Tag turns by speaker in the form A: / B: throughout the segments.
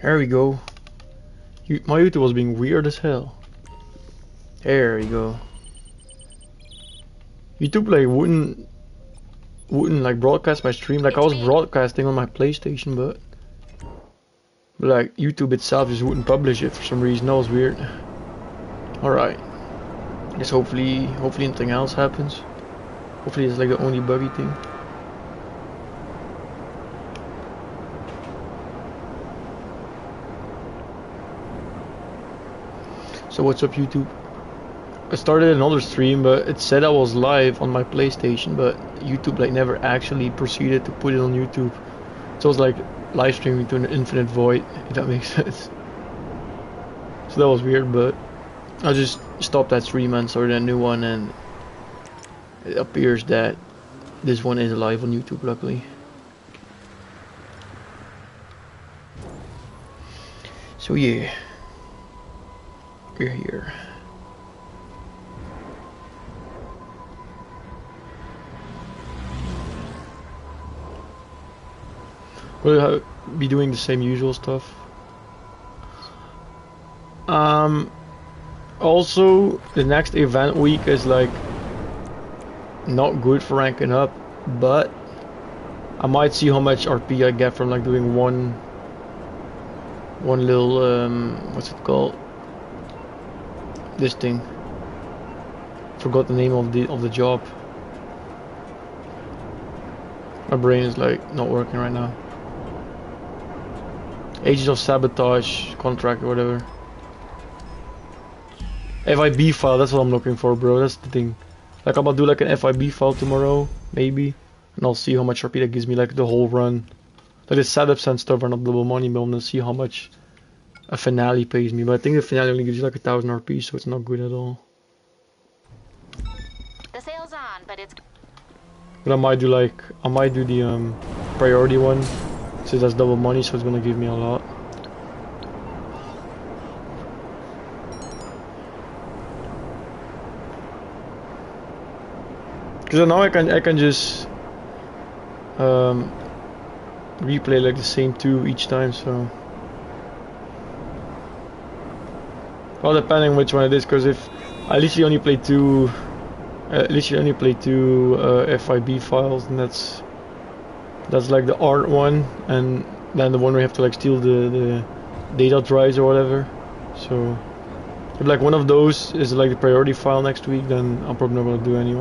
A: There we go. My YouTube was being weird as hell. There we go. YouTube like wouldn't like broadcast my stream. Like I was broadcasting on my PlayStation, but like YouTube itself just wouldn't publish it for some reason. That was weird. Alright. I guess hopefully nothing else happens. Hopefully it's like the only buggy thing. So what's up, YouTube? I started another stream, but it said I was live on my PlayStation, but YouTube like never actually proceeded to put it on YouTube. So it was like live streaming to an infinite void, if that makes sense. So that was weird, but I just stopped that stream and started a new one, and it appears that this one is live on YouTube, luckily. So yeah, we're here. Will I be doing the same usual stuff? Also, the next event week is like not good for ranking up, but I might see how much RP I get from like doing one little what's it called? This thing. Forgot the name of the job. My brain is like not working right now. Agents of Sabotage contract or whatever. FIB file, that's what I'm looking for, bro. That's the thing. Like I'm gonna do like an FIB file tomorrow, maybe, and I'll see how much RP that gives me like the whole run. Like the setups and stuff are not double money, but I'm gonna see how much a finale pays me. But I think the finale only gives you like 1,000 RP, so it's not good at all.
B: The sale's on, but it's.
A: But I might do the priority one, since that's double money, so it's gonna give me a lot. Because now I can just replay like the same two each time, so. Well, depending which one it is, because if I literally only play two, FIB files, and that's like the art one, and then the one where you have to like steal the data drives or whatever. So if like one of those is like the priority file next week, then I'm probably not gonna do any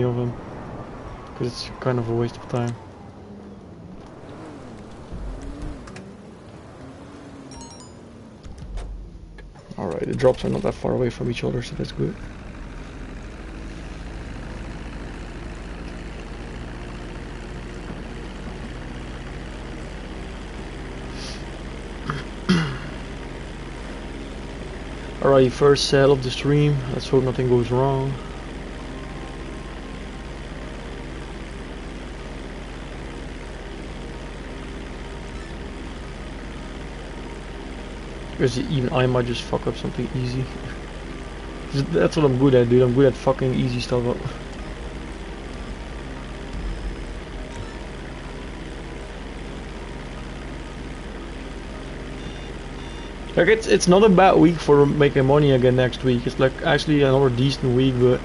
A: of them, because it's kind of a waste of time. Alright, the drops are not that far away from each other, so that's good. Alright, first set of the stream. Let's hope nothing goes wrong. Because even I might just fuck up something easy. That's what I'm good at, dude. I'm good at fucking easy stuff up. Like it's not a bad week for making money again next week. It's like actually another decent week, but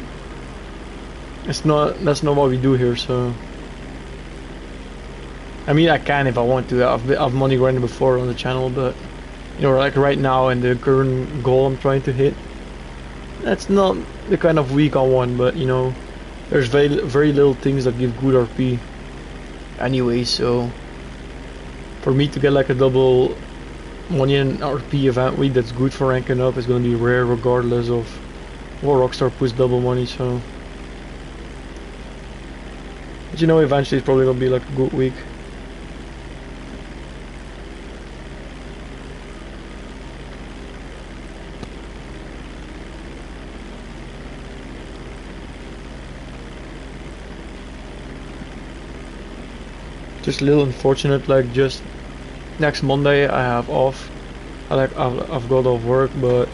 A: that's not what we do here. So I mean, I can if I want to. I've money grinding before on the channel, but you know, like right now and the current goal I'm trying to hit, that's not the kind of week I want. But you know, there's very little things that give good RP anyway, so for me to get like a double money and RP event week that's good for ranking up is gonna be rare regardless of what Rockstar puts double money. So but you know, eventually it's probably gonna be like a good week. Just a little unfortunate, like just next Monday I have off. I've got off work, but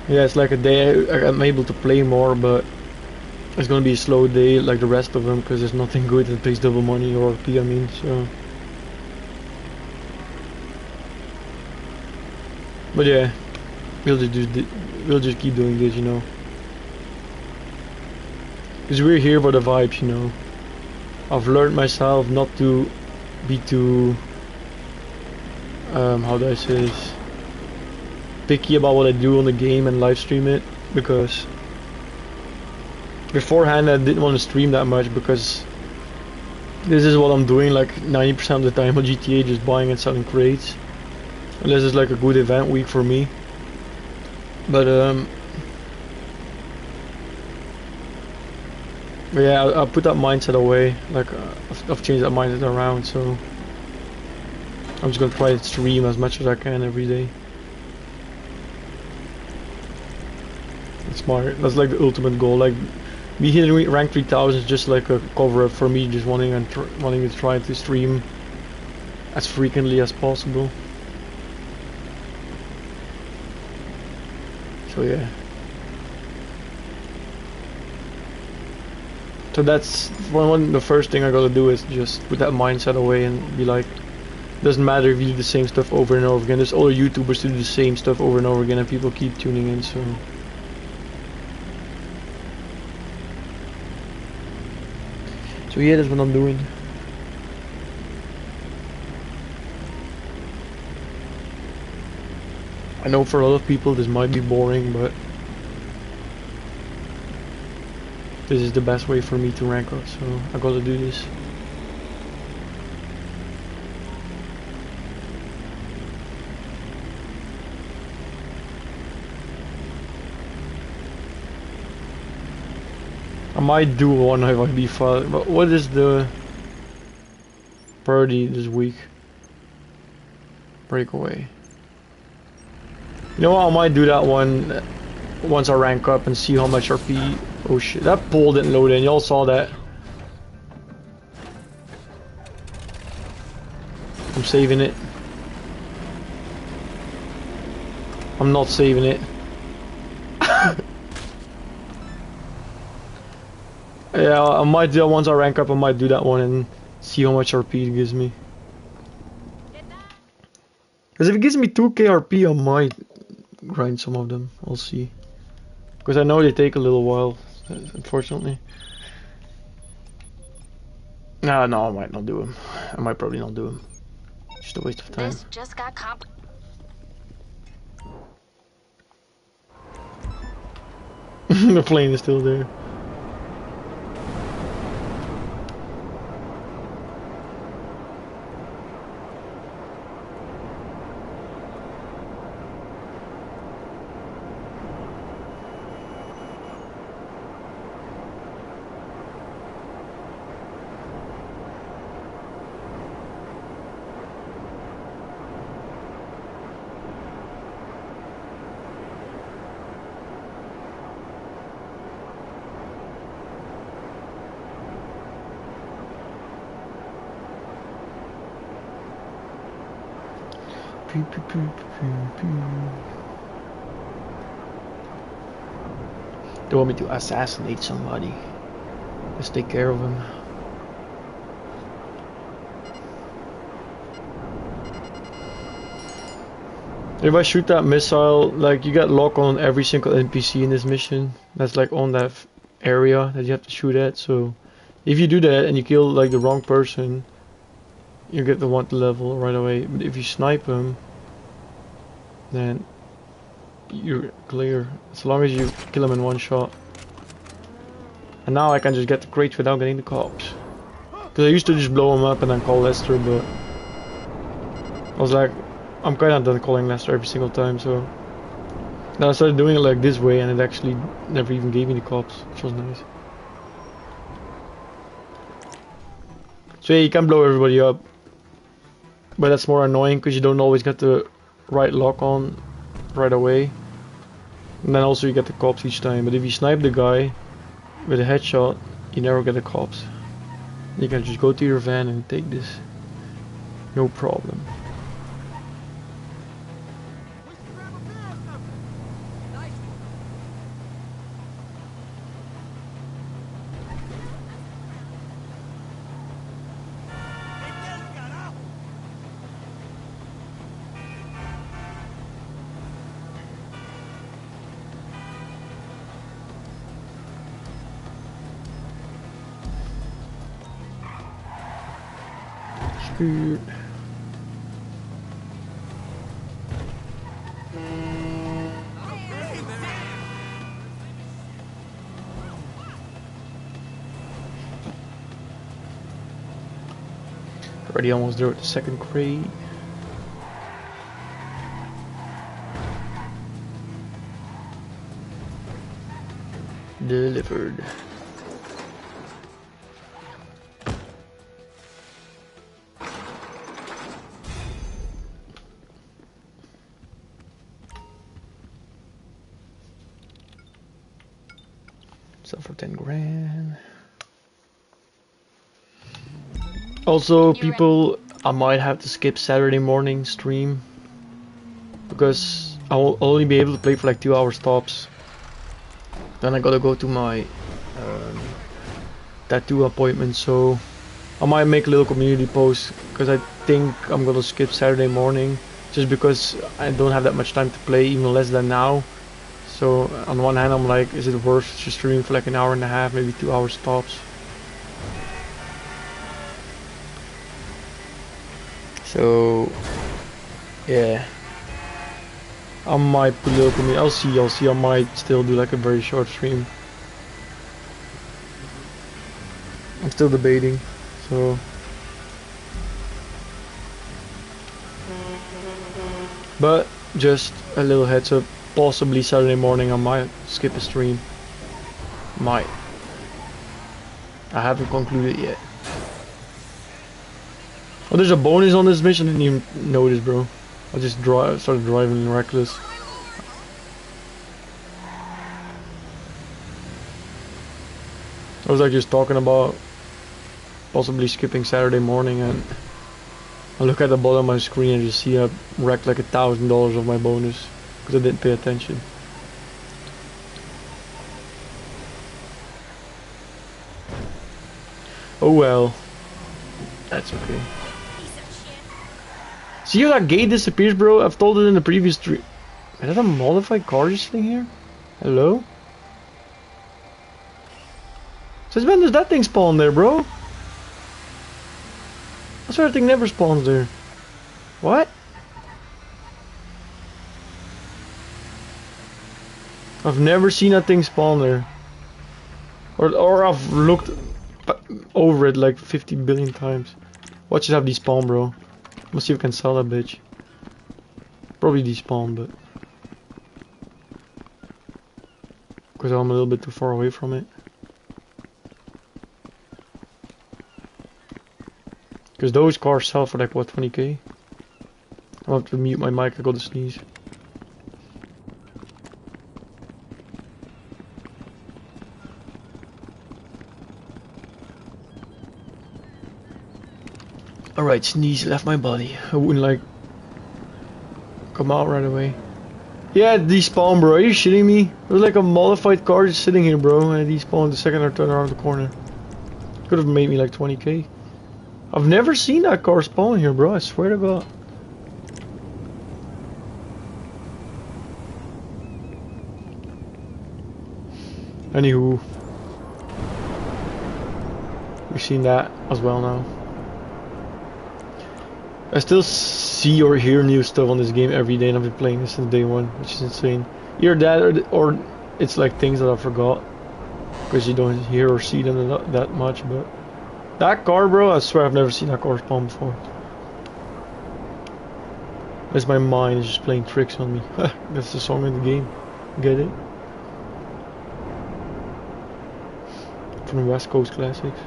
A: yeah, it's like a day I'm able to play more, but it's gonna be a slow day like the rest of them, because there's nothing good that pays double money or RP, I mean, so But yeah, we'll just keep doing this, you know. Because we're here for the vibes, you know. I've learned myself not to be too, how do I say this? Picky about what I do on the game and live stream it, because beforehand I didn't want to stream that much because this is what I'm doing like 90% of the time on GTA, just buying and selling crates. Unless it's like a good event week for me. But yeah, I'll put that mindset away. Like I've changed that mindset around, so I'm just gonna try to stream as much as I can every day. That's smart. That's like the ultimate goal. Like me hitting rank 3000 is just like a cover up for me, just wanting to try to stream as frequently as possible. So yeah. So that's the first thing I gotta do is just put that mindset away and be like, doesn't matter if you do the same stuff over and over again. There's other YouTubers who do the same stuff over and over again, and people keep tuning in. So yeah, that's what I'm doing. I know for a lot of people this might be boring, but this is the best way for me to rank up, so I gotta do this. I might do one if I ps5, but what is the priority this week? Breakaway. You know what, I might do that one once I rank up and see how much RP. Oh shit, that pole didn't load in, y'all saw that. I'm saving it. I'm not saving it. Yeah, I might do that once I rank up. I might do that one and see how much RP it gives me. Because if it gives me 2k RP, I might grind some of them. I'll see. Because I know they take a little while, unfortunately. No, I might not do them. I might probably not do them. Just a waste of time.
B: This just got
A: The plane is still there. They want me to assassinate somebody. Let's take care of him. If I shoot that missile, like you get lock on every single NPC in this mission. That's like on that area that you have to shoot at. So if you do that and you kill like the wrong person, you get the 1 level right away. But if you snipe him, then you're clear. As long as you kill him in one shot. And now I can just get the crates without getting the cops. Because I used to just blow him up and then call Lester, but I was like, I'm kind of done calling Lester every single time, so then I started doing it like this way, and it actually never even gave me the cops, which was nice. So yeah, you can blow everybody up, but that's more annoying because you don't always get the right lock on right away, and then also you get the cops each time. But if you snipe the guy with a headshot, you never get the cops. You can just go to your van and take this, no problem. Good. Already almost there with the second crate. Delivered. Sell for 10 grand. Also, people, I might have to skip Saturday morning stream because I'll only be able to play for like 2 hour stops. Then I gotta go to my tattoo appointment, so I might make a little community post because I think I'm gonna skip Saturday morning just because I don't have that much time to play, even less than now. So on one hand I'm like, is it worth just streaming for like an hour and a half, maybe 2 hour stops? So yeah, I might put a little community. I'll see. I might still do like a very short stream. I'm still debating, so. But just a little heads up, possibly Saturday morning I might skip a stream. Might. I haven't concluded yet. Oh, there's a bonus on this mission. I didn't even notice, bro. I just started driving reckless. I was like just talking about possibly skipping Saturday morning, and I look at the bottom of my screen and just see I wrecked like $1,000 of my bonus because I didn't pay attention. Oh well, that's okay. See how that gate disappears, bro? I've told it in the previous stream. Is that a modified car just sitting here? Hello? Since when does that thing spawn there, bro? I swear that thing never spawns there. What? I've never seen that thing spawn there. Or I've looked over it like 50 billion times. Watch it have despawn, bro. Let's see if we can sell that bitch. Probably despawn, but because I'm a little bit too far away from it. Because those cars sell for like what, 20k? I'll have to mute my mic, I got to sneeze. Alright, sneeze left my body. I wouldn't like come out right away. Yeah, it despawned, bro. Are you shitting me? There's like a modified car just sitting here, bro, and it despawned the second I turned around the corner. Could have made me like 20k. I've never seen that car spawn here, bro. I swear to God. Anywho, we've seen that as well now. I still see or hear new stuff on this game every day, and I've been playing this since day one, which is insane. Either that or it's like things that I forgot because you don't hear or see them that much. But that car, bro, I swear I've never seen that car spawn before. It's my mind is just playing tricks on me. That's the song in the game. Get it? From the West Coast Classics.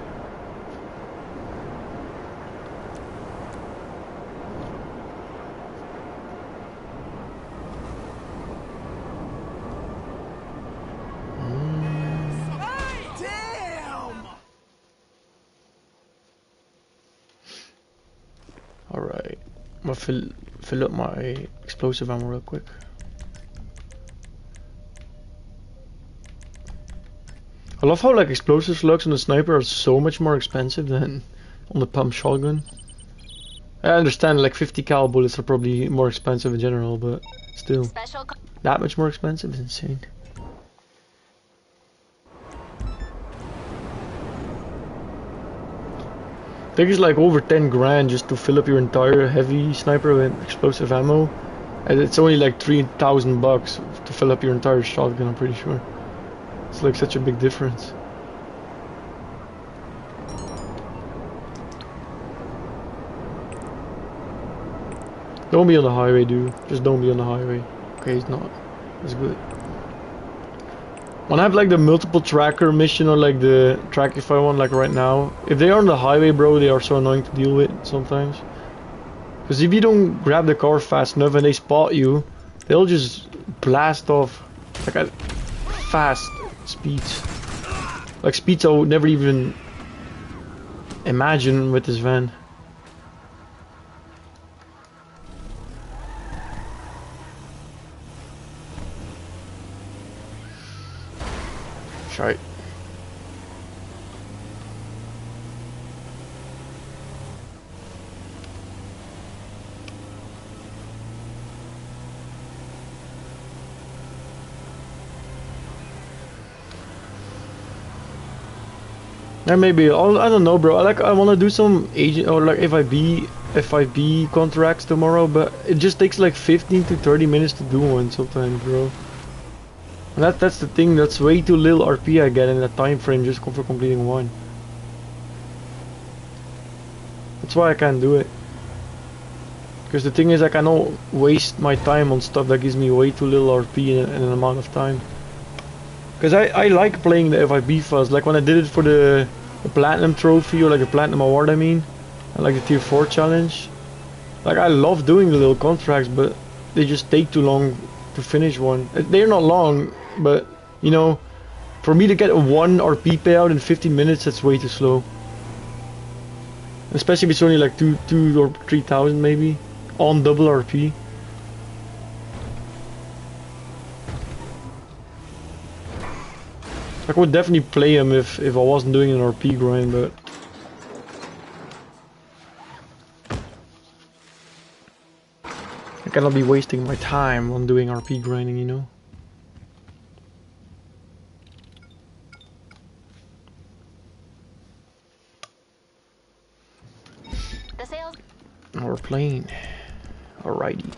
A: Alright, I'm gonna fill up my explosive ammo real quick. I love how like explosive slugs on the sniper are so much more expensive than on the pump shotgun. I understand like 50 cal bullets are probably more expensive in general, but still, that much more expensive is insane. think it's like over 10 grand just to fill up your entire heavy sniper with explosive ammo. And it's only like 3,000 bucks to fill up your entire shotgun, I'm pretty sure. It's like such a big difference. Don't be on the highway, dude. Just don't be on the highway. Okay, he's not. That's good. When I have like the multiple tracker mission or like the Trackify one like right now, if they are on the highway, bro, they are so annoying to deal with sometimes. Because if you don't grab the car fast enough and they spot you, they'll just blast off like at fast speeds. Like speeds I would never even imagine with this van. Shite. Or maybe I don't know, bro. I want to do some agent or like FIB contracts tomorrow, but it just takes like 15 to 30 minutes to do one sometimes, bro. And that's the thing. That's way too little RP I get in that time frame just for completing one. That's why I can't do it. Because the thing is, I cannot waste my time on stuff that gives me way too little RP in an amount of time. Because I like playing the FIB fast. Like when I did it for the platinum trophy or like a platinum award, I mean, and like the tier 4 challenge. Like I love doing the little contracts, but they just take too long to finish one. They're not long, but you know, for me to get a 1 RP payout in 15 minutes, that's way too slow. Especially if it's only like 2 or 3,000 maybe on double RP. I would definitely play him if I wasn't doing an RP grind, but I cannot be wasting my time on doing RP grinding, you know.
B: The sales.
A: We're playing. Alrighty.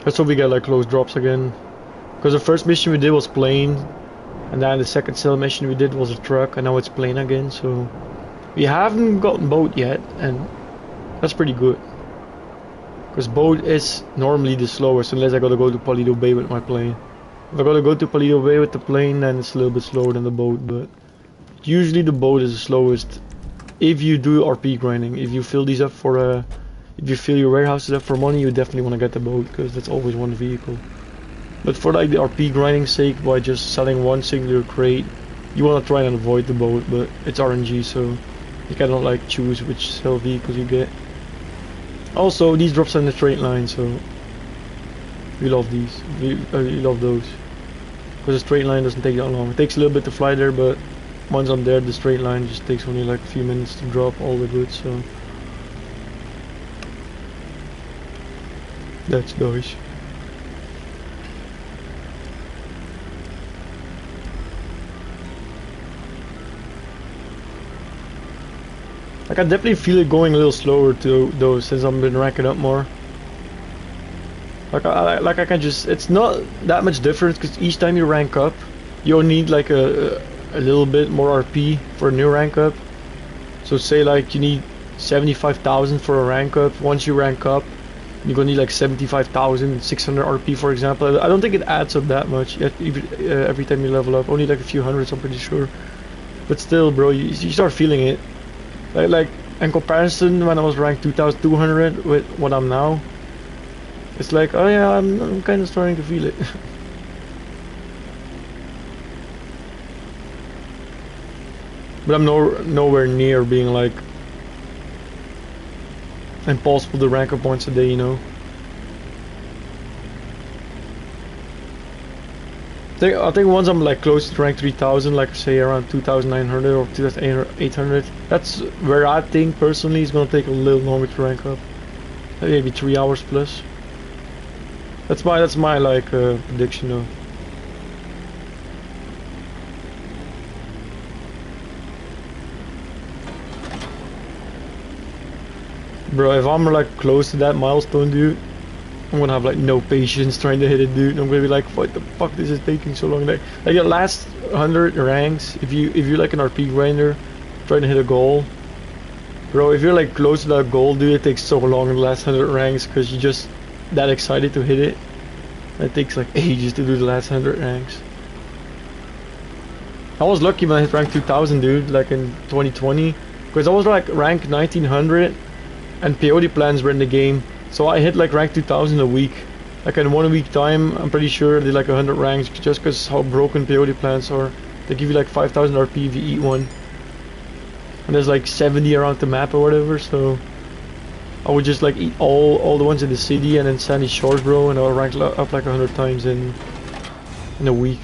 A: Let's hope we get like close drops again. Because the first mission we did was plane, and then the second cell mission we did was a truck, and now it's plane again. So we haven't gotten boat yet, and that's pretty good. Because boat is normally the slowest, unless I gotta go to Paleto Bay with my plane. If I gotta go to Paleto Bay with the plane, then it's a little bit slower than the boat, but usually the boat is the slowest if you do RP grinding. If you fill these up for if you fill your warehouses up for money, you definitely want to get the boat, because that's always one vehicle. But for like the RP grinding sake, by just selling one singular crate, you want to try and avoid the boat, but it's RNG, so you cannot like choose which cell vehicles you get. Also, these drops are in a straight line, so we love these. We love those. Because a straight line doesn't take that long. It takes a little bit to fly there, but once I'm there, the straight line just takes only like a few minutes to drop all the goods, so that's nice. Like I definitely feel it going a little slower too, though, since I've been ranking up more. Like I can just, it's not that much difference, because each time you rank up, you only need like a little bit more RP for a new rank up. So say like you need 75,000 for a rank up. Once you rank up, you're gonna need like 75,600 RP, for example. I don't think it adds up that much every time you level up. Only like a few hundreds, I'm pretty sure. But still, bro, you start feeling it. Like in comparison, when I was ranked 2,200 with what I'm now, it's like, oh yeah, I'm kind of starting to feel it. But I'm nowhere near being like impossible to rank up once a day, you know. I think once I'm like close to rank 3000, like say around 2900 or 2800, that's where I think personally it's gonna take a little longer to rank up. Maybe 3 hours plus. That's my like prediction though. Bro, if I'm like close to that milestone, dude, I'm gonna have like no patience trying to hit it, dude. I'm gonna be like, what the fuck, this is taking so long. Like your last 100 ranks, if you're like an RP grinder trying to hit a goal, bro, if you're like close to that goal, dude, it takes so long in the last 100 ranks because you're just that excited to hit it. It takes like ages to do the last 100 ranks. I was lucky when I hit rank 2000, dude, like in 2020, because I was like rank 1900 and peyote plans were in the game. So I hit like rank 2000 a week. Like in 1 week time, I'm pretty sure I did like 100 ranks just because how broken peyote plants are. They give you like 5000 RP if you eat one. And there's like 70 around the map or whatever, so I would just like eat all the ones in the city and then Sandy Shores, bro, and I'll rank up like 100 times in a week.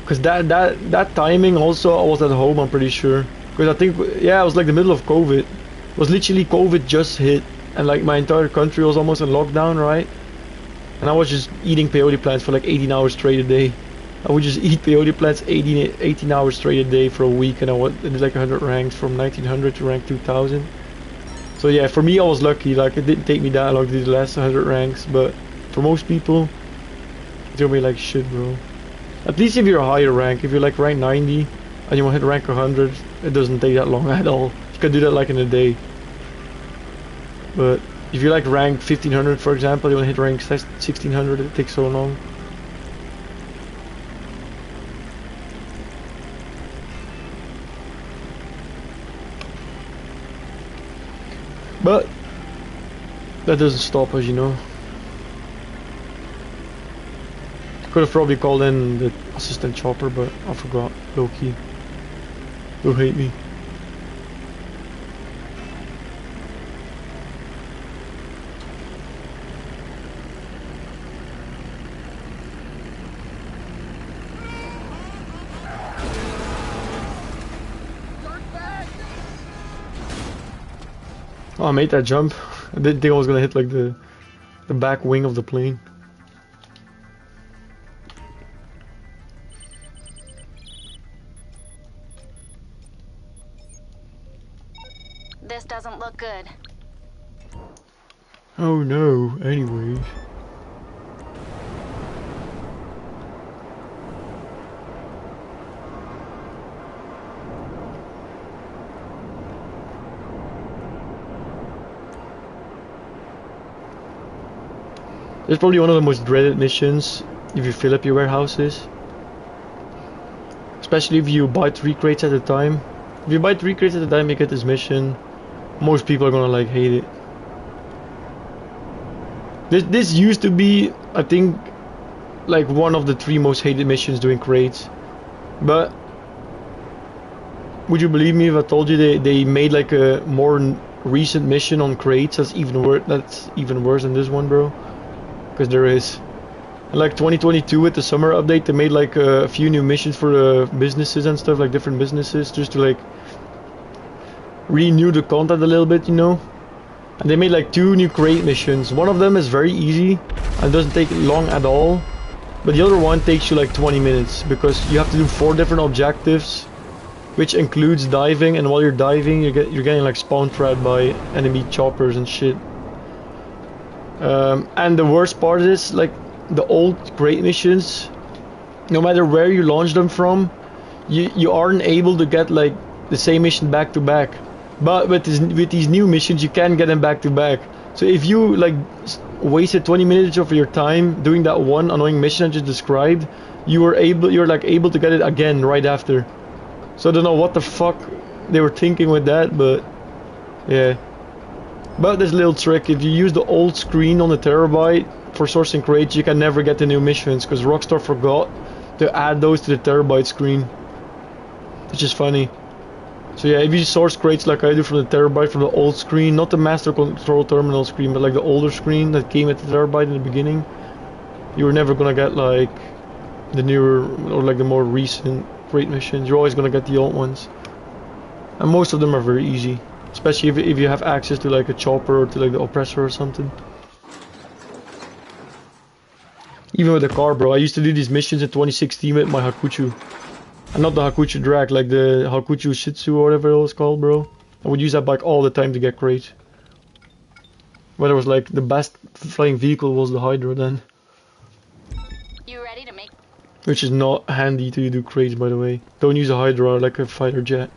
A: Cause that timing also, I was at home, I'm pretty sure. Cause I think, yeah, it was like the middle of COVID. It was literally COVID just hit, and like my entire country was almost in lockdown, right? And I was just eating peyote plants for like 18 hours straight a day. I would just eat peyote plants 18 hours straight a day for a week, and I did like 100 ranks from 1900 to rank 2000. So yeah, for me I was lucky, like it didn't take me that long to do the last 100 ranks, but for most people, it's gonna be like shit, bro. At least if you're a higher rank, if you're like rank 90 and you want to hit rank 100, it doesn't take that long at all. You can do that like in a day. But if you're like rank 1500 for example, you want to hit rank 1600, it takes so long. But that doesn't stop us, you know. Could have probably called in the assistant chopper, but I forgot. Low key. Don't hate me. Oh, I made that jump. I didn't think I was gonna hit like the back wing of the plane.
B: This doesn't look good.
A: Oh no, anyways. It's probably one of the most dreaded missions if you fill up your warehouses. Especially if you buy 3 crates at a time. If you buy 3 crates at a time, you get this mission. Most people are gonna like hate it. This used to be, I think, like one of the 3 most hated missions doing crates. But would you believe me if I told you they made like a more recent mission on crates that's even worse than this one, bro? Because there is. And like 2022 with the summer update, they made like a few new missions for businesses and stuff, like different businesses, just to like renew the content a little bit, you know. And they made like 2 new crate missions. One of them is very easy and doesn't take long at all, but the other one takes you like 20 minutes because you have to do 4 different objectives, which includes diving, and while you're diving you're getting like spawn trapped by enemy choppers and shit. And the worst part is like the old crate missions, no matter where you launch them from, you aren't able to get like the same mission back to back. But with these new missions, you can get them back to back. So if you like wasted 20 minutes of your time doing that one annoying mission I just described, you're able to get it again right after. So I don't know what the fuck they were thinking with that, but yeah. But there's a little trick: if you use the old screen on the terabyte for sourcing crates, you can never get the new missions because Rockstar forgot to add those to the terabyte screen. which is funny. So yeah, if you source crates like I do from the Terabyte, from the old screen, not the Master Control Terminal screen, but like the older screen that came at the Terabyte in the beginning, you're never gonna get like the newer or like the more recent crate missions. You're always gonna get the old ones, and most of them are very easy, especially if you have access to like a chopper or to like the oppressor or something. Even with the car, bro, I used to do these missions in 2016 with my Hakuchu. And not the Hakuchu drag, like the Hakuchu Shih Tzu or whatever it was called, bro. I would use that bike all the time to get crates. When it was like the best flying vehicle was the Hydra then.
B: You ready to make?
A: Which is not handy to do crates, by the way. Don't use a Hydra like a fighter jet.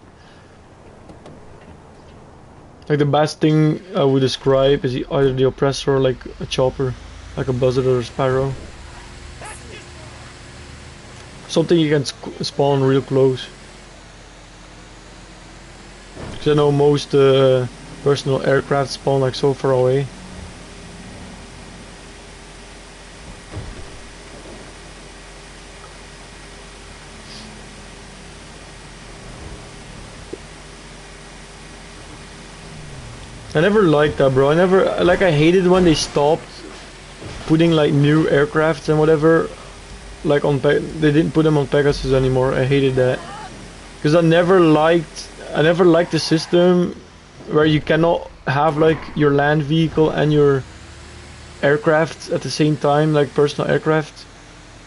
A: Like the best thing I would describe is either the oppressor or like a chopper, like a buzzard or a sparrow. Something you can spawn real close. Because I know most personal aircraft spawn like so far away. I never liked that, bro. I hated when they stopped putting like new aircrafts and whatever. Like they didn't put them on Pegasus anymore. I hated that because I never liked the system where you cannot have like your land vehicle and your aircraft at the same time, like personal aircraft.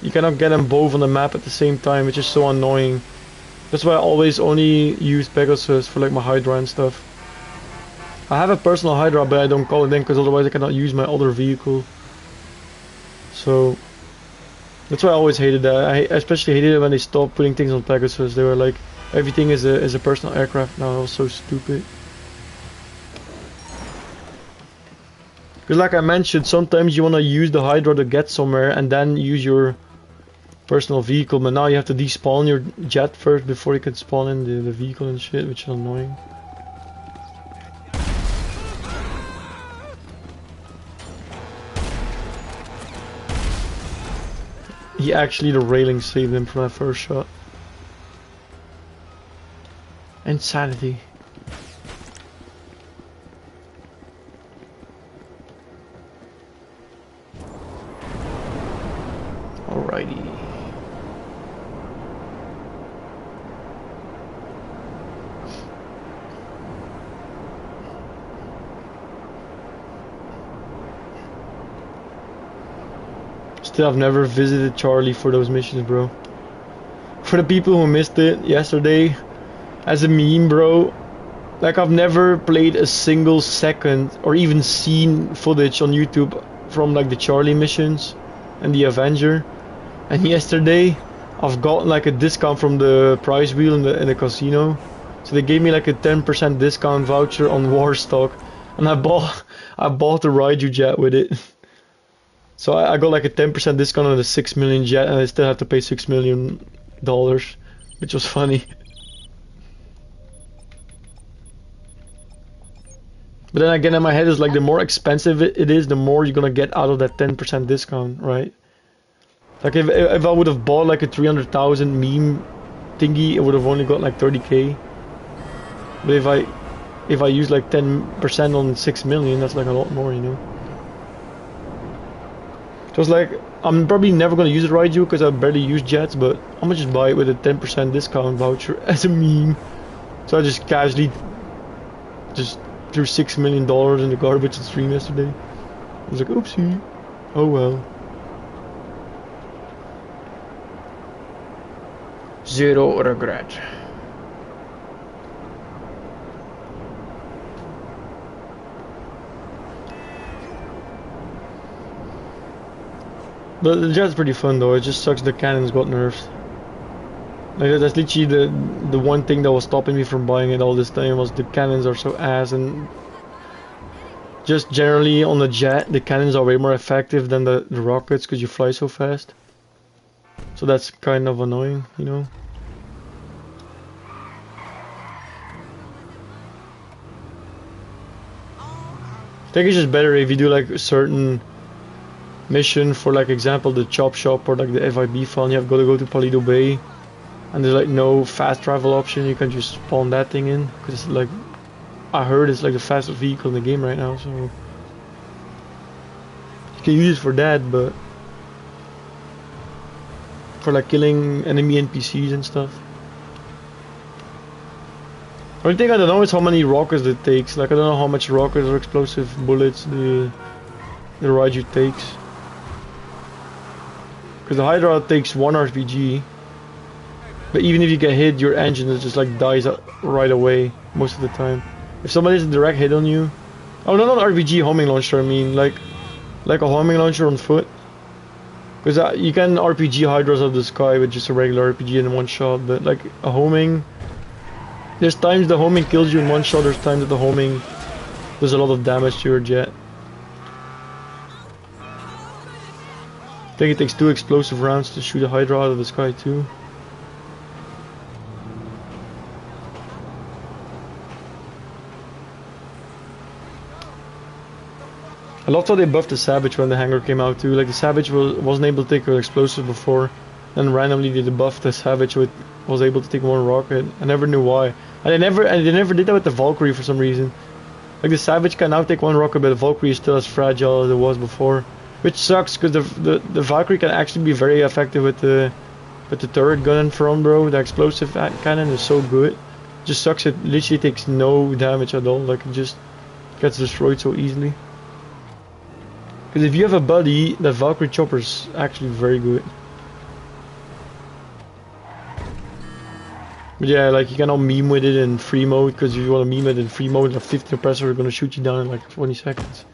A: You cannot get them both on the map at the same time, which is so annoying. That's why I always only use Pegasus for like my Hydra and stuff. I have a personal Hydra, but I don't call it in because otherwise I cannot use my other vehicle. So that's why I always hated that. I especially hated it when they stopped putting things on Pegasus. They were like, everything is a personal aircraft now. That was so stupid. Because like I mentioned, sometimes you want to use the Hydra to get somewhere and then use your personal vehicle. But now you have to despawn your jet first before you can spawn in the vehicle and shit, which is annoying. Actually, the railing saved him from that first shot. Insanity. Alrighty. Still, I've never visited Charlie for those missions, bro. For the people who missed it yesterday, as a meme, bro, like I've never played a single second or even seen footage on YouTube from like the Charlie missions and the Avenger. And yesterday, I've gotten like a discount from the prize wheel in the casino. So they gave me like a 10% discount voucher on War Stock, and I bought the Raiju jet with it. So I got like a 10% discount on the 6 million jet, and I still have to pay $6 million, which was funny. But then again, in my head is like the more expensive it is, the more you're gonna get out of that 10% discount, right? Like if I would have bought like a 300,000 meme thingy, it would have only got like 30k. But if I use like 10% on 6 million, that's like a lot more, you know. So it's like, I'm probably never gonna use it Raiju because I barely use jets, but I'm gonna just buy it with a 10% discount voucher as a meme. So I just casually just threw $6 million in the garbage in stream yesterday. I was like, oopsie. Oh well. Zero regret. But the jet's pretty fun though, it just sucks the cannons got nerfed. Like that's literally the one thing that was stopping me from buying it all this time was the cannons are so ass, and just generally on the jet the cannons are way more effective than the rockets because you fly so fast. So that's kind of annoying, you know. I think it's just better if you do like a certain mission, for like example the chop shop or like the FIB file, you have got to go to Paleto Bay, and there's like no fast travel option. You can just spawn that thing in, because like I heard it's like the fastest vehicle in the game right now, so you can use it for that, but for like killing enemy NPCs and stuff. Only thing I don't know is how many rockets it takes. Like I don't know how much rockets or explosive bullets the Raiju takes. Because the Hydra takes 1 RPG, but even if you get hit, your engine just like dies right away most of the time. If somebody has a direct hit on you, oh no, not RPG, homing launcher. I mean like a homing launcher on foot. Because you can RPG Hydras out of the sky with just a regular RPG in one shot, but like a homing, there's times the homing kills you in one shot. There's times that the homing does a lot of damage to your jet. I think it takes 2 explosive rounds to shoot a Hydra out of the sky too. I loved how they buffed the Savage when the Hangar came out too. Like the Savage wasn't able to take an explosive before, then randomly they buffed the Savage was able to take 1 rocket. I never knew why. And they never did that with the Valkyrie for some reason. Like the Savage can now take 1 rocket, but the Valkyrie is still as fragile as it was before. Which sucks, because the Valkyrie can actually be very effective with the turret gun in front, bro. The explosive cannon is so good. Just sucks it literally takes no damage at all. Like it just gets destroyed so easily. Because if you have a buddy, that Valkyrie chopper is actually very good. But yeah, like you cannot meme with it in free mode, because if you want to meme it in free mode, the 50 oppressor are gonna shoot you down in like 20 seconds.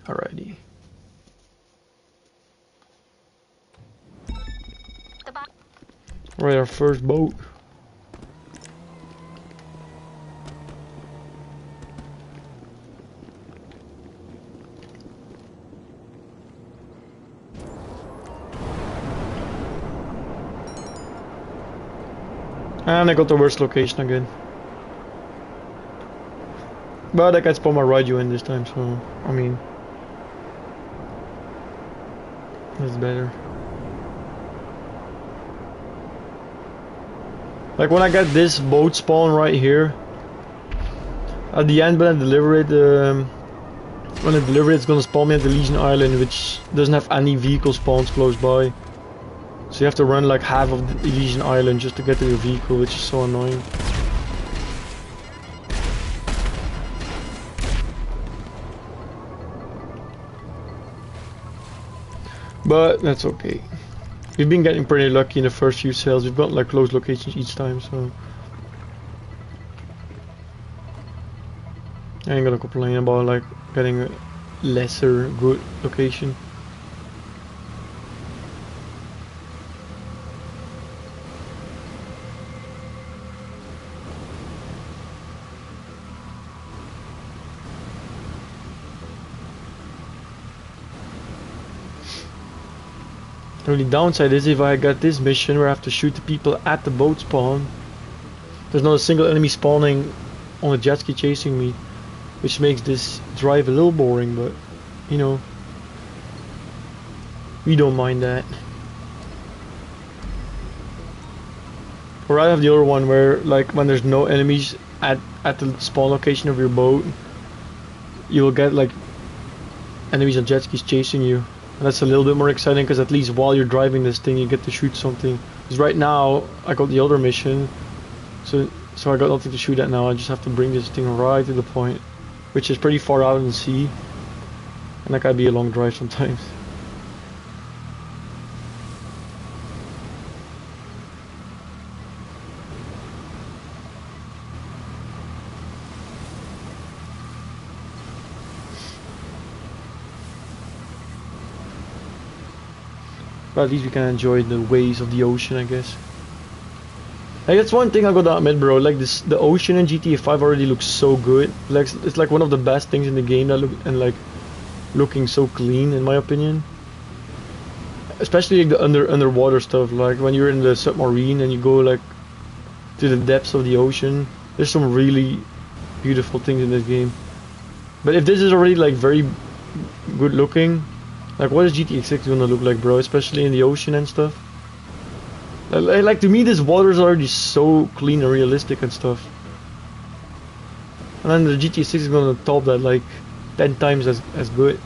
A: Alrighty. Right, our first boat. And I got the worst location again. But I can spawn my Raiju in this time, so I mean that's better. Like when I get this boat spawn right here, at the end when I deliver it, it's gonna spawn me at the Legion Island, which doesn't have any vehicle spawns close by. So you have to run like half of the Legion Island just to get to your vehicle, which is so annoying. But that's okay. We've been getting pretty lucky in the first few sales. We've got like close locations each time, so I ain't gonna complain about like getting a lesser good location. The only downside is if I get this mission where I have to shoot the people at the boat spawn, there's not a single enemy spawning on a jet ski chasing me, which makes this drive a little boring, but you know, we don't mind that. Or I have the other one where like when there's no enemies at the spawn location of your boat, you will get like enemies on jet skis chasing you. And that's a little bit more exciting, because at least while you're driving this thing you get to shoot something. Because right now I got the other mission, so I got nothing to shoot at now. I just have to bring this thing right to the point, which is pretty far out in the sea, and that can be a long drive sometimes. But at least we can enjoy the waves of the ocean, I guess. Like that's one thing I gotta admit, bro. Like this, the ocean in GTA 5 already looks so good. Like it's like one of the best things in the game that looking so clean, in my opinion. Especially like the underwater stuff. Like when you're in the submarine and you go like to the depths of the ocean. There's some really beautiful things in this game. But if this is already like very good looking, like what is GTA 6 gonna look like, bro? Especially in the ocean and stuff. Like to me, this water is already so clean and realistic and stuff. And then the GTA 6 is gonna top that like 10 times as good.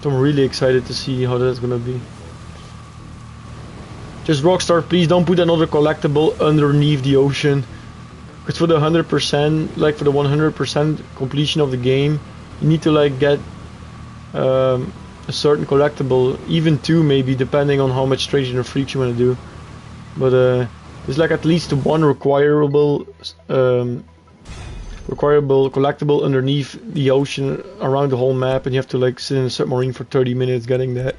A: So I'm really excited to see how that's gonna be. Just Rockstar, please don't put another collectible underneath the ocean. Because for the 100%, like for the 100% completion of the game, you need to like get a certain collectible, even two maybe, depending on how much Stranger Than Freaks you want to do. But there's like at least one requirable collectible underneath the ocean around the whole map, and you have to like sit in a submarine for 30 minutes getting that.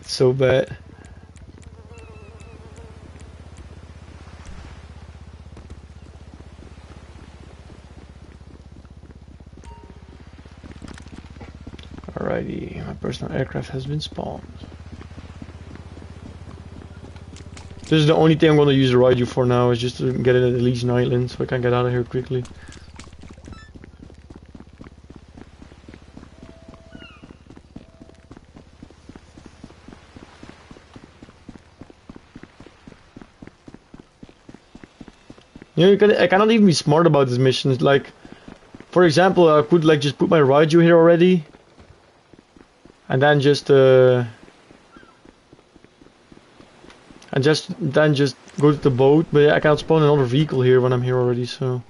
A: It's so bad. Alrighty, my personal aircraft has been spawned. This is the only thing I'm gonna use the Raiju for now, is just to get it at Elysian Island so I can get out of here quickly. You know, I cannot even be smart about this mission. It's like, for example, I could like just put my Raiju here already, and then just go to the boat. But I can't spawn another vehicle here when I'm here already. So.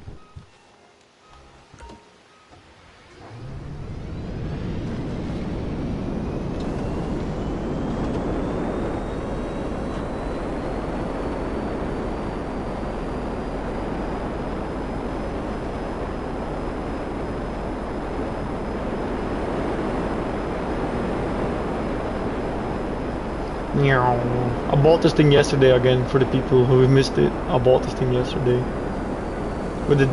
A: I bought this thing yesterday again for the people who missed it. I bought this thing yesterday with the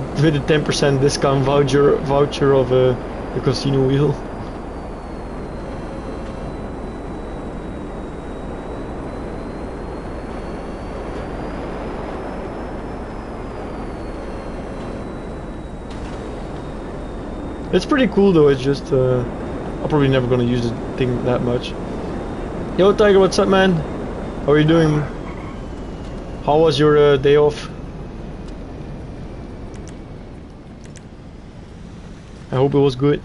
A: 10% discount voucher of the casino wheel. It's pretty cool though. It's just I'm probably never gonna use the thing that much. Yo Tiger, what's up, man? How are you doing? How was your day off? I hope it was good.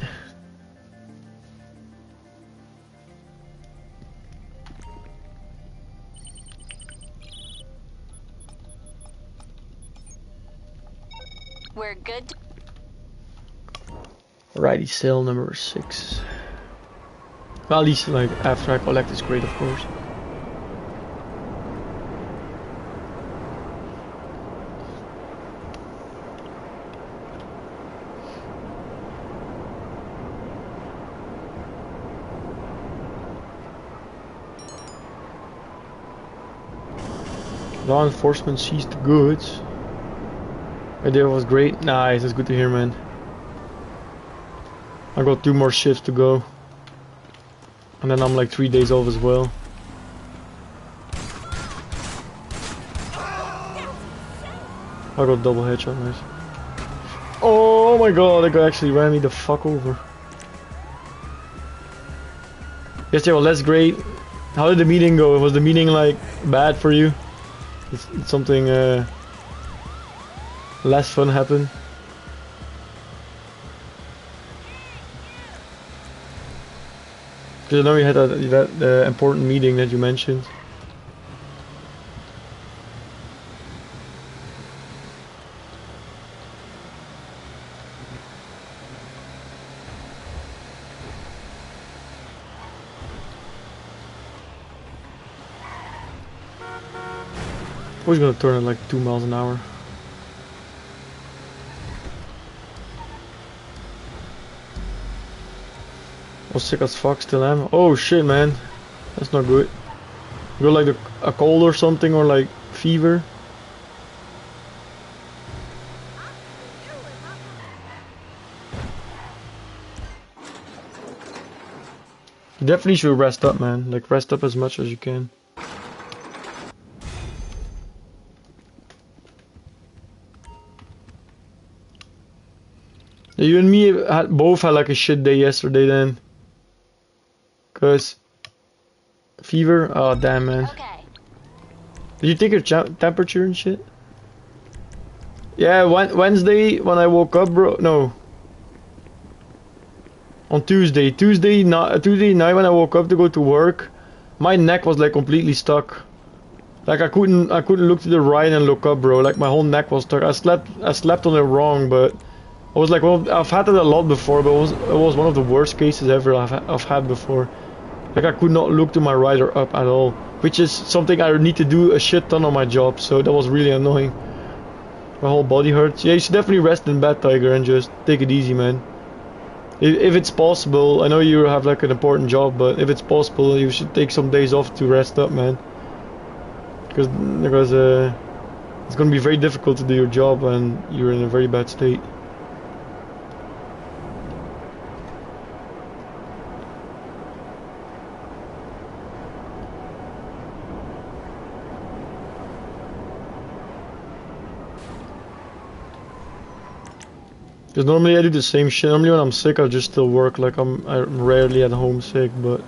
B: We're good.
A: Alrighty, sale number 6. Well, at least like after I collect this crate, of course. Law enforcement seized the goods. Idea was great. Nice, that's good to hear, man. I got 2 more shifts to go. And then I'm like 3 days off as well. I got double headshot, nice. Oh my god, that guy actually ran me the fuck over. Yes, well, that's great. How did the meeting go? Was the meeting like bad for you? Did something less fun happen? Because I know you had that important meeting that you mentioned. I was gonna turn at like 2 miles an hour. I was sick as fuck, still am. Oh shit, man, that's not good. You got like a cold or something, or like fever? You definitely should rest up, man. Like rest up as much as you can. You and me both had like a shit day yesterday then. Cause fever? Oh damn, man.
B: Okay.
A: Did you take your temperature and shit? Yeah, Wednesday when I woke up, bro. No. On Tuesday. Tuesday night when I woke up to go to work, my neck was like completely stuck. Like I couldn't look to the right and look up, bro. Like my whole neck was stuck. I slept on it wrong, but I was like, well, I've had it a lot before, but it was one of the worst cases ever I've had before. Like I could not look to my right or up at all, which is something I need to do a shit ton on my job. So that was really annoying. My whole body hurts. Yeah, you should definitely rest in bed, Tiger, and just take it easy, man. If it's possible, I know you have like an important job, but if it's possible, you should take some days off to rest up, man. Because it's gonna be very difficult to do your job when you're in a very bad state. Because normally I do the same shit. Normally when I'm sick, I just still work. Like I'm rarely at home sick, but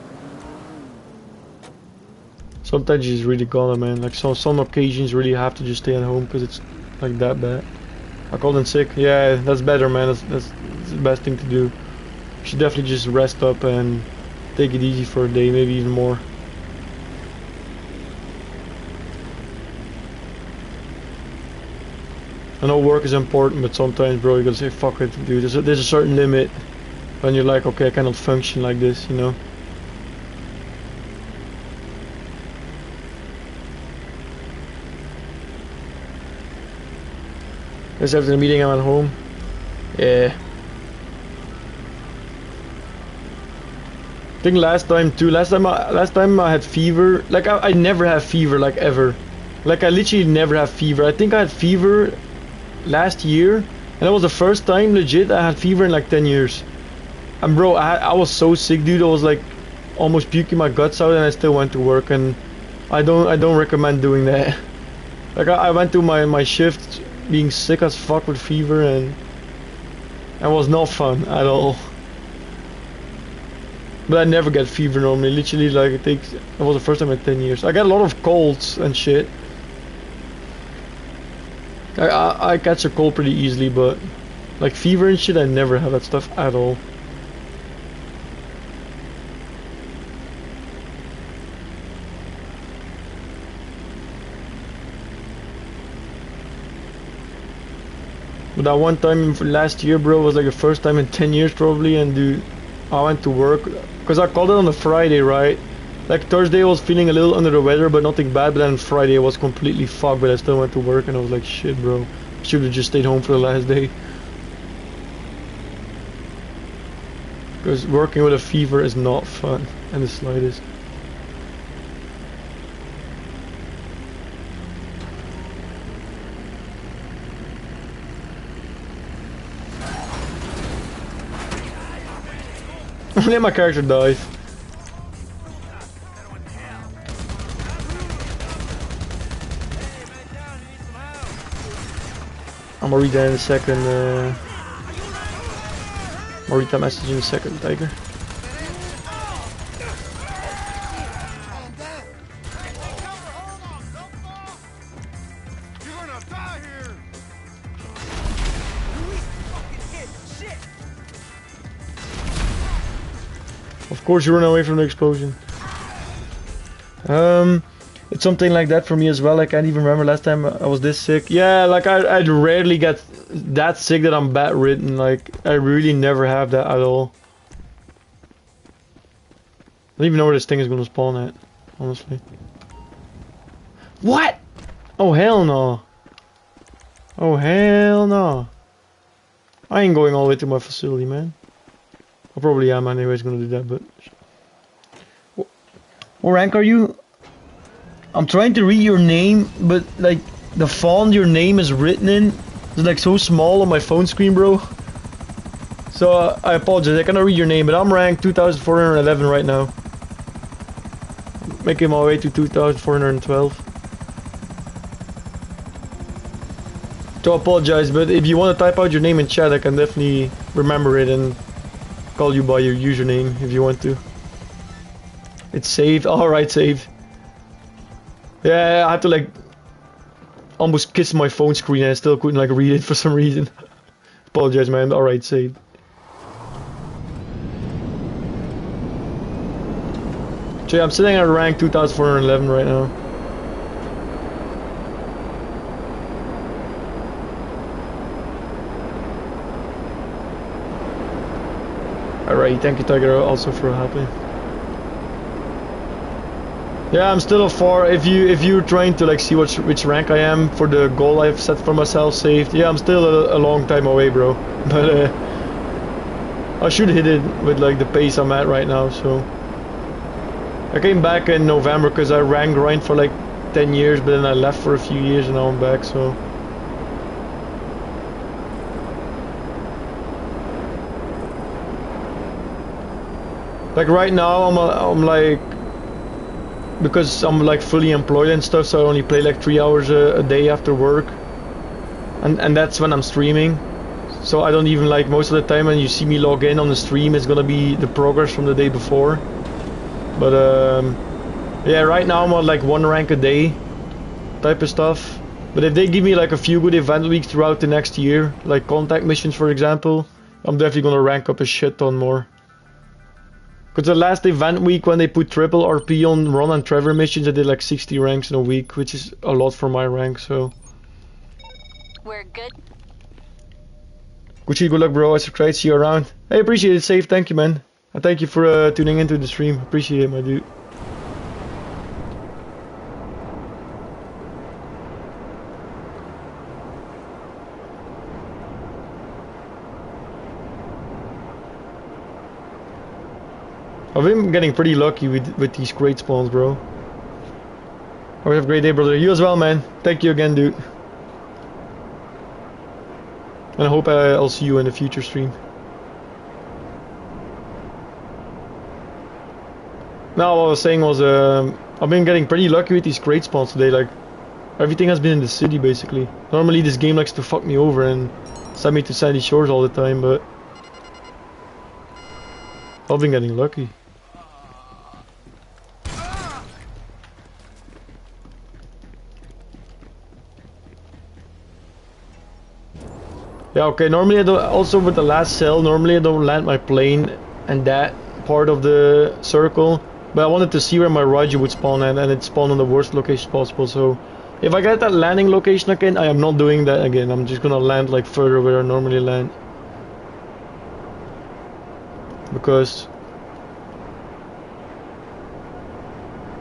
A: sometimes you just really gotta, man. Like some occasions really have to just stay at home because it's like that bad. I called in sick. Yeah, that's better, man. That's the best thing to do. You should definitely just rest up and take it easy for a day, maybe even more. I know work is important, but sometimes, bro, you gotta say, fuck it, dude. There's a certain limit when you're like, okay, I cannot function like this, you know? Guess after the meeting, I'm at home. Yeah. I think last time too. Last time I had fever. Like I never have fever, like ever. Like I literally never have fever. I think I had fever last year, and that was the first time legit I had fever in like 10 years. And bro, I was so sick, dude. I was like almost puking my guts out, and I still went to work. And I don't recommend doing that. Like I went to my shift being sick as fuck with fever, and it was not fun at all. But I never get fever normally. Literally, like it was the first time in 10 years. I get a lot of colds and shit. I catch a cold pretty easily, but like fever and shit, I never have that stuff at all. But that one time last year, bro, was like the first time in 10 years probably, and dude, I went to work because I called it on a Friday, right? Like Thursday I was feeling a little under the weather, but nothing bad. But then Friday I was completely fucked, but I still went to work, and I was like, shit, bro, should have just stayed home for the last day. Because working with a fever is not fun in the slightest. And then my character dies. I'm gonna read that in a second. I'll read that message in a second, Tiger. Of course you run away from the explosion. It's something like that for me as well. I can't even remember last time I was this sick. Yeah, like I rarely get that sick that I'm bedridden. Like I really never have that at all. I don't even know where this thing is gonna spawn at, honestly. What? Oh hell no. Oh hell no. I ain't going all the way to my facility, man. I probably am anyways gonna do that, but... What rank are you? I'm trying to read your name, but like the font your name is written in is like so small on my phone screen, bro. So I apologize, I cannot read your name, but I'm ranked 2411 right now. Making my way to 2412. So I apologize, but if you want to type out your name in chat, I can definitely remember it and call you by your username if you want to. It's saved. Alright, saved. Yeah, I had to like almost kiss my phone screen and I still couldn't like read it for some reason. Apologize, man. Alright, saved. So yeah, I'm sitting at rank 2411 right now. Alright, thank you Tiger also for helping. Yeah, I'm still a far. If you're trying to like see which rank I am for the goal I've set for myself saved, yeah, I'm still a long time away, bro. But I should hit it with like the pace I'm at right now. So I came back in November because I ran grind for like 10 years, but then I left for a few years and now I'm back. So. Like right now, I'm like, because I'm like fully employed and stuff, so I only play like 3 hours a day after work, and that's when I'm streaming. So I don't even like most of the time when you see me log in on the stream, it's gonna be the progress from the day before. But yeah, right now I'm on like 1 rank a day type of stuff. But if they give me like a few good event weeks throughout the next year, like contact missions for example, I'm definitely gonna rank up a shit ton more. Because the last event week when they put triple RP on Ron and Trevor missions, I did like 60 ranks in a week, which is a lot for my rank, so.
B: We're good.
A: Gucci, good luck bro, I subscribe, see you around. Hey, appreciate it, safe, thank you man. And thank you for tuning into the stream, appreciate it my dude. I've been getting pretty lucky with these great spawns, bro. Always have a great day, brother. You as well, man. Thank you again, dude. And I hope I'll see you in a future stream. Now, what I was saying was, I've been getting pretty lucky with these great spawns today. Like, everything has been in the city, basically. Normally, this game likes to fuck me over and send me to Sandy Shores all the time, but I've been getting lucky. Yeah, okay, normally I don't, also with the last cell, normally I don't land my plane and that part of the circle, but I wanted to see where my Raiju would spawn at, and it spawned on the worst location possible, so if I get that landing location again, I am not doing that again. I'm just gonna land like further where I normally land. Because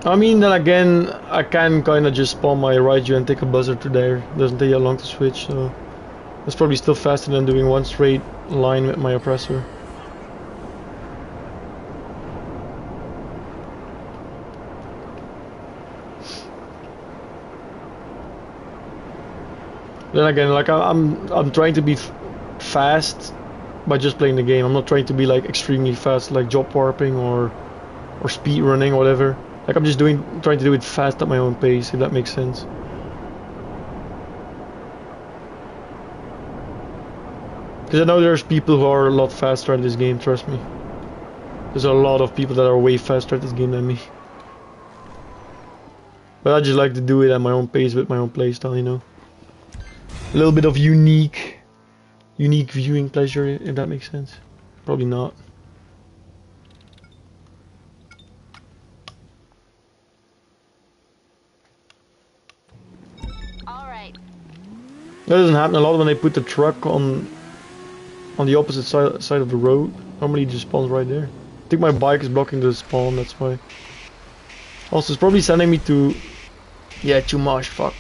A: I mean, then again, I can kinda just spawn my Raiju and take a buzzer to there. Doesn't take that long to switch, so that's probably still faster than doing one straight line with my oppressor. Then again, like I'm trying to be fast by just playing the game. I'm not trying to be like extremely fast, like job warping or speed running or whatever. Like I'm just trying to do it fast at my own pace, if that makes sense. Because I know there's people who are a lot faster at this game, trust me. There's a lot of people that are way faster at this game than me. But I just like to do it at my own pace with my own playstyle, you know. A little bit of unique viewing pleasure, if that makes sense. Probably not.
B: Alright.
A: That doesn't happen a lot when they put the truck on the opposite side of the road. Normally it just spawns right there. I think my bike is blocking the spawn, that's why. Also, it's probably sending me to... Yeah, Chumash, fuck.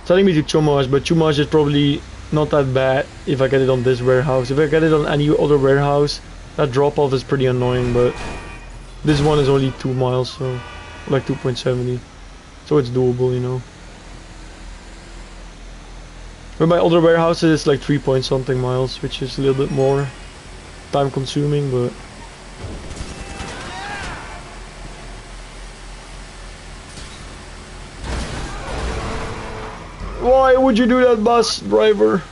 A: Sending me to Chumash, but Chumash is probably not that bad if I get it on this warehouse. If I get it on any other warehouse, that drop-off is pretty annoying, but this one is only 2 miles, so like 2.70. So it's doable, you know. With my other warehouses, it's like 3 point something miles, which is a little bit more time consuming, but why would you do that, bus driver?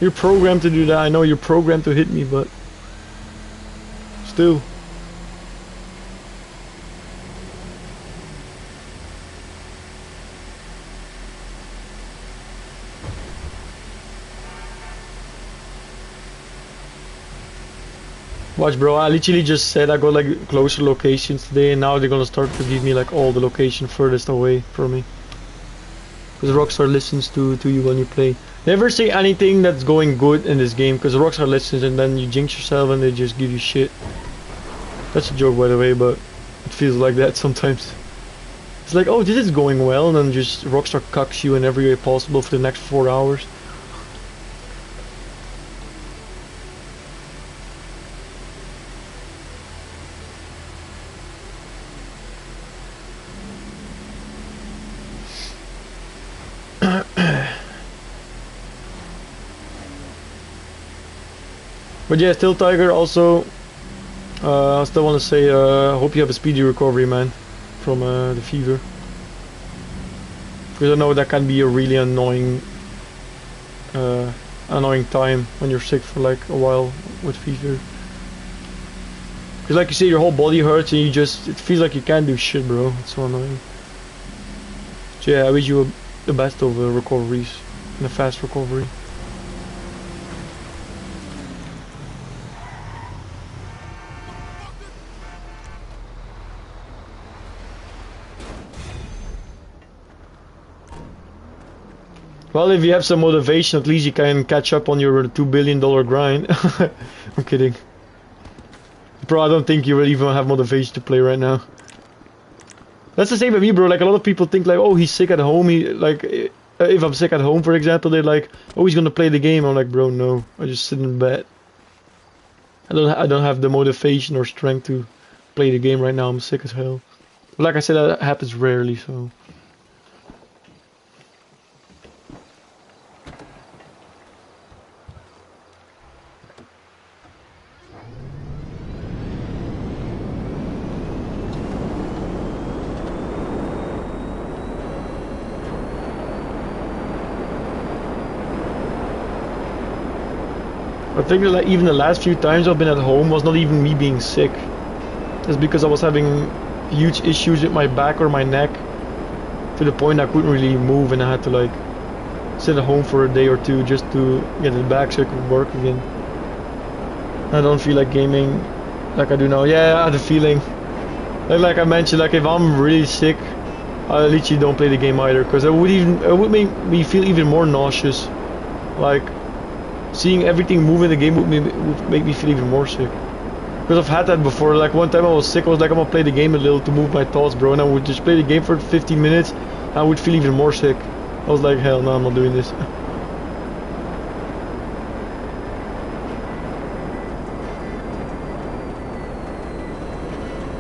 A: You're programmed to do that. I know you're programmed to hit me, but still. Watch, bro, I literally just said I got like closer locations today, and now they're gonna start to give me like all the location furthest away from me. Because Rockstar listens to you when you play. Never say anything that's going good in this game, because Rockstar listens and then you jinx yourself and they just give you shit. That's a joke, by the way, but it feels like that sometimes. It's like, oh, this is going well, and then just Rockstar cucks you in every way possible for the next 4 hours. But yeah, still Tiger, also, I still want to say, hope you have a speedy recovery, man, from the fever. Because I know that can be a really annoying time when you're sick for like a while with fever. Because like you say, your whole body hurts and it feels like you can't do shit, bro. It's so annoying. So yeah, I wish you the best of recoveries and a fast recovery. Well, if you have some motivation, at least you can catch up on your $2 billion grind. I'm kidding. Bro, I don't think you will even have motivation to play right now. That's the same with me, bro. Like, a lot of people think like, oh, he's sick at home. If I'm sick at home, for example, they're like, oh, he's gonna play the game. I'm like, bro, no. I just sit in bed. I don't have the motivation or strength to play the game right now. I'm sick as hell. But like I said, that happens rarely, so... I think that like, even the last few times I've been at home was not even me being sick. It's because I was having huge issues with my back or my neck to the point I couldn't really move, and I had to like sit at home for a day or two just to get it back so I could work again. I don't feel like gaming like I do now. Yeah, I had a feeling. Like I mentioned, like if I'm really sick, I literally don't play the game either, because it would make me feel even more nauseous. Like seeing everything move in the game would make me feel even more sick. Because I've had that before. Like one time I was sick, I was like, I'm gonna play the game a little to move my thoughts, bro, and I would just play the game for 15 minutes and I would feel even more sick. I was like, hell no, I'm not doing this.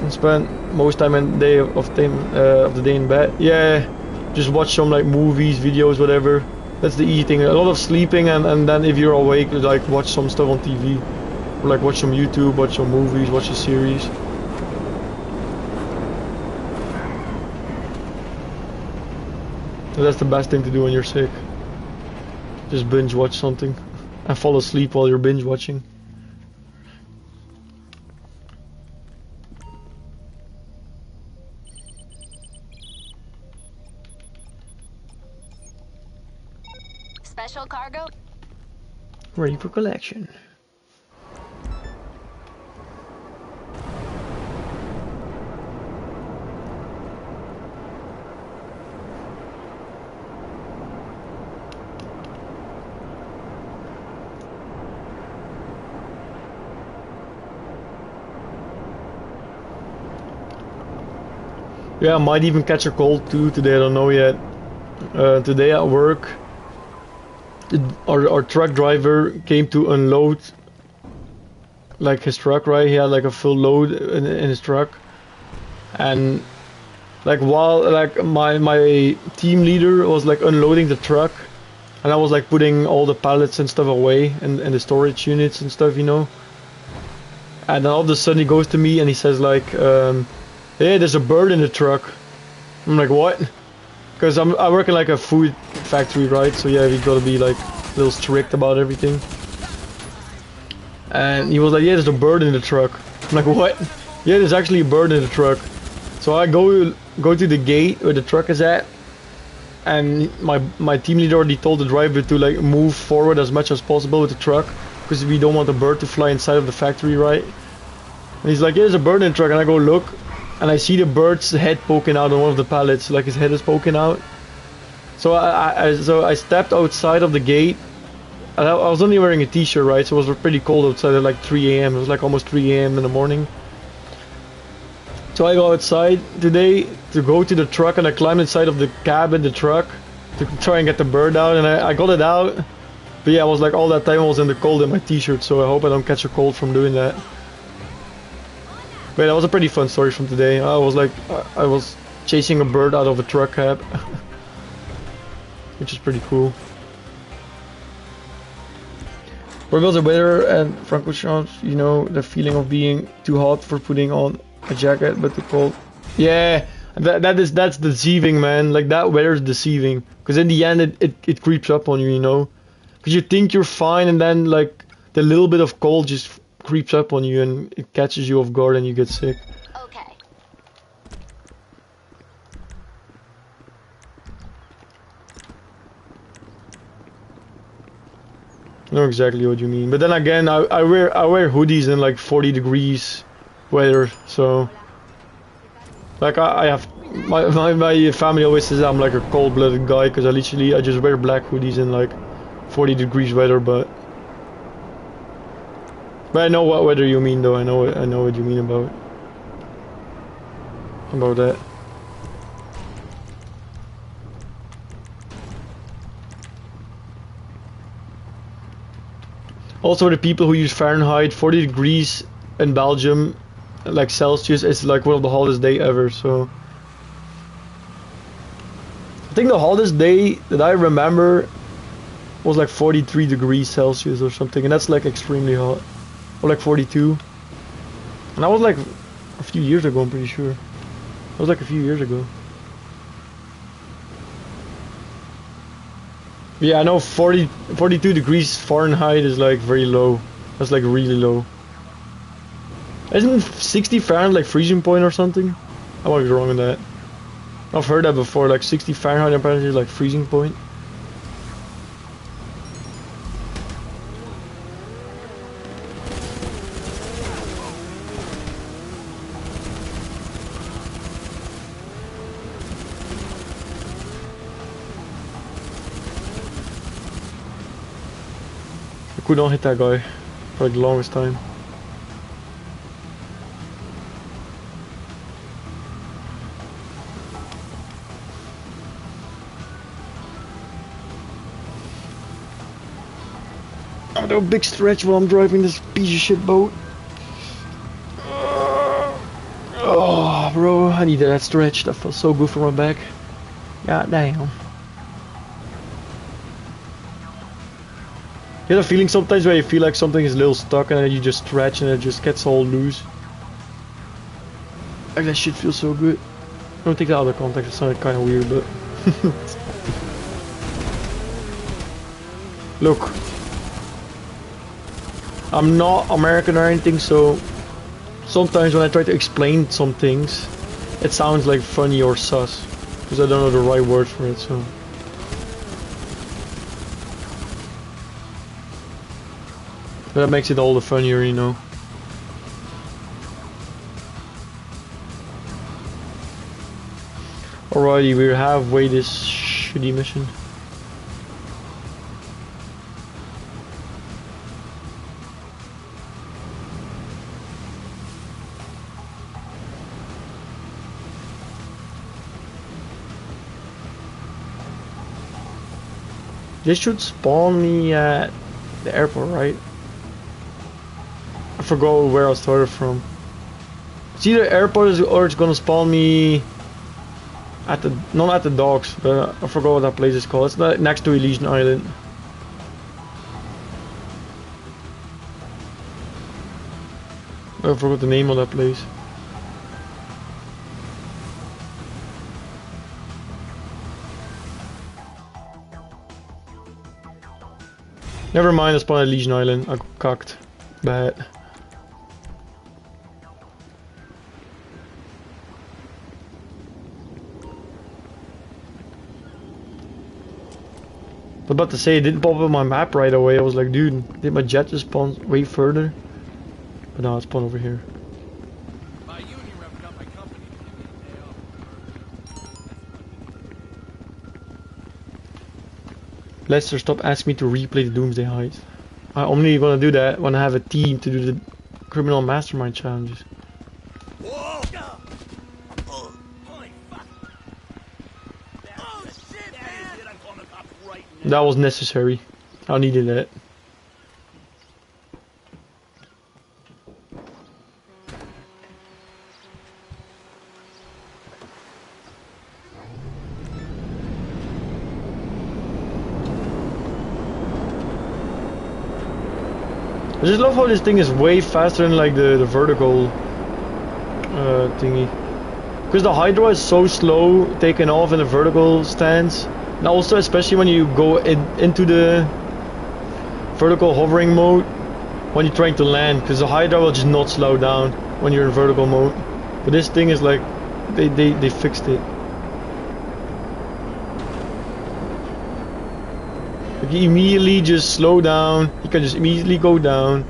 A: And spend most time of the day in bed. Yeah, just watch some like movies, videos, whatever. That's the easy thing. A lot of sleeping, and then if you're awake, like watch some stuff on TV. Or like watch some YouTube, watch some movies, watch a series. And that's the best thing to do when you're sick. Just binge watch something. And fall asleep while you're binge watching.
B: Special cargo?
A: Ready for collection. Yeah, I might even catch a cold too today, I don't know yet. Today at work, our truck driver came to unload like his truck, right? He had like a full load in his truck, and like while like my team leader was like unloading the truck, and I was like putting all the pallets and stuff away and the storage units and stuff, you know. And then all of a sudden he goes to me and he says like, hey, there's a bird in the truck. I'm like, what? Because I work in like a food factory, right? So yeah, we gotta be like a little strict about everything. And he was like, yeah, there's a bird in the truck. I'm like, what? Yeah, there's actually a bird in the truck. So I go to the gate where the truck is at, and my team leader already told the driver to like move forward as much as possible with the truck, because we don't want the bird to fly inside of the factory, right? And he's like, yeah, there's a bird in the truck, and I go look, and I see the bird's head poking out on one of the pallets, like his head is poking out. So I stepped outside of the gate. I was only wearing a t-shirt, right? So it was pretty cold outside at like 3 a.m. It was like almost 3 a.m. in the morning. So I go outside today to go to the truck, and I climbed inside of the cab in the truck to try and get the bird out, and I got it out. But yeah, I was like, all that time I was in the cold in my t-shirt, so I hope I don't catch a cold from doing that. But that was a pretty fun story from today. I was chasing a bird out of a truck cab, which is pretty cool. What was the weather and Francorchamps? You know, the feeling of being too hot for putting on a jacket, but the cold. Yeah, that's deceiving, man. Like that weather is deceiving, because in the end it creeps up on you, you know. Because you think you're fine, and then like the little bit of cold just creeps up on you, and it catches you off guard, and you get sick.
B: Okay.
A: I know exactly what you mean, but then again, I wear hoodies in like 40 degrees weather, so like I have my family always says I'm like a cold-blooded guy, because I just wear black hoodies in like 40 degrees weather, but I know what weather you mean, though. I know what you mean about that. Also, the people who use Fahrenheit, 40 degrees in Belgium, like Celsius, is like one of the hottest day ever. So I think the hottest day that I remember was like 43 degrees Celsius or something, and that's like extremely hot. Or like 42. And that was like a few years ago, I'm pretty sure. That was like a few years ago. Yeah, I know 42 degrees Fahrenheit is like very low. That's like really low. Isn't 60 Fahrenheit like freezing point or something? I might be wrong on that. I've heard that before, like 60 Fahrenheit apparently is like freezing point. I could not hit that guy for like the longest time. I do a big stretch while I'm driving this piece of shit boat. Oh, bro, I needed that stretch. That felt so good for my back. God damn. You have a feeling sometimes where you feel like something is a little stuck, and then you just stretch and it just gets all loose. Like that shit feels so good. Don't take that out of context, it sounded kind of weird, but... Look. I'm not American or anything, so... Sometimes when I try to explain some things, it sounds like funny or sus. Because I don't know the right word for it, so... But that makes it all the funnier, you know. Alrighty, we're halfway this shitty mission. This should spawn me at the airport, right? I forgot where I started from. It's either airport or it's gonna spawn me at the, not at the docks, but I forgot what that place is called. It's next to Elysian Island. I forgot the name of that place. Never mind, I spawned at Legion Island. I got cocked. Bad. I was about to say, it didn't pop up on my map right away. I was like, dude, did my jet just spawn way further? But no, it spawned over here. Lester, stop asking me to replay the Doomsday Heist. I'm only gonna do that when I have a team to do the criminal mastermind challenges. That was necessary. I needed that. I just love how this thing is way faster than like the vertical thingy. Because the Hydra is so slow taking off in the vertical stance. And also especially when you go into the vertical hovering mode when you're trying to land, because the Hydra will just not slow down when you're in vertical mode. But this thing is like they fixed it. Like you immediately just slow down, you can just immediately go down.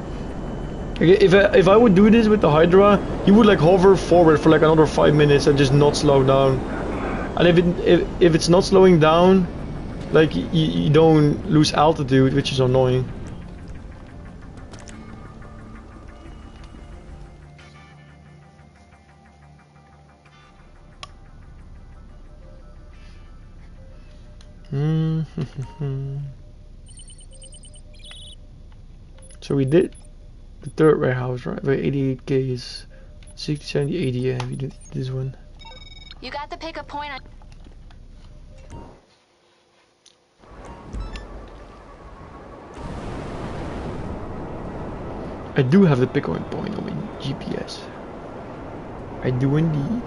A: Like if I would do this with the Hydra, you would like hover forward for like another 5 minutes and just not slow down. And if it's not slowing down, like you don't lose altitude, which is annoying. So we did the third warehouse, right? Where 88k is 60, 70, 80. Yeah, we did this one.
B: You got the pickup point on.
A: I do have the pickup point on my GPS. I do indeed.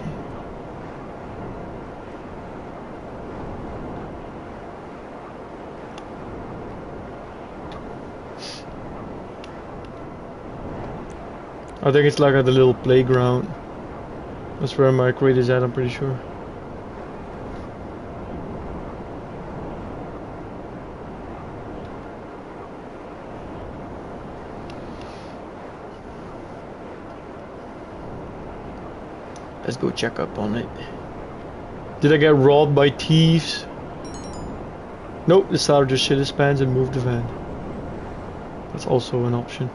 A: I think it's like at the little playground. That's where my crate is at, I'm pretty sure. Let's go check up on it. Did I get robbed by thieves? Nope, the seller just shit his pants and moved the van. That's also an option.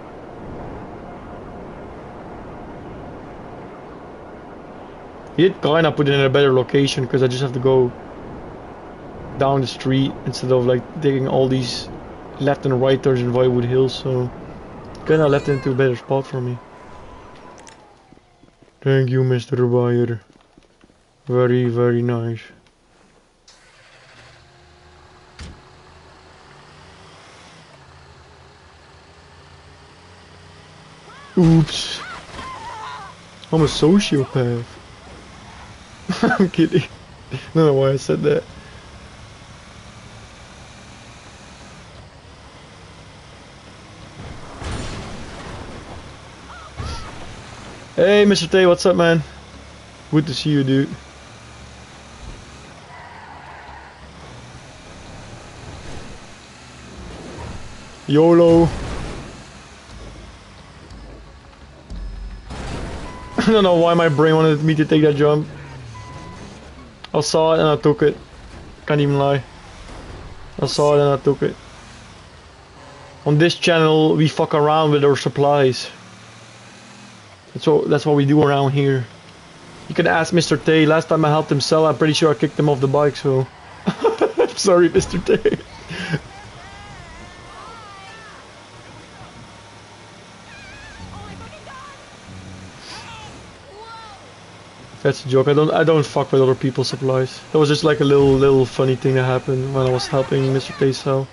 A: He did kinda put it in a better location because I just have to go down the street instead of like taking all these left and right turns in Whitewood Hills, so kinda left it into a better spot for me. Thank you, Mr. Buyer. Very, very nice. Oops. I'm a sociopath. I'm kidding. I don't know why I said that. Hey, Mr. Tay, what's up, man? Good to see you, dude. YOLO. I don't know why my brain wanted me to take that jump. I saw it and I took it. Can't even lie. I saw it and I took it. On this channel, we fuck around with our supplies. That's what we do around here. You can ask Mr. Tay. Last time I helped him sell, I'm pretty sure I kicked him off the bike, so... I'm sorry, Mr. Tay. That's a joke. I don't fuck with other people's supplies. That was just like a little funny thing that happened when I was helping Mr. Tay sell.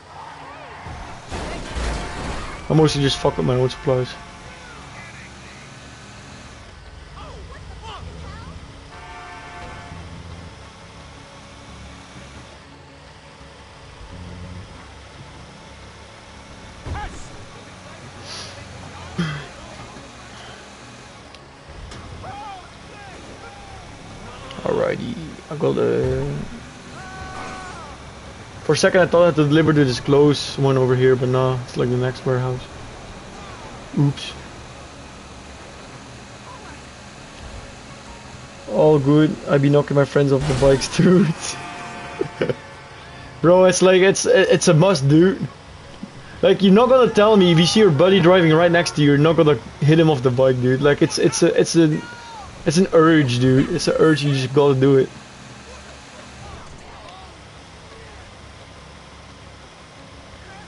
A: I mostly just fuck with my own supplies. Alrighty, I got a... For a second I thought I had to deliver to this close one over here, but no, it's like the next warehouse. Oops. All good. I be knocking my friends off the bikes too. Bro, it's like it's a must, dude. Like, you're not gonna tell me if you see your buddy driving right next to you, you're not gonna hit him off the bike, dude. Like, it's an urge, dude. It's an urge. You just gotta do it.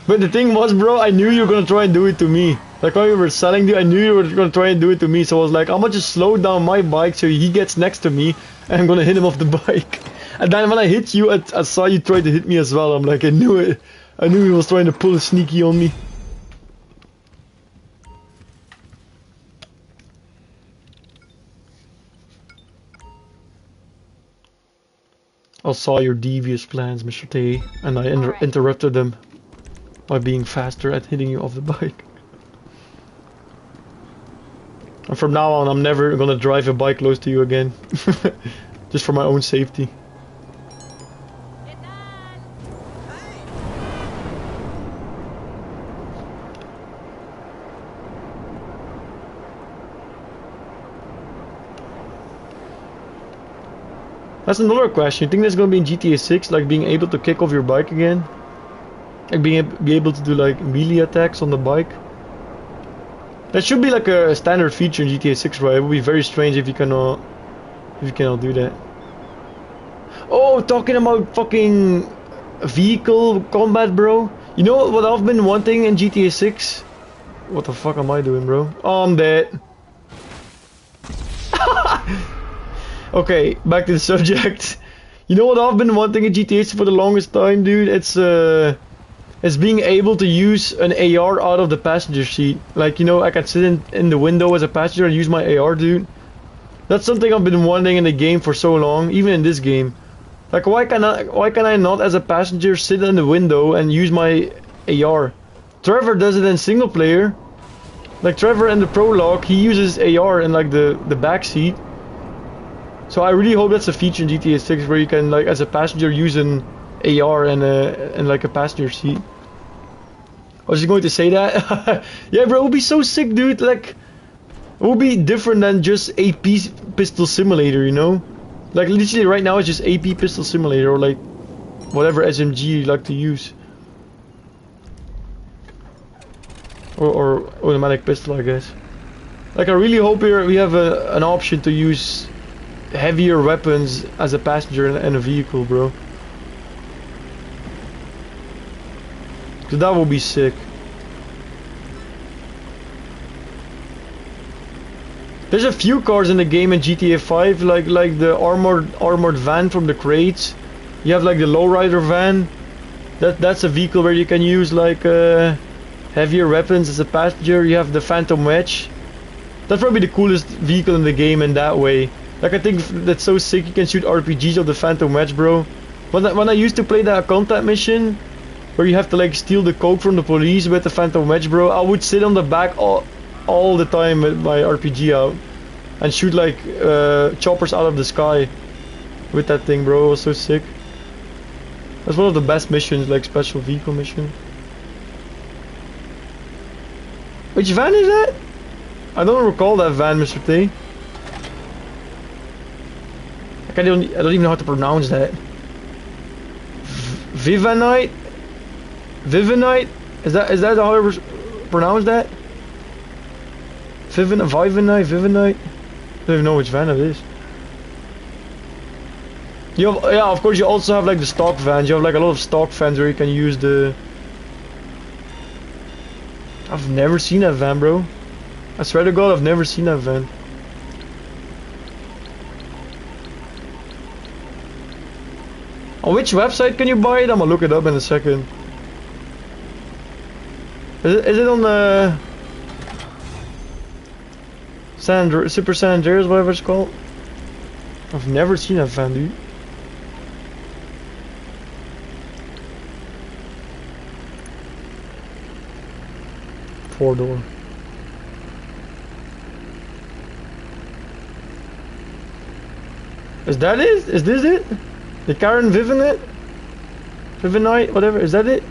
A: But the thing was, bro, I knew you were gonna try and do it to me. Like, when we were selling, dude, I knew you were gonna try and do it to me. So I was like, I'm gonna just slow down my bike so he gets next to me, and I'm gonna hit him off the bike. And then when I hit you, I saw you try to hit me as well. I'm like, I knew it. I knew he was trying to pull a sneaky on me. I saw your devious plans, Mr. T, and I interrupted them by being faster at hitting you off the bike. And from now on, I'm never gonna drive a bike close to you again. Just for my own safety. That's another question. You think there's gonna be in GTA 6, like being able to kick off your bike again? Like be able to do like melee attacks on the bike? That should be like a standard feature in GTA 6, right? It would be very strange if you cannot do that. Oh, talking about fucking vehicle combat, bro. You know what I've been wanting in GTA 6? What the fuck am I doing, bro? Oh, I'm dead. Okay, back to the subject. You know what I've been wanting in GTA 6 for the longest time, dude? It's being able to use an AR out of the passenger seat. Like, you know, I can sit in the window as a passenger and use my AR, dude. That's something I've been wanting in the game for so long, even in this game. Like, why can I not as a passenger sit in the window and use my AR? Trevor does it in single player. Like, Trevor in the prologue, he uses AR in like the back seat. So I really hope that's a feature in GTA 6 where you can, like, as a passenger use an AR and like a passenger seat. I was just going to say that. Yeah, bro, it would be so sick, dude. Like, it would be different than just AP pistol simulator, you know? Like, literally right now it's just AP pistol simulator, or like whatever SMG you like to use, or automatic pistol, I guess. Like, I really hope we have an option to use heavier weapons as a passenger in a vehicle, bro. Cause that would be sick. There's a few cars in the game in GTA 5, like the armored van from the crates. You have like the lowrider van. That's a vehicle where you can use like heavier weapons as a passenger. You have the Phantom Wedge. That's probably the coolest vehicle in the game in that way. Like, I think that's so sick. You can shoot RPGs of the Phantom Wedge, bro. When I used to play that contact mission, where you have to like steal the coke from the police with the Phantom Wedge, bro, I would sit on the back all the time with my RPG out and shoot like choppers out of the sky with that thing, bro. It was so sick. That's one of the best missions, like special vehicle mission. Which van is that? I don't recall that van, Mr. T. Like, I don't even know how to pronounce that. Vivanite? Vivanite? Is that how I pronounce that? Vivanite? I don't even know which van it is. You have, yeah, of course you also have like the stock vans. You have like a lot of stock vans where you can use the... I've never seen that van, bro. I swear to God, I've never seen that van. On which website can you buy it? I'm gonna look it up in a second. Is it on the Super San Andreas, whatever it's called? I've never seen that van, dude. Four-door. Is that it? Is this it? The Karen Vivinet? Vivinite? Whatever. Is that it?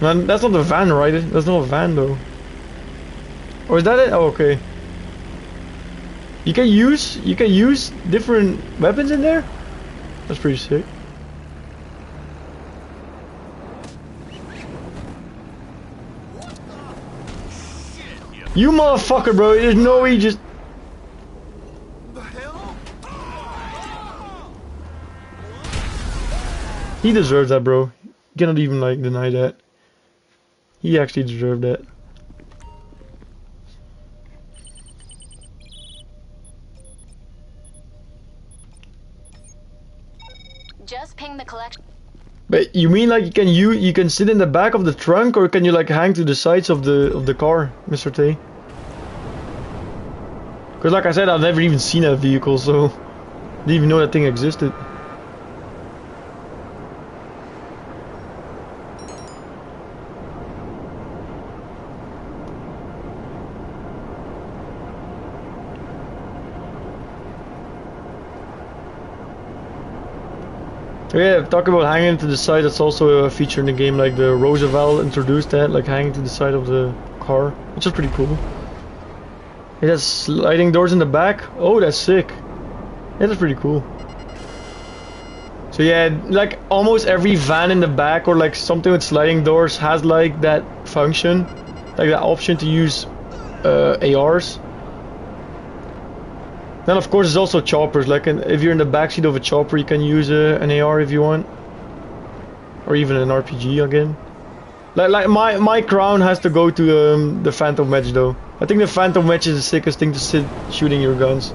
A: Man, that's not the van, right? That's not a van though. Or is that it? Oh, okay. You can use different weapons in there? That's pretty sick. You motherfucker, bro. There's no way you just... He deserves that, bro. You cannot even, like, deny that. He actually deserved that.
B: Just ping the collection.
A: But you mean like you can sit in the back of the trunk, or can you like hang to the sides of the car, Mr. T? Because like I said, I've never even seen that vehicle, so didn't even know that thing existed. Yeah, talking about hanging to the side, that's also a feature in the game, like the Roosevelt introduced that, like hanging to the side of the car, which is pretty cool. It has sliding doors in the back. Oh, that's sick. Yeah, that's pretty cool. So yeah, like almost every van in the back or like something with sliding doors has like that function, like that option to use ARs. Then of course there's also choppers, like if you're in the backseat of a chopper you can use an AR if you want. Or even an RPG again. Like my crown has to go to the Phantom Wedge though. I think the Phantom Wedge is the sickest thing to sit shooting your guns.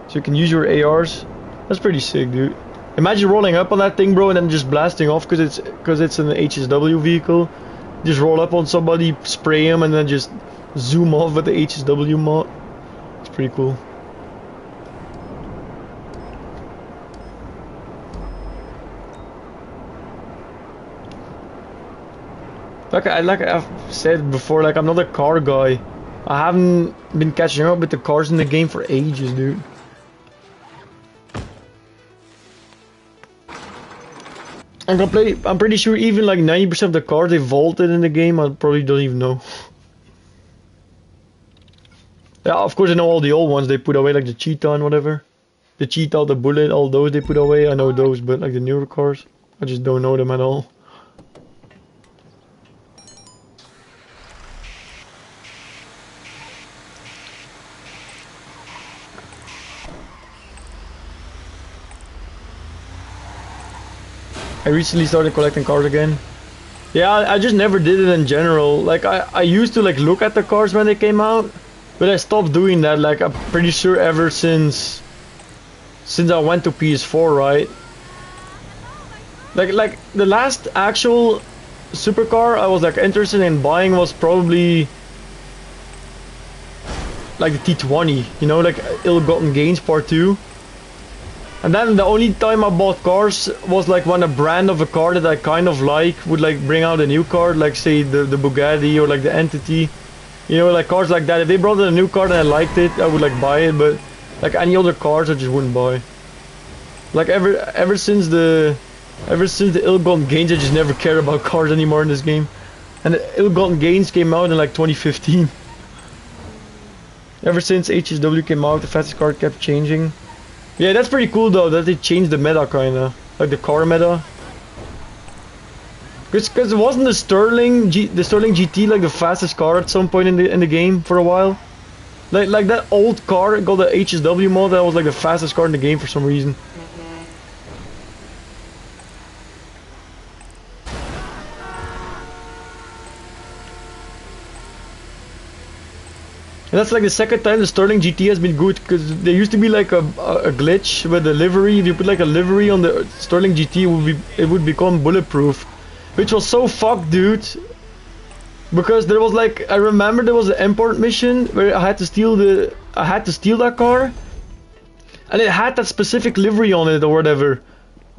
A: So you can use your ARs. That's pretty sick, dude. Imagine rolling up on that thing, bro, and then just blasting off because it's an HSW vehicle. Just roll up on somebody, spray him, and then just zoom off with the HSW mod. It's pretty cool. Like I've said before, like I'm not a car guy. I haven't been catching up with the cars in the game for ages, dude. I'm pretty sure even like 90% of the cars they vaulted in the game, I probably don't even know. Yeah, of course I know all the old ones they put away, like the Cheetah and whatever. The Cheetah, the Bullet, all those they put away, I know those, but like the newer cars, I just don't know them at all. I recently started collecting cars again. Yeah, I just never did it in general. Like I used to like look at the cars when they came out, but I stopped doing that. Like I'm pretty sure ever since I went to PS4, right? Like the last actual supercar I was like interested in buying was probably like the T20, you know, like Ill-Gotten Gains Part 2. And then the only time I bought cars was like when a brand of a car that I kind of like would like bring out a new car, like say the Bugatti or like the Entity, you know, like cars like that. If they brought out a new car and I liked it, I would like buy it, but like any other cars I just wouldn't buy. Like ever since the Ill-Gotten Gains, I just never cared about cars anymore in this game. And the Ill-Gotten Gains came out in like 2015. Ever since HSW came out, the fastest car kept changing. Yeah, that's pretty cool though, that they changed the meta kinda. Like the car meta. Cause wasn't the Sterling GT like the fastest car at some point in the game for a while? Like that old car got the HSW mod that was like the fastest car in the game for some reason. And that's like the second time the Sterling GT has been good, because there used to be like a glitch with the livery. If you put like a livery on the Sterling GT, it would become bulletproof, which was so fucked, dude. Because there was like, I remember there was an import mission where I had to steal that car, and it had that specific livery on it or whatever.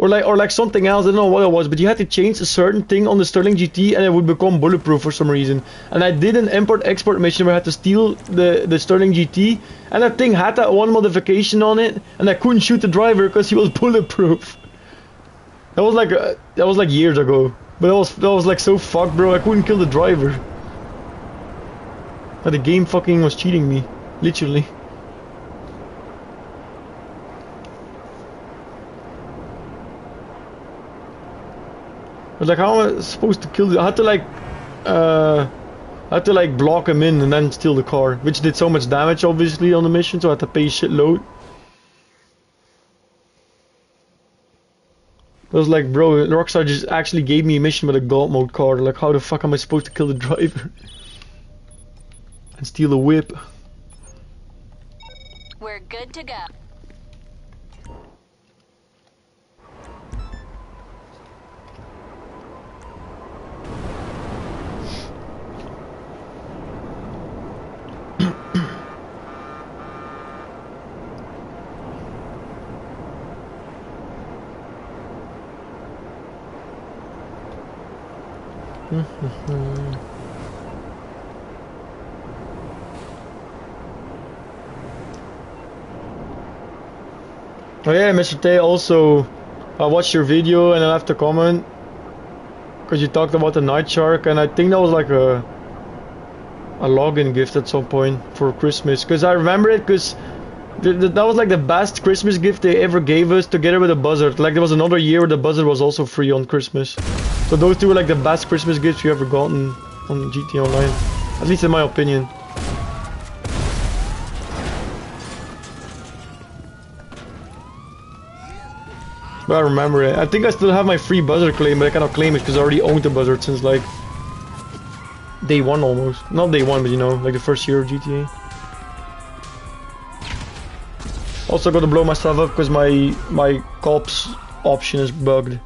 A: or like something else. I don't know what it was, but you had to change a certain thing on the Sterling GT and it would become bulletproof for some reason. And I did an import-export mission where I had to steal the Sterling GT, and that thing had that one modification on it, and I couldn't shoot the driver because he was bulletproof. That was like years ago, but that was like so fucked, bro. I couldn't kill the driver. But the game fucking was cheating me, literally. But like, how am I supposed to kill the? I had to like block him in and then steal the car, which did so much damage obviously on the mission, so I had to pay a shitload. I was like, bro, Rockstar just actually gave me a mission with a God mode car. Like, how the fuck am I supposed to kill the driver and steal the whip?
B: We're good to go.
A: Oh yeah, Mr. Tay, also I watched your video and I left a comment because you talked about the night shark, and I think that was like a login gift at some point for Christmas, because I remember it because that was like the best Christmas gift they ever gave us, together with a buzzard. Like, there was another year where the buzzard was also free on Christmas, so those two were like the best Christmas gifts you ever gotten on GT Online, at least in my opinion. But I remember it. I think I still have my free buzzard claim, but I cannot claim it because I already owned the buzzard since like day one almost. Not day one, but you know, like the first year of GTA. Also got to blow myself up because my cops option is bugged.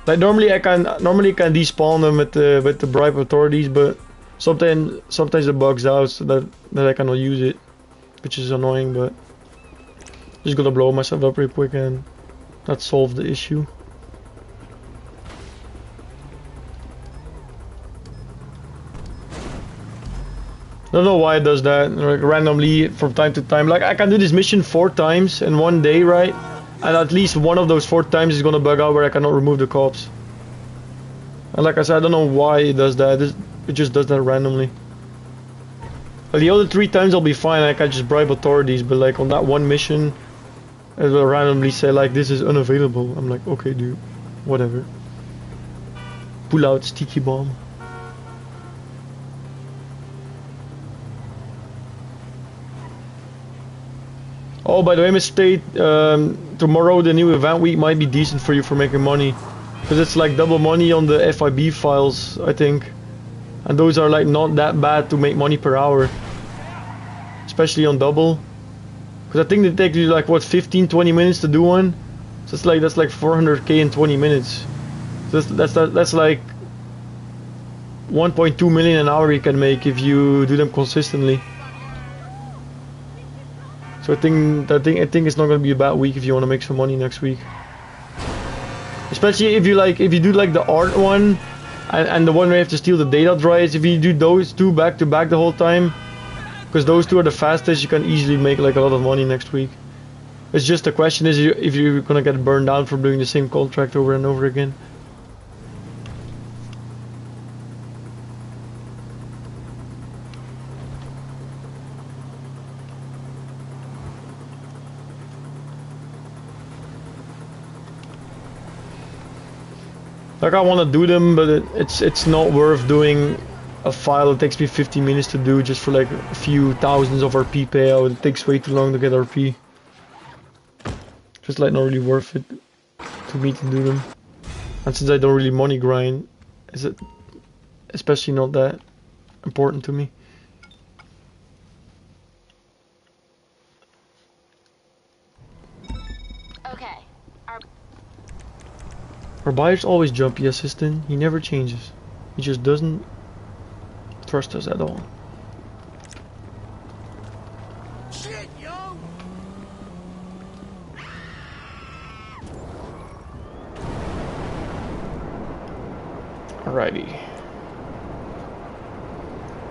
A: Like normally I can despawn them with the bribe authorities, but sometimes it bugs out so that I cannot use it, which is annoying. But just gotta blow myself up real quick and that solved the issue. I don't know why it does that, like randomly from time to time. Like, I can do this mission 4 times in one day, right? And at least one of those 4 times is gonna bug out where I cannot remove the cops. And like I said, I don't know why it does that. It just does that randomly. Like, the other 3 times I'll be fine, I can just bribe authorities, but like on that one mission, it will randomly say like, this is unavailable. I'm like, okay dude, whatever. Pull out sticky bomb. Oh, by the way, Mr. Tate, tomorrow the new event week might be decent for you for making money, because it's like double money on the FIB files, I think, and those are like not that bad to make money per hour, especially on double. Because I think they take you like what 15-20 minutes to do one, so it's like that's like 400k in 20 minutes. So that's like 1.2 million an hour you can make if you do them consistently. So I think it's not gonna be a bad week if you want to make some money next week. Especially if you do like the art one and the one where you have to steal the data drives. If you do those two back to back the whole time, because those two are the fastest, you can easily make like a lot of money next week. It's just the question is if you're gonna get burned out from doing the same contract over and over again. Like, I want to do them, but it's not worth doing a file that takes me 50 minutes to do just for like a few thousands of RP payout. It takes way too long to get RP. Just like not really worth it to me to do them. And since I don't really money grind, is it especially not that important to me.
B: Okay.
A: Our buyer's always jumpy, assistant. He never changes. He just doesn't trust us at all.
C: Shit, yo!
A: Alrighty.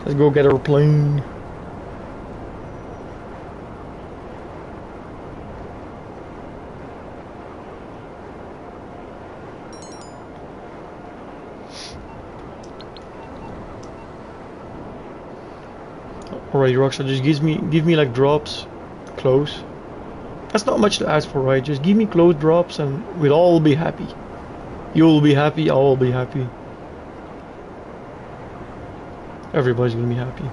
A: Let's go get our plane. Alright, Rockstar, just give me like drops close. That's not much to ask for, right? Just give me close drops and we'll all be happy. You'll be happy, I'll be happy. Everybody's gonna be happy.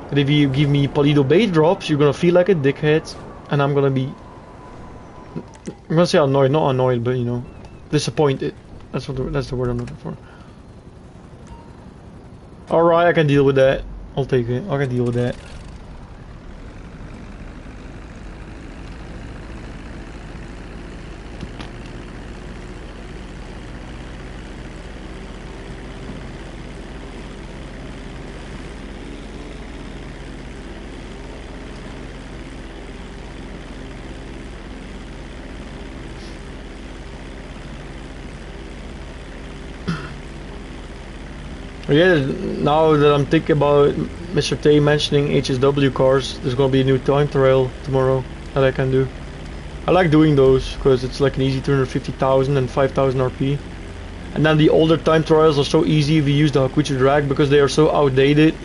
A: But if you give me Palido Bay drops, you're gonna feel like a dickhead, and I'm gonna say annoyed, not annoyed, but you know, disappointed. That's the word I'm looking for. Alright, I can deal with that. I'll take it. I can deal with that. Yeah, now that I'm thinking about Mr. Tay mentioning HSW cars, there's gonna be a new time trial tomorrow that I can do. I like doing those because it's like an easy 250,000 and 5,000 RP. And then the older time trials are so easy if you use the Hakuchi drag because they are so outdated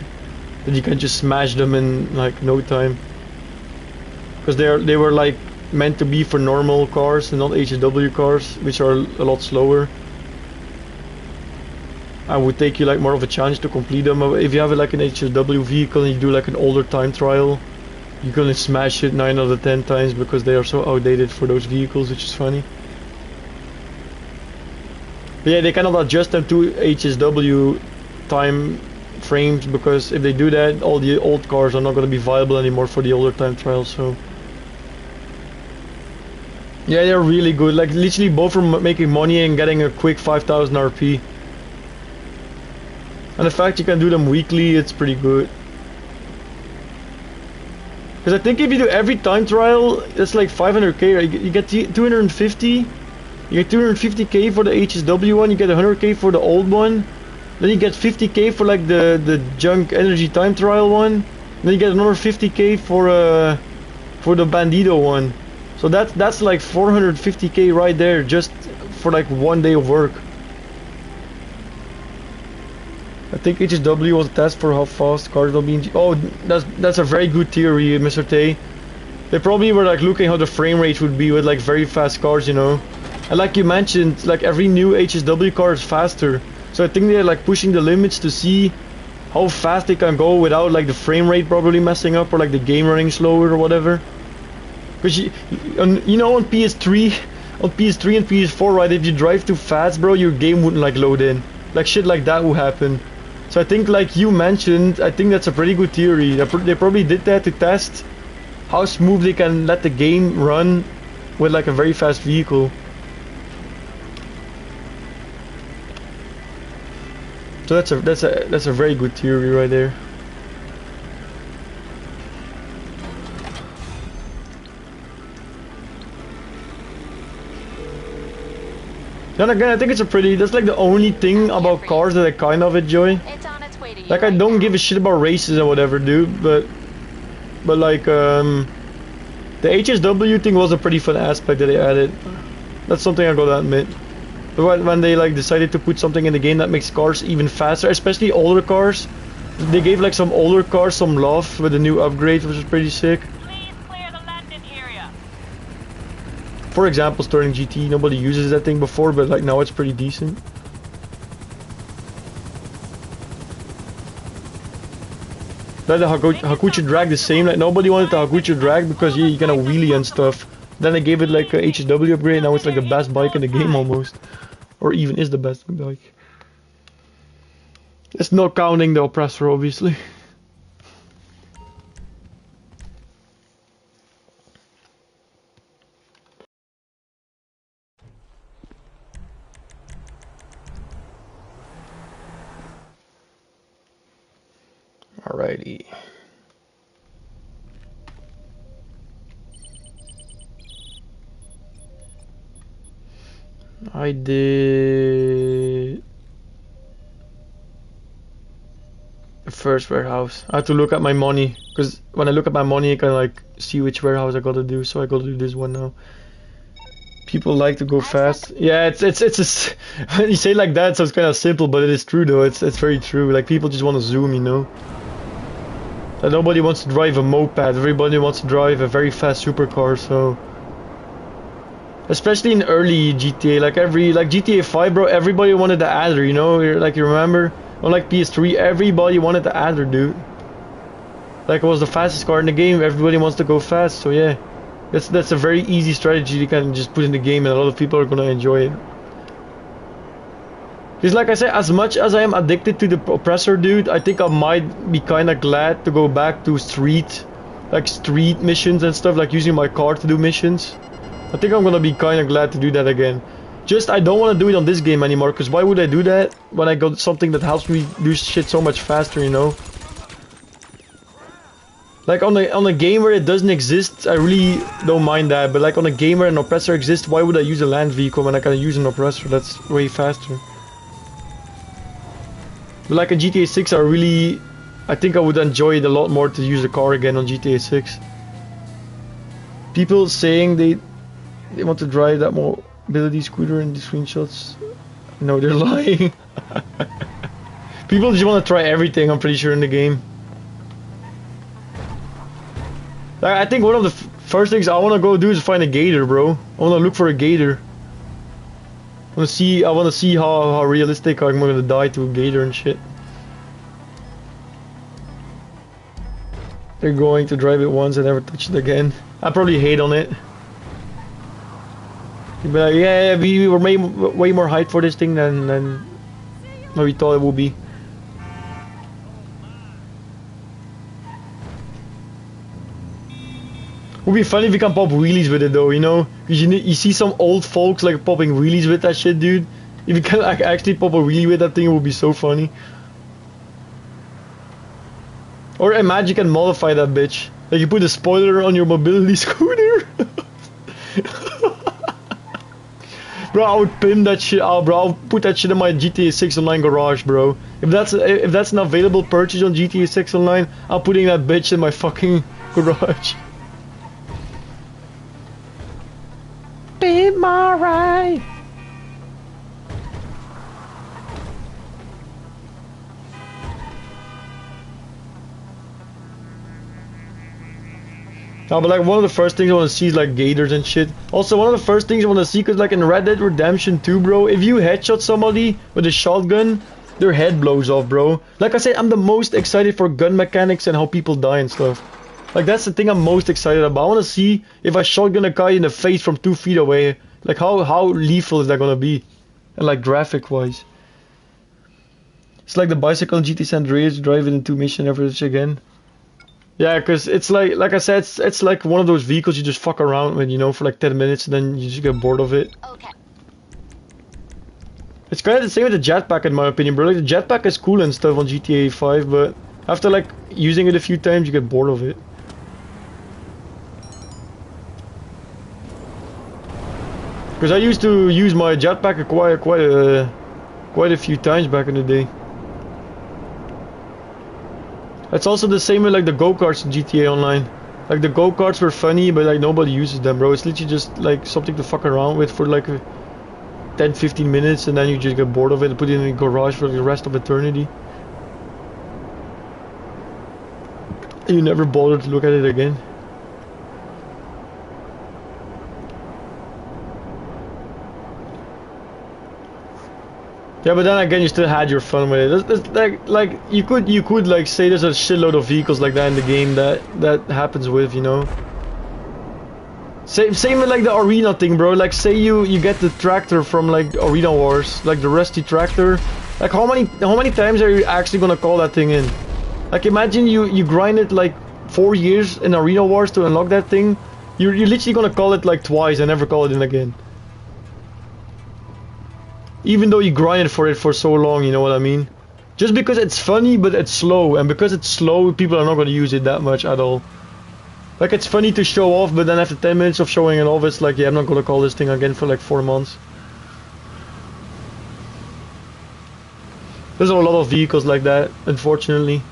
A: that you can just smash them in like no time. Because they were like meant to be for normal cars and not HSW cars, which are a lot slower. I would take you like more of a chance to complete them. If you have like an HSW vehicle and you do like an older time trial, you can smash it 9 out of 10 times because they are so outdated for those vehicles, which is funny. But yeah, they cannot adjust them to HSW time frames because if they do that, all the old cars are not going to be viable anymore for the older time trials. So yeah, they're really good. Like literally both for making money and getting a quick 5,000 RP. And the fact you can do them weekly, it's pretty good. Because I think if you do every time trial, that's like 500k, right? You get 250. You get 250k for the HSW one, you get 100k for the old one. Then you get 50k for like the junk energy time trial one. Then you get another 50k for the Bandido one. So that's like 450k right there just for like 1 day of work. I think HSW was a test for how fast cars will be. Oh, that's a very good theory, Mr. Tay. They probably were like looking how the frame rate would be with like very fast cars, you know. And like you mentioned, like every new HSW car is faster. So I think they're like pushing the limits to see how fast they can go without like the frame rate probably messing up or like the game running slower or whatever. Because you know on PS3 and PS4, right, if you drive too fast, bro, your game wouldn't like load in. Like shit like that would happen. So I think like you mentioned, I think that's a pretty good theory. They probably did that to test how smooth they can let the game run with like a very fast vehicle. So that's a very good theory right there. Then again, I think that's like the only thing about cars that I kind of enjoy. Like I don't give a shit about races and whatever, dude, but like the HSW thing was a pretty fun aspect that they added. That's something I gotta admit. But when they like decided to put something in the game that makes cars even faster, especially older cars, they gave like some older cars some love with the new upgrades, which is pretty sick.
C: Please clear the landing area.
A: For example, Sterling GT, nobody uses that thing before, but like now it's pretty decent. Like the Hakuchi drag the same, like nobody wanted the Hakuchi drag because you kind of wheelie and stuff. Then they gave it like a HSW upgrade, now it's like the best bike in the game almost. Or even is the best bike. It's not counting the oppressor, obviously. Alrighty. I did the first warehouse. I had to look at my money, because when I look at my money I can like see which warehouse I gotta do, so I gotta do this one now. People like to go fast. Yeah, when you say it like that, so it's kind of simple, but it is true though. It's very true. Like people just want to zoom, you know. And nobody wants to drive a moped. Everybody wants to drive a very fast supercar. So, especially in early GTA, like GTA 5, bro. Everybody wanted the adder, you know. Like you remember, unlike PS3, everybody wanted the adder, dude. Like it was the fastest car in the game. Everybody wants to go fast. So yeah. That's a very easy strategy you can just put in the game, and a lot of people are gonna enjoy it. Because like I said, as much as I am addicted to the oppressor, dude, I think I might be kinda glad to go back to street missions and stuff, like using my car to do missions. I think I'm gonna be kinda glad to do that again. Just, I don't wanna do it on this game anymore, because why would I do that when I got something that helps me do shit so much faster, you know? Like on a game where it doesn't exist, I really don't mind that. But like on a game where an oppressor exists, why would I use a land vehicle when I can use an oppressor? That's way faster. But like in GTA 6, I think I would enjoy it a lot more to use a car again on GTA 6. People saying they want to drive that mobility scooter in the screenshots. No, they're lying. People just want to try everything, I'm pretty sure, in the game. I think one of the first things I want to go do is find a gator, bro. I want to look for a gator. I want to see how realistic I'm going to die to a gator and shit. They're going to drive it once and never touch it again. I probably hate on it. You'd be like, yeah, we were way more hyped for this thing than we thought it would be. Would be funny if you can pop wheelies with it though, you know? Because you see some old folks like popping wheelies with that shit, dude. If you can like, actually pop a wheelie with that thing, it would be so funny. Or imagine you can modify that bitch. Like you put a spoiler on your mobility scooter. Bro, I would pin that shit out, bro. I'll put that shit in my GTA 6 Online garage, bro. If that's an available purchase on GTA 6 Online, I'm putting that bitch in my fucking garage. Be my ride. No, but like one of the first things I want to see is like gators and shit. Also, one of the first things I want to see, cause like in Red Dead Redemption 2, bro, if you headshot somebody with a shotgun, their head blows off, bro. Like I said, I'm the most excited for gun mechanics and how people die and stuff. Like that's the thing I'm most excited about. I want to see if I shotgun a guy in the face from 2 feet away. Like how lethal is that gonna be? And like graphic wise. It's like the bicycle in GT San Andreas, driving into mission average again. Yeah, cause it's like I said, it's like one of those vehicles you just fuck around with, you know, for like 10 minutes and then you just get bored of it.
B: Okay.
A: It's kind of the same with the jetpack in my opinion, bro. Like the jetpack is cool and stuff on GTA 5, but after like using it a few times, you get bored of it. Because I used to use my jetpack quite a few times back in the day. It's also the same with like the go-karts in GTA Online. Like the go-karts were funny, but like nobody uses them, bro. It's literally just like something to fuck around with for like 10-15 minutes, and then you just get bored of it and put it in the garage for the rest of eternity. And you never bother to look at it again. Yeah, but then again, you still had your fun with it. It's like you could like say there's a shitload of vehicles like that in the game that happens with, you know. Same with like the arena thing, bro. Like say you get the tractor from like Arena Wars, like the rusty tractor. Like how many times are you actually gonna call that thing in? Like imagine you grind it like 4 years in Arena Wars to unlock that thing. You're literally gonna call it like twice and never call it in again. Even though you grinded for it for so long, you know what I mean? Just because it's funny, but it's slow, and because it's slow, people are not gonna use it that much at all. Like it's funny to show off, but then after 10 minutes of showing it off, it's like, yeah, I'm not gonna call this thing again for like 4 months. There's a lot of vehicles like that, unfortunately.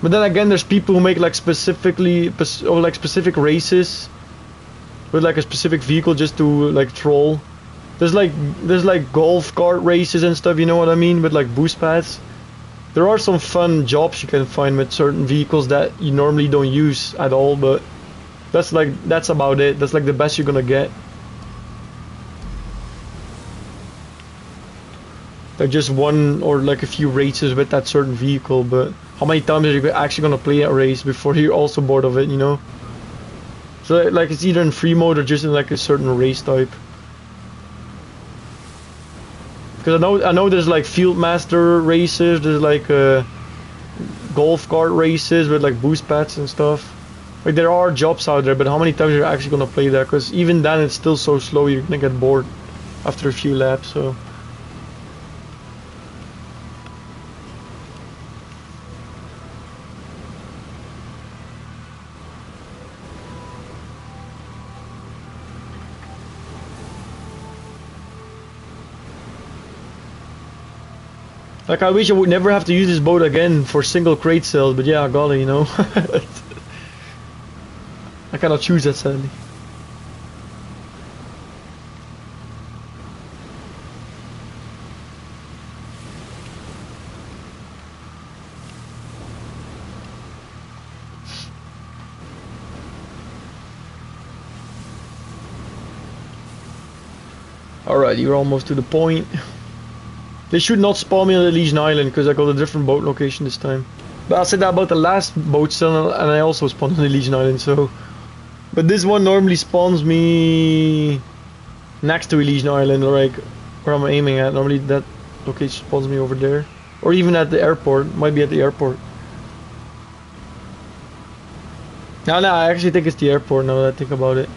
A: But then again, there's people who make like specific races with like a specific vehicle just to like troll. There's like golf cart races and stuff, you know what I mean, with like boost pads. There are some fun jobs you can find with certain vehicles that you normally don't use at all, but that's about it. That's like the best you're gonna get. Like just one or like a few races with that certain vehicle, but how many times are you actually gonna play a race before you're also bored of it, you know? So like it's either in free mode or just in like a certain race type. Because I know there's like field master races, there's like golf cart races with like boost pads and stuff. Like there are jobs out there, but how many times are you actually gonna play that? Because even then it's still so slow, you're gonna get bored after a few laps. So. Like I wish I would never have to use this boat again for single crate sales, but yeah, I got it, you know. I cannot choose that sadly. Alright, you're almost to the point. They should not spawn me on the Legion Island because I got a different boat location this time. But I said that about the last boat still, and I also spawned on the Legion Island, so... But this one normally spawns me next to Legion Island, or like where I'm aiming at. Normally that location spawns me over there. Or even at the airport, might be at the airport. No, I actually think it's the airport now that I think about it.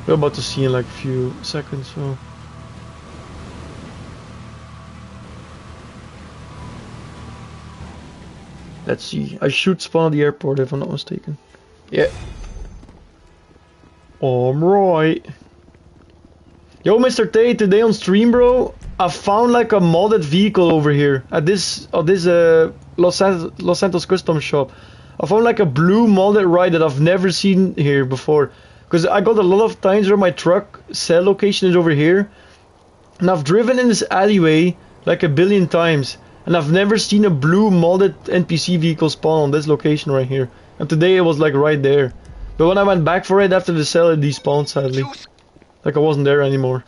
A: We're about to see in like a few seconds, so... Let's see. I should spawn at the airport if I'm not mistaken. Yeah. Alright. Yo, Mr. Tay, today on stream, bro, I found like a modded vehicle over here at this Los Santos custom shop. I found like a blue modded ride that I've never seen here before. Because I got a lot of times where my truck sell location is over here. And I've driven in this alleyway like a billion times. And I've never seen a blue modded NPC vehicle spawn on this location right here. And today it was like right there. But when I went back for it after the sale, it despawned sadly. Like I wasn't there anymore.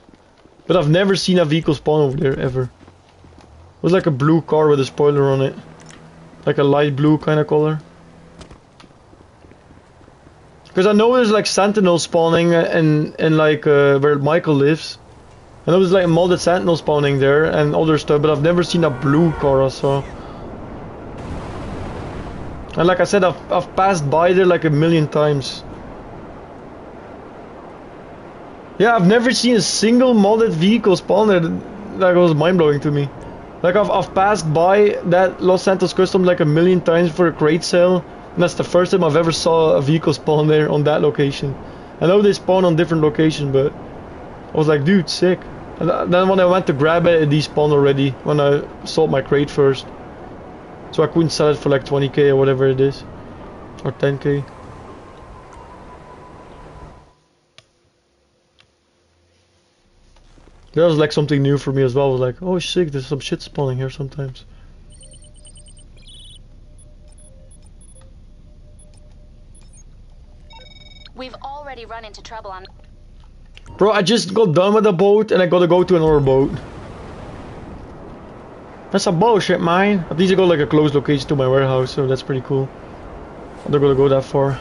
A: But I've never seen a vehicle spawn over there ever. It was like a blue car with a spoiler on it. Like a light blue kind of color. Because I know there's like sentinels spawning in like where Michael lives. I know there's like a modded sentinel spawning there and other stuff, but I've never seen a blue car or so. And like I said, I've passed by there like a million times. Yeah, I've never seen a single modded vehicle spawn there. That was mind-blowing to me. Like I've passed by that Los Santos custom like a million times for a crate sale, and that's the first time I've ever saw a vehicle spawn there on that location. I know they spawn on different locations, but I was like, dude, sick. And then when I went to grab it, it despawned already when I sold my crate first. So I couldn't sell it for like 20k or whatever it is. Or 10k. That was like something new for me as well. I was like, oh sick, there's some shit spawning here sometimes.
B: We've already run into trouble on...
A: Bro, I just got done with the boat and I gotta go to another boat. That's some bullshit, man. At least I got like a close location to my warehouse, so that's pretty cool. I'm not gonna go that far.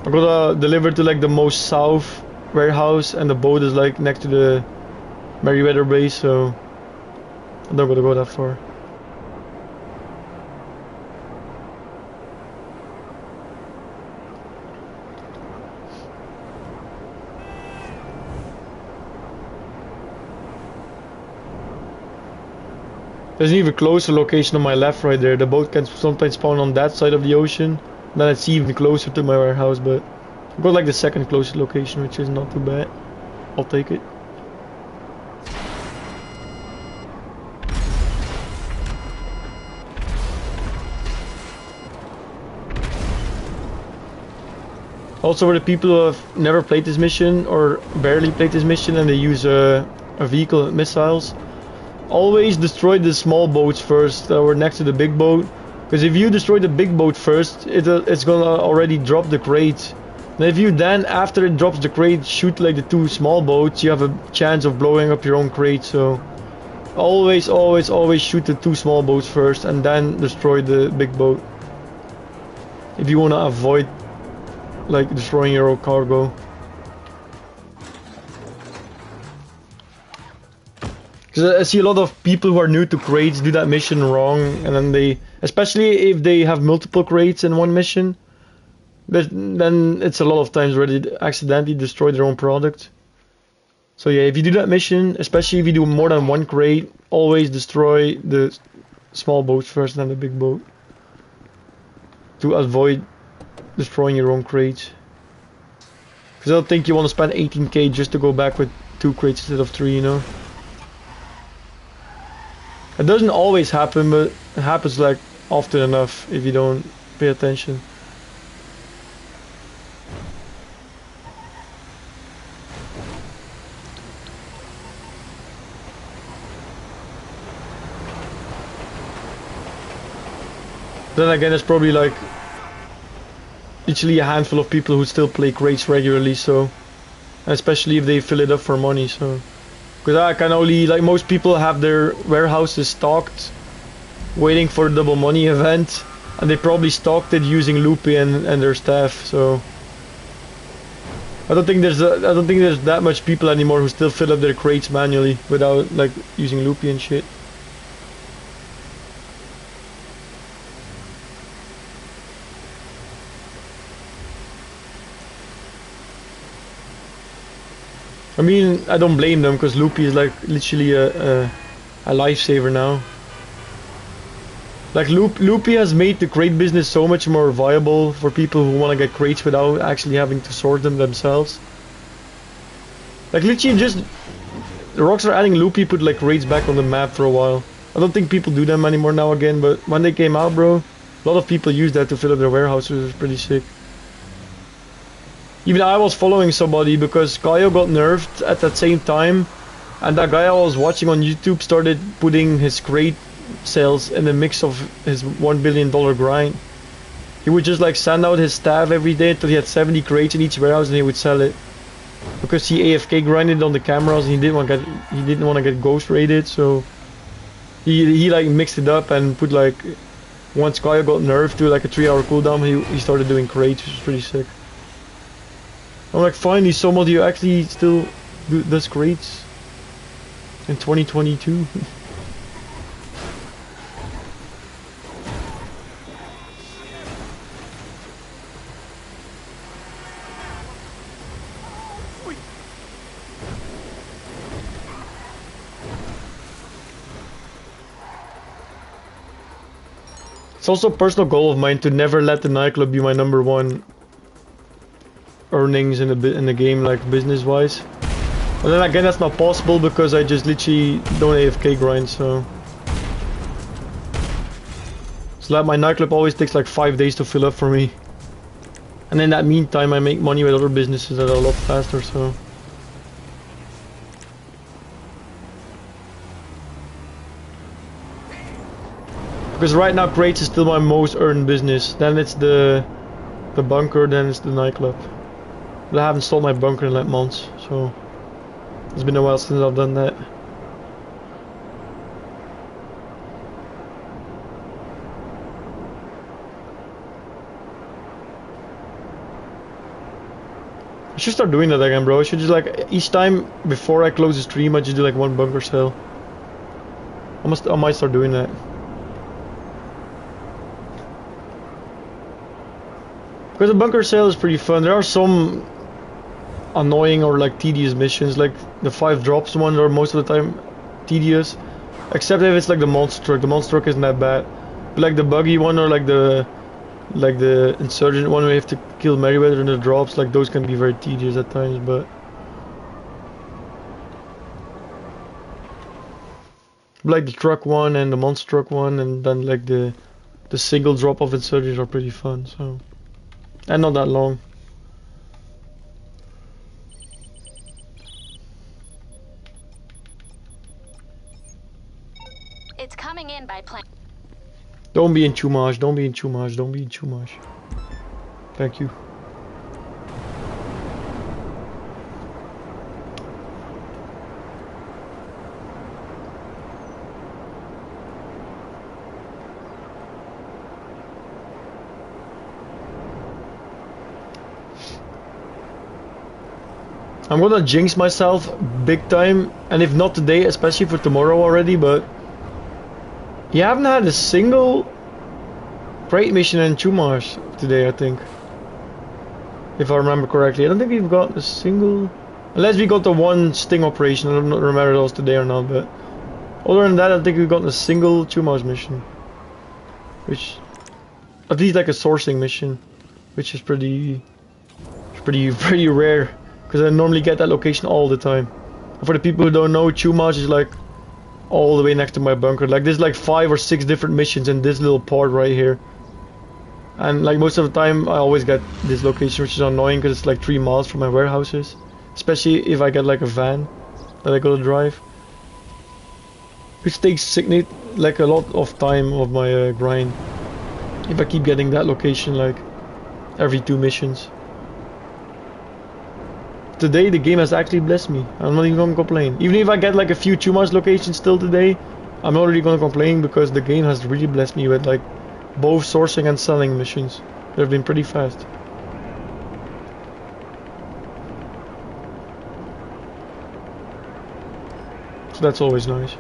A: I gotta deliver to like the most south warehouse, and the boat is like next to the Merryweather base, so I'm not gonna go that far. There's an even closer location on my left right there. The boat can sometimes spawn on that side of the ocean. And then it's even closer to my warehouse, but I've got like the second closest location, which is not too bad. I'll take it. Also for the people who have never played this mission or barely played this mission and they use a vehicle and missiles, always destroy the small boats first that were next to the big boat. Because if you destroy the big boat first, it's gonna already drop the crate. And if you then, after it drops the crate, shoot like the two small boats, you have a chance of blowing up your own crate. So always, always, always shoot the two small boats first and then destroy the big boat. If you wanna avoid like destroying your own cargo. Because I see a lot of people who are new to crates do that mission wrong, and then they, especially if they have multiple crates in one mission, but then it's a lot of times where they accidentally destroy their own product. So yeah, if you do that mission, especially if you do more than one crate, always destroy the small boats first and then the big boat. To avoid destroying your own crates. Because I don't think you want to spend 18k just to go back with 2 crates instead of 3, you know. It doesn't always happen, but it happens like often enough if you don't pay attention. Then again, there's probably like literally a handful of people who still play crates regularly, so, and especially if they fill it up for money, so. Because I can only, like most people have their warehouses stocked waiting for the double money event, and they probably stocked it using Loopy and their staff, so I don't think there's that much people anymore who still fill up their crates manually without like using Loopy and shit. I mean, I don't blame them because Loopy is like literally a lifesaver now. Like Loopy has made the crate business so much more viable for people who want to get crates without actually having to sort them themselves. Like literally just Rockstar adding Loopy put like crates back on the map for a while. I don't think people do them anymore now again, but when they came out, bro, a lot of people used that to fill up their warehouses. It was pretty sick. Even I was following somebody because Kaio got nerfed at that same time, and that guy I was watching on YouTube started putting his crate sales in the mix of his $1 billion grind. He would just like send out his staff every day until he had 70 crates in each warehouse and he would sell it. Because he AFK grinded on the cameras and he didn't want to get ghost raided, so he like mixed it up and put like, once Kaio got nerfed to like a 3-hour cooldown, he started doing crates, which was pretty sick. I'm like, finally somebody who actually still does crates in 2022. It's also a personal goal of mine to never let the nightclub be my #1 earnings in the game, like business wise. But then again, that's not possible because I just literally don't AFK grind, so like my nightclub always takes like 5 days to fill up for me, and in that meantime I make money with other businesses that are a lot faster, so because right now crates is still my most earned business. Then it's the bunker, then it's the nightclub. But I haven't sold my bunker in like months, so it's been a while since I've done that. I should start doing that again, bro. I should just like each time before I close the stream, I just do like 1 bunker sale. I might start doing that. Because the bunker sale is pretty fun. There are some annoying or like tedious missions, like the 5 drops one are most of the time tedious, except if it's like the monster truck. The monster truck isn't that bad, but like the buggy one or like the insurgent one where you have to kill Merryweather and the drops, like those can be very tedious at times. But like the truck one and the monster truck one and then like the single drop of insurgents are pretty fun, so, and not that long.
B: by plane.
A: Don't be in too much, don't be in too much, don't be in too much. Thank you. I'm gonna jinx myself big time, and if not today, especially for tomorrow already, but you haven't had a single raid mission in Chumash today, I think. If I remember correctly. I don't think we've got a single... Unless we got the one sting operation, I don't remember if it was today or not, but... Other than that, I think we've got a single Chumash mission. Which... At least like a sourcing mission. Which is pretty rare. Because I normally get that location all the time. And for the people who don't know, Chumash is like all the way next to my bunker. Like there's like 5 or 6 different missions in this little part right here. And like most of the time I always get this location, which is annoying because it's like 3 miles from my warehouses. Especially if I get like a van that I gotta drive. Which takes like a lot of time of my grind. If I keep getting that location like every 2 missions. Today the game has actually blessed me. I'm not even gonna complain. Even if I get like a few too much locations still today, I'm not really gonna complain because the game has really blessed me with like both sourcing and selling missions. They've been pretty fast. So that's always nice.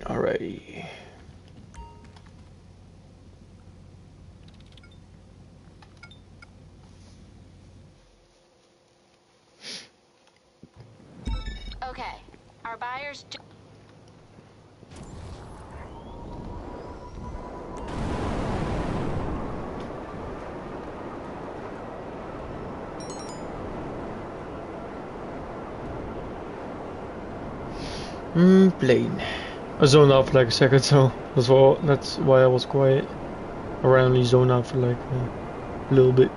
A: Alrighty.
B: Okay, our buyers do...
A: Plane. I zoned out for like a second, so that's why I was quiet. I randomly zoned out for like a little bit.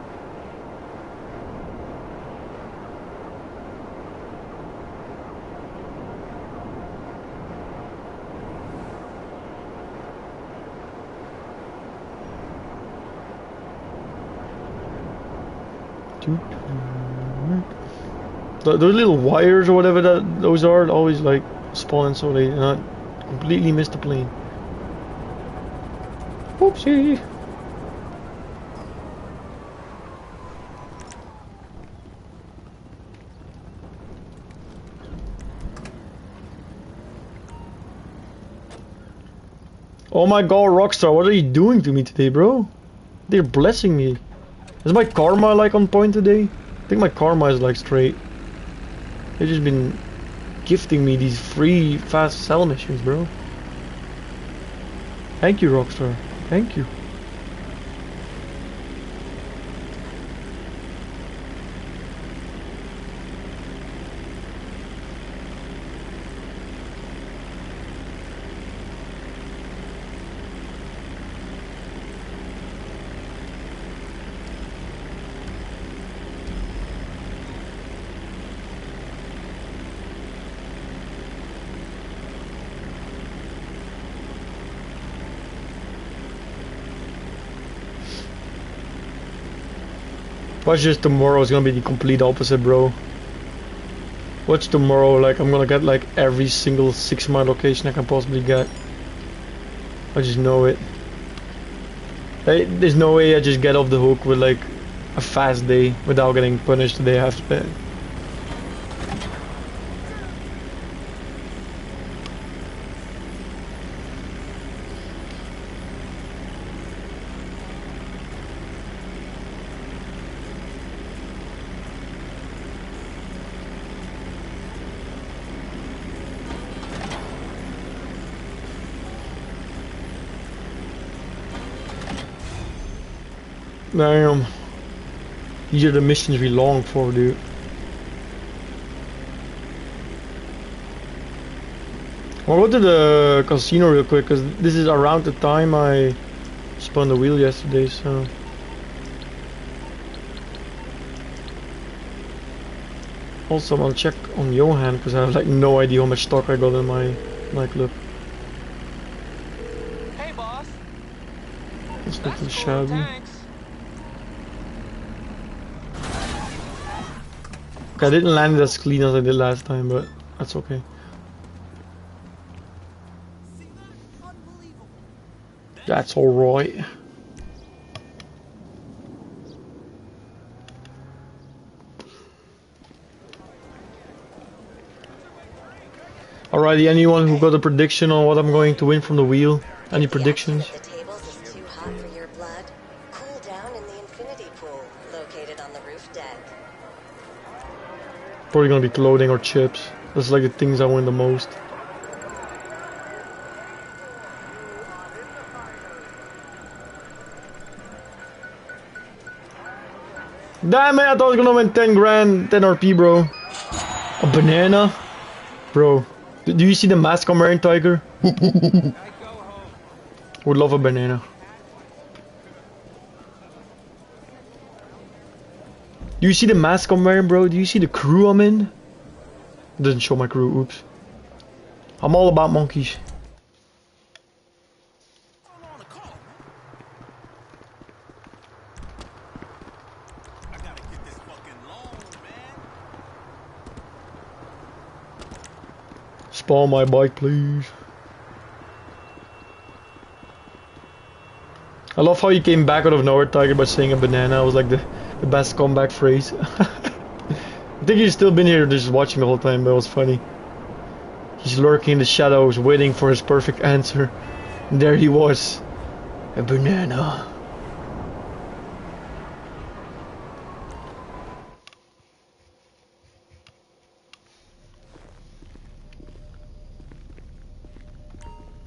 A: Those little wires or whatever those are always like spawning so late, and I completely missed the plane. Whoopsie! Oh my god, Rockstar, what are you doing to me today, bro? They're blessing me. Is my karma like on point today? I think my karma is like straight. They've just been gifting me these free fast sell missions, bro. Thank you, Rockstar. Thank you. Watch just tomorrow is gonna be the complete opposite, bro. Watch tomorrow, like I'm gonna get like every single 6-mile location I can possibly get. I just know it. There's no way I just get off the hook with like a fast day without getting punished the day after. Damn. These are the missions we long for, dude. I'll go to the casino real quick, because this is around the time I spun the wheel yesterday, so... Also, I'll check on Johan, because I have like no idea how much stock I got in my nightclub.
D: Hey, boss.
A: It's
D: That's
A: nothing
D: cool,
A: shabby.
D: thanks.
A: Okay, I didn't land it as clean as I did last time, but that's okay. That's alright. Alrighty, anyone who got a prediction on what I'm going to win from the wheel? Any predictions?
E: The tables is too hot for your blood. Cool down in the infinity pool, located on the roof deck.
A: Probably gonna be clothing or chips. That's like the things I win the most. Damn it, I thought I was gonna win 10 grand, 10 RP, bro. A banana? Bro, do you see the mask I'm wearing, Tiger? Would love a banana. Do you see the mask I'm wearing, bro? Do you see the crew I'm in? Doesn't show my crew, oops. I'm all about monkeys. Spawn my bike, please. I love how you came back out of nowhere, Tiger, by saying a banana. It was like the best comeback phrase. I think he's still been here just watching the whole time, but it was funny. He's lurking in the shadows, waiting for his perfect answer. And there he was. A banana.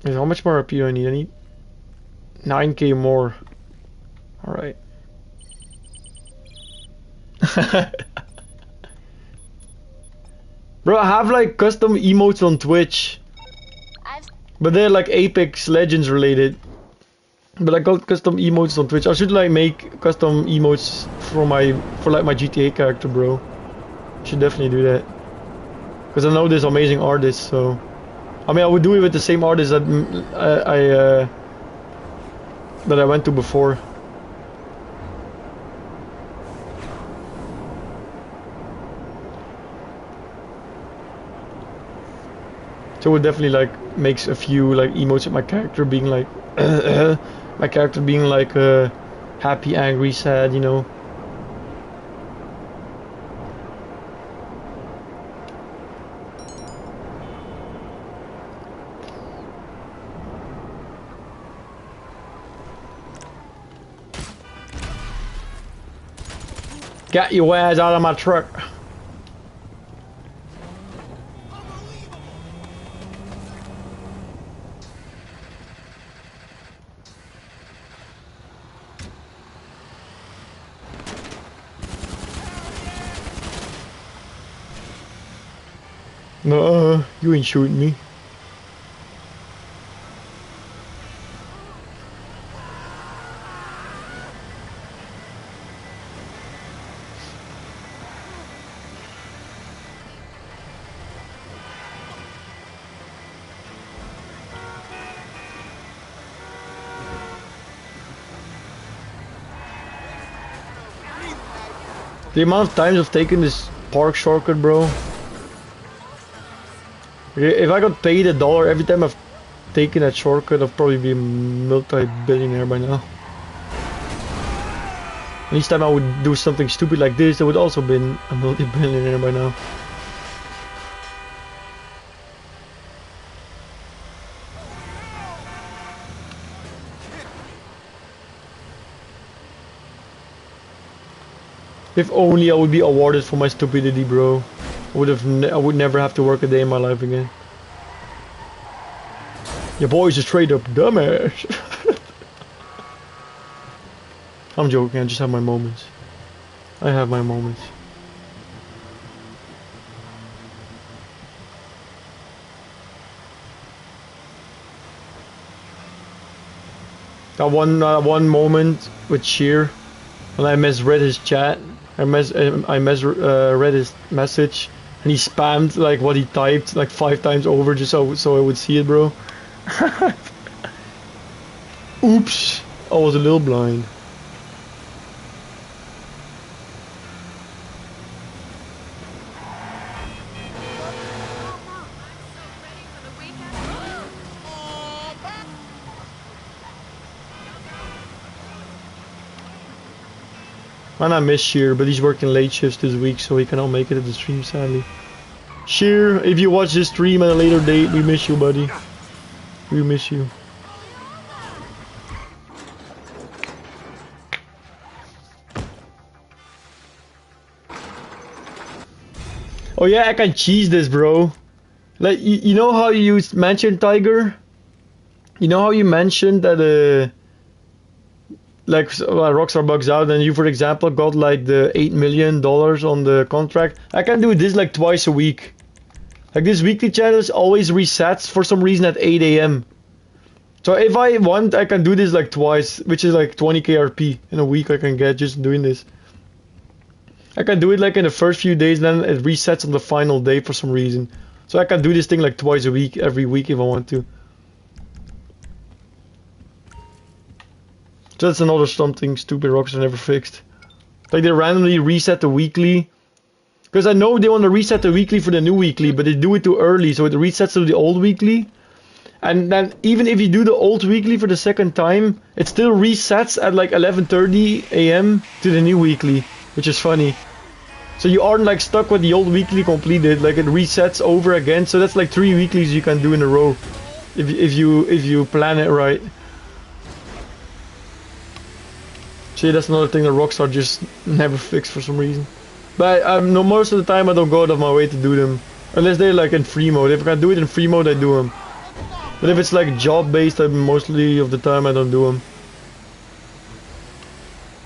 A: Hey, how much more RP do I need? I need 9k more. Alright. Bro, I have like custom emotes on Twitch. But they're like Apex Legends related. But I got custom emotes on Twitch. I should like make custom emotes for like my GTA character, bro. Should definitely do that. Because I know this amazing artist, so... I mean, I would do it with the same artist that that I went to before. So it would definitely like makes a few like emotes of my character being like my character being like happy, angry, sad, you know. Got your ass out of my truck. No, you ain't shooting me. The amount of times I've taken this park shortcut, bro. If I got paid $1 every time I've taken that shortcut, I'd probably be a multi-billionaire by now. And each time I would do something stupid like this, I would also been a multi-billionaire by now. If only I would be awarded for my stupidity, bro. I would never have to work a day in my life again. Your boy's a straight up dumbass. I'm joking, I just have my moments. I have my moments. That one moment with Sheer when I misread his chat. I misread his message, and he spammed like what he typed like 5 times over just so I would see it, bro. Oops, I was a little blind. Man, I miss Sheer, but he's working late shifts this week, so he cannot make it to the stream, sadly. Sheer, if you watch this stream at a later date, we miss you, buddy. We miss you. Oh yeah, I can cheese this, bro. Like, you know how you mentioned Tiger? You know how you mentioned that, like Rockstar bugs out and you, for example, got like the $8 million on the contract? I can do this like twice a week. Like this weekly channel always resets for some reason at 8 AM. So if I want, I can do this like twice, which is like 20k RP in a week I can get just doing this. I can do it like in the first few days, then it resets on the final day for some reason. So I can do this thing like twice a week, every week if I want to. So that's another something stupid Rockstar never fixed. Like they randomly reset the weekly. Because I know they want to reset the weekly for the new weekly, but they do it too early, so it resets to the old weekly. And then even if you do the old weekly for the second time, it still resets at like 11:30 AM to the new weekly, which is funny. So you aren't like stuck with the old weekly completed, like it resets over again. So that's like 3 weeklies you can do in a row, if you plan it right. See, that's another thing that Rockstar just never fixed for some reason. But no, most of the time I don't go out of my way to do them, unless they're like in free mode. If I can do it in free mode, I do them. But if it's like job based, mostly of the time I don't do them.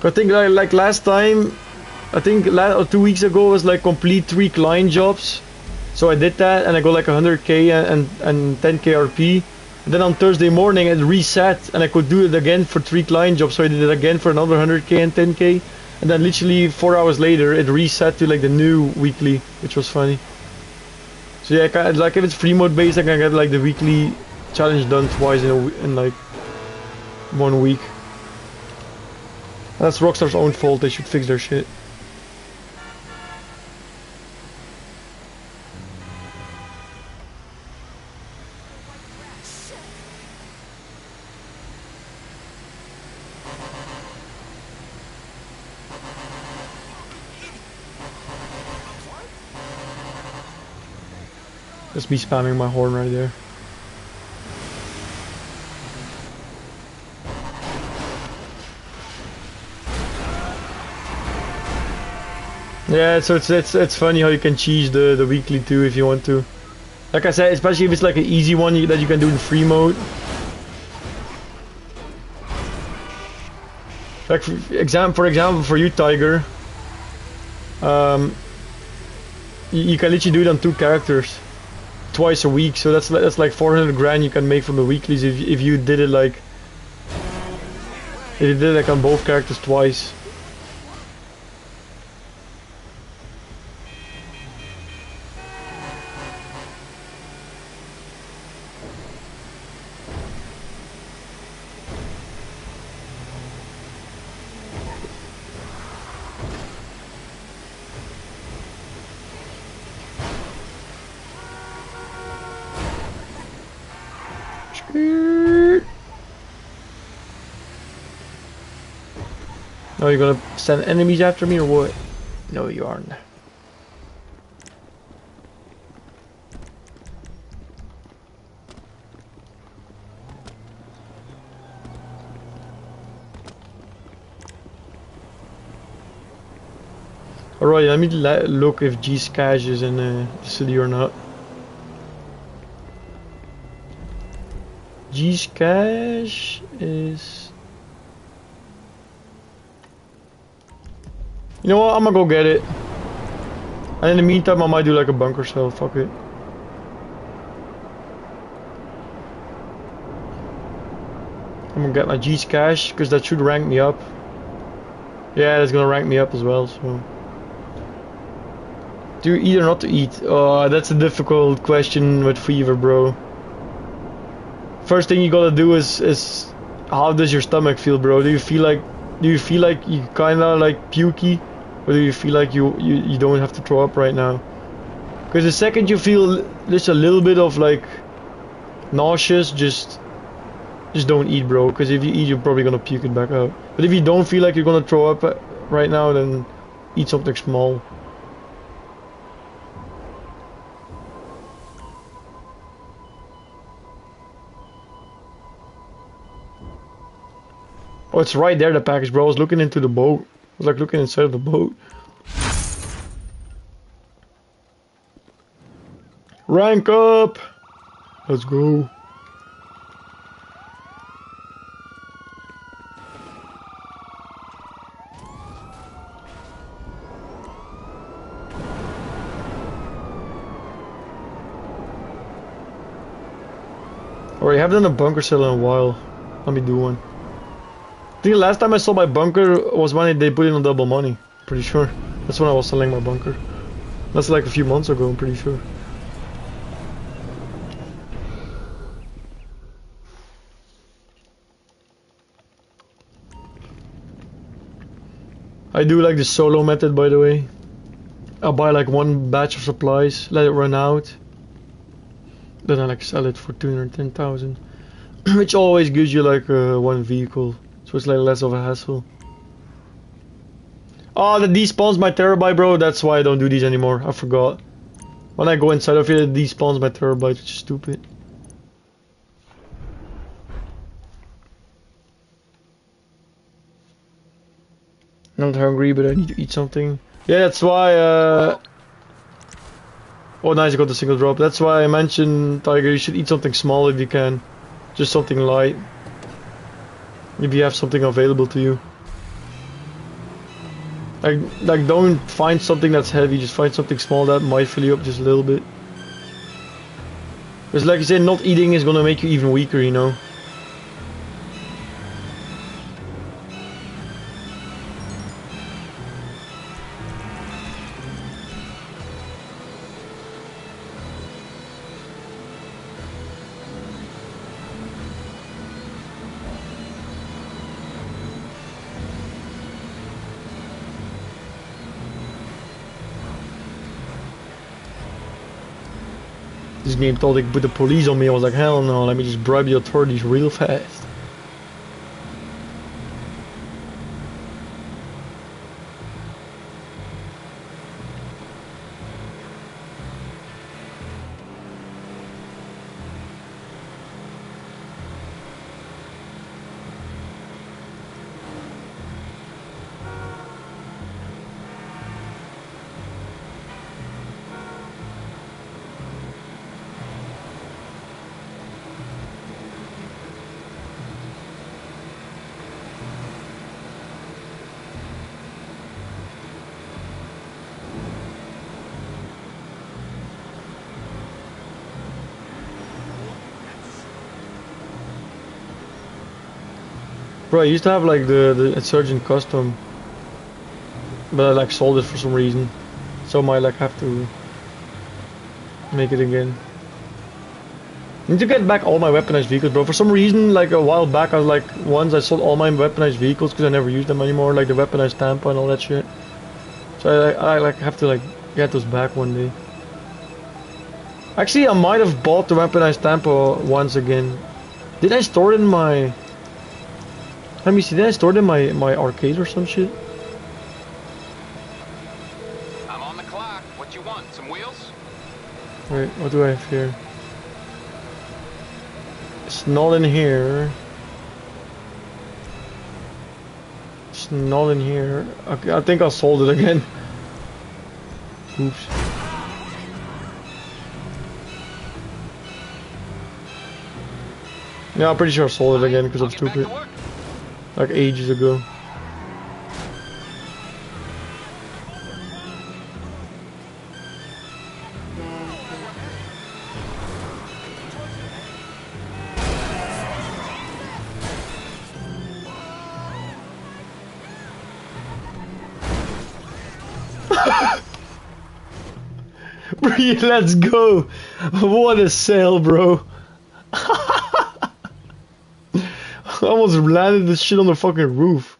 A: I think like last time, I think 2 weeks ago was like complete 3 client jobs. So I did that and I got like 100k and 10k RP. And then on Thursday morning it reset and I could do it again for 3 client jobs. So I did it again for another 100k and 10k. And then literally 4 hours later it reset to like the new weekly, which was funny. So yeah, like if it's free mode based, I can get like the weekly challenge done twice in like 1 week. That's Rockstar's own fault, they should fix their shit. Just me spamming my horn right there. Yeah, so it's funny how you can cheese the weekly too if you want to. Like I said, especially if it's like an easy one that you can do in free mode. Like for example, for you, Tiger, you can literally do it on 2 characters twice a week. So that's like 400 grand you can make from the weeklies if you did it like on both characters twice. Oh, you're gonna send enemies after me or what? No, you aren't. Alright, let me look if G's cash is in the city or not. G's cash is... You know what, I'm gonna go get it. And in the meantime I might do like a bunker cell, fuck it. I'm gonna get my G's cash because that should rank me up. Yeah, that's gonna rank me up as well. So, do you eat or not to eat? Oh, that's a difficult question with fever, bro. First thing you gotta do is how does your stomach feel, bro? Do you feel like you kinda like pukey, or do you feel like you don't have to throw up right now? Because the second you feel just a little bit of like nauseous, just don't eat, bro. Because if you eat, you're probably gonna puke it back out. But if you don't feel like you're gonna throw up right now, then eat something small. Oh, it's right there, the package, bro. I was looking into the boat. I was like looking inside of the boat. Rank up! Let's go. Alright, I haven't done a bunker sale in a while. Let me do one. I think the last time I sold my bunker was when they put it on double money. Pretty sure. That's when I was selling my bunker. That's like a few months ago, I'm pretty sure. I do like the solo method, by the way. I'll buy like one batch of supplies, let it run out. Then I like sell it for 210,000. Which always gives you like one vehicle. So it's like less of a hassle. Oh, that despawns my terabyte, bro. That's why I don't do these anymore. I forgot. When I go inside of it, it despawns my terabyte, which is stupid. Not hungry, but I need to eat something. Yeah, that's why. Oh, nice! I got the single drop. That's why I mentioned, Tiger. You should eat something small if you can. Just something light. If you have something available to you. Like don't find something that's heavy, just find something small that might fill you up just a little bit. Because like I said, not eating is gonna make you even weaker, you know. This game thought they could put the police on me. I was like, hell no, let me just bribe the authorities real fast. Bro, I used to have like the Insurgent Custom, but I like sold it for some reason. So I might like have to make it again. I need to get back all my weaponized vehicles, bro. For some reason, like a while back, I was like, once I sold all my weaponized vehicles because I never used them anymore, like the weaponized Tampa and all that shit. So I like have to like get those back one day. Actually, I might have bought the weaponized Tampa once again. Did I store it in my... Let me see, did I store it in my arcade or some shit?
D: I'm on the clock. What you want? Some wheels?
A: Wait, what do I have here? It's not in here. It's not in here. Okay, I think I sold it again. Oops. Yeah, I'm pretty sure I sold it again because I'm stupid. Like ages ago. Let's go! What a sale, bro! I almost landed this shit on the fucking roof.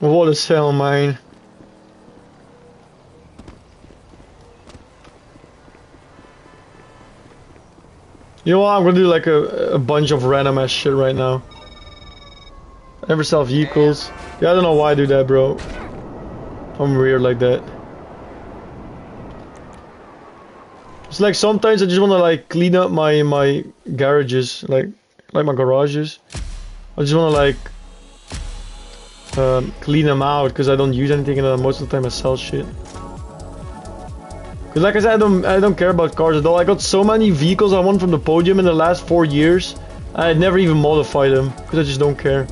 A: What a sale, man. You know what? I'm gonna do like a bunch of random ass shit right now. I never sell vehicles. Yeah, I don't know why I do that, bro. I'm weird like that. It's like sometimes I just wanna like clean up my garages, like my garages. I just wanna like clean them out because I don't use anything, and most of the time I sell shit. Cause like I said, I don't care about cars at all. I got so many vehicles I won from the podium in the last 4 years. I never even modified them because I just don't care.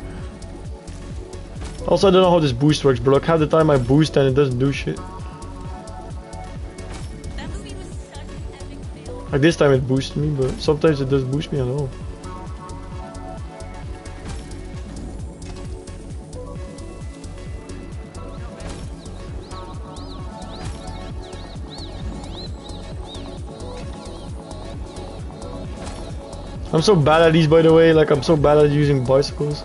A: Also, I don't know how this boost works, bro. Like half the time I boost and it doesn't do shit. Like this time it boosted me, but sometimes it doesn't boost me at all. I'm so bad at these, by the way. Like, I'm so bad at using bicycles.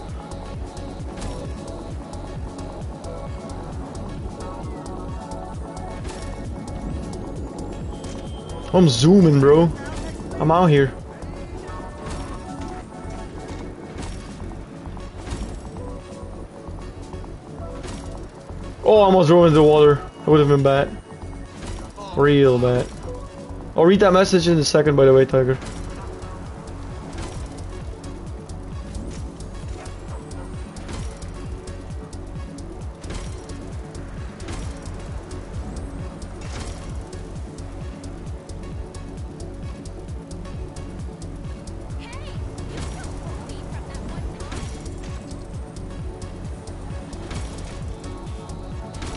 A: I'm zooming, bro. I'm out here. Oh, I almost drove into the water. That would have been bad. Real bad. I'll read that message in a second, by the way, Tiger.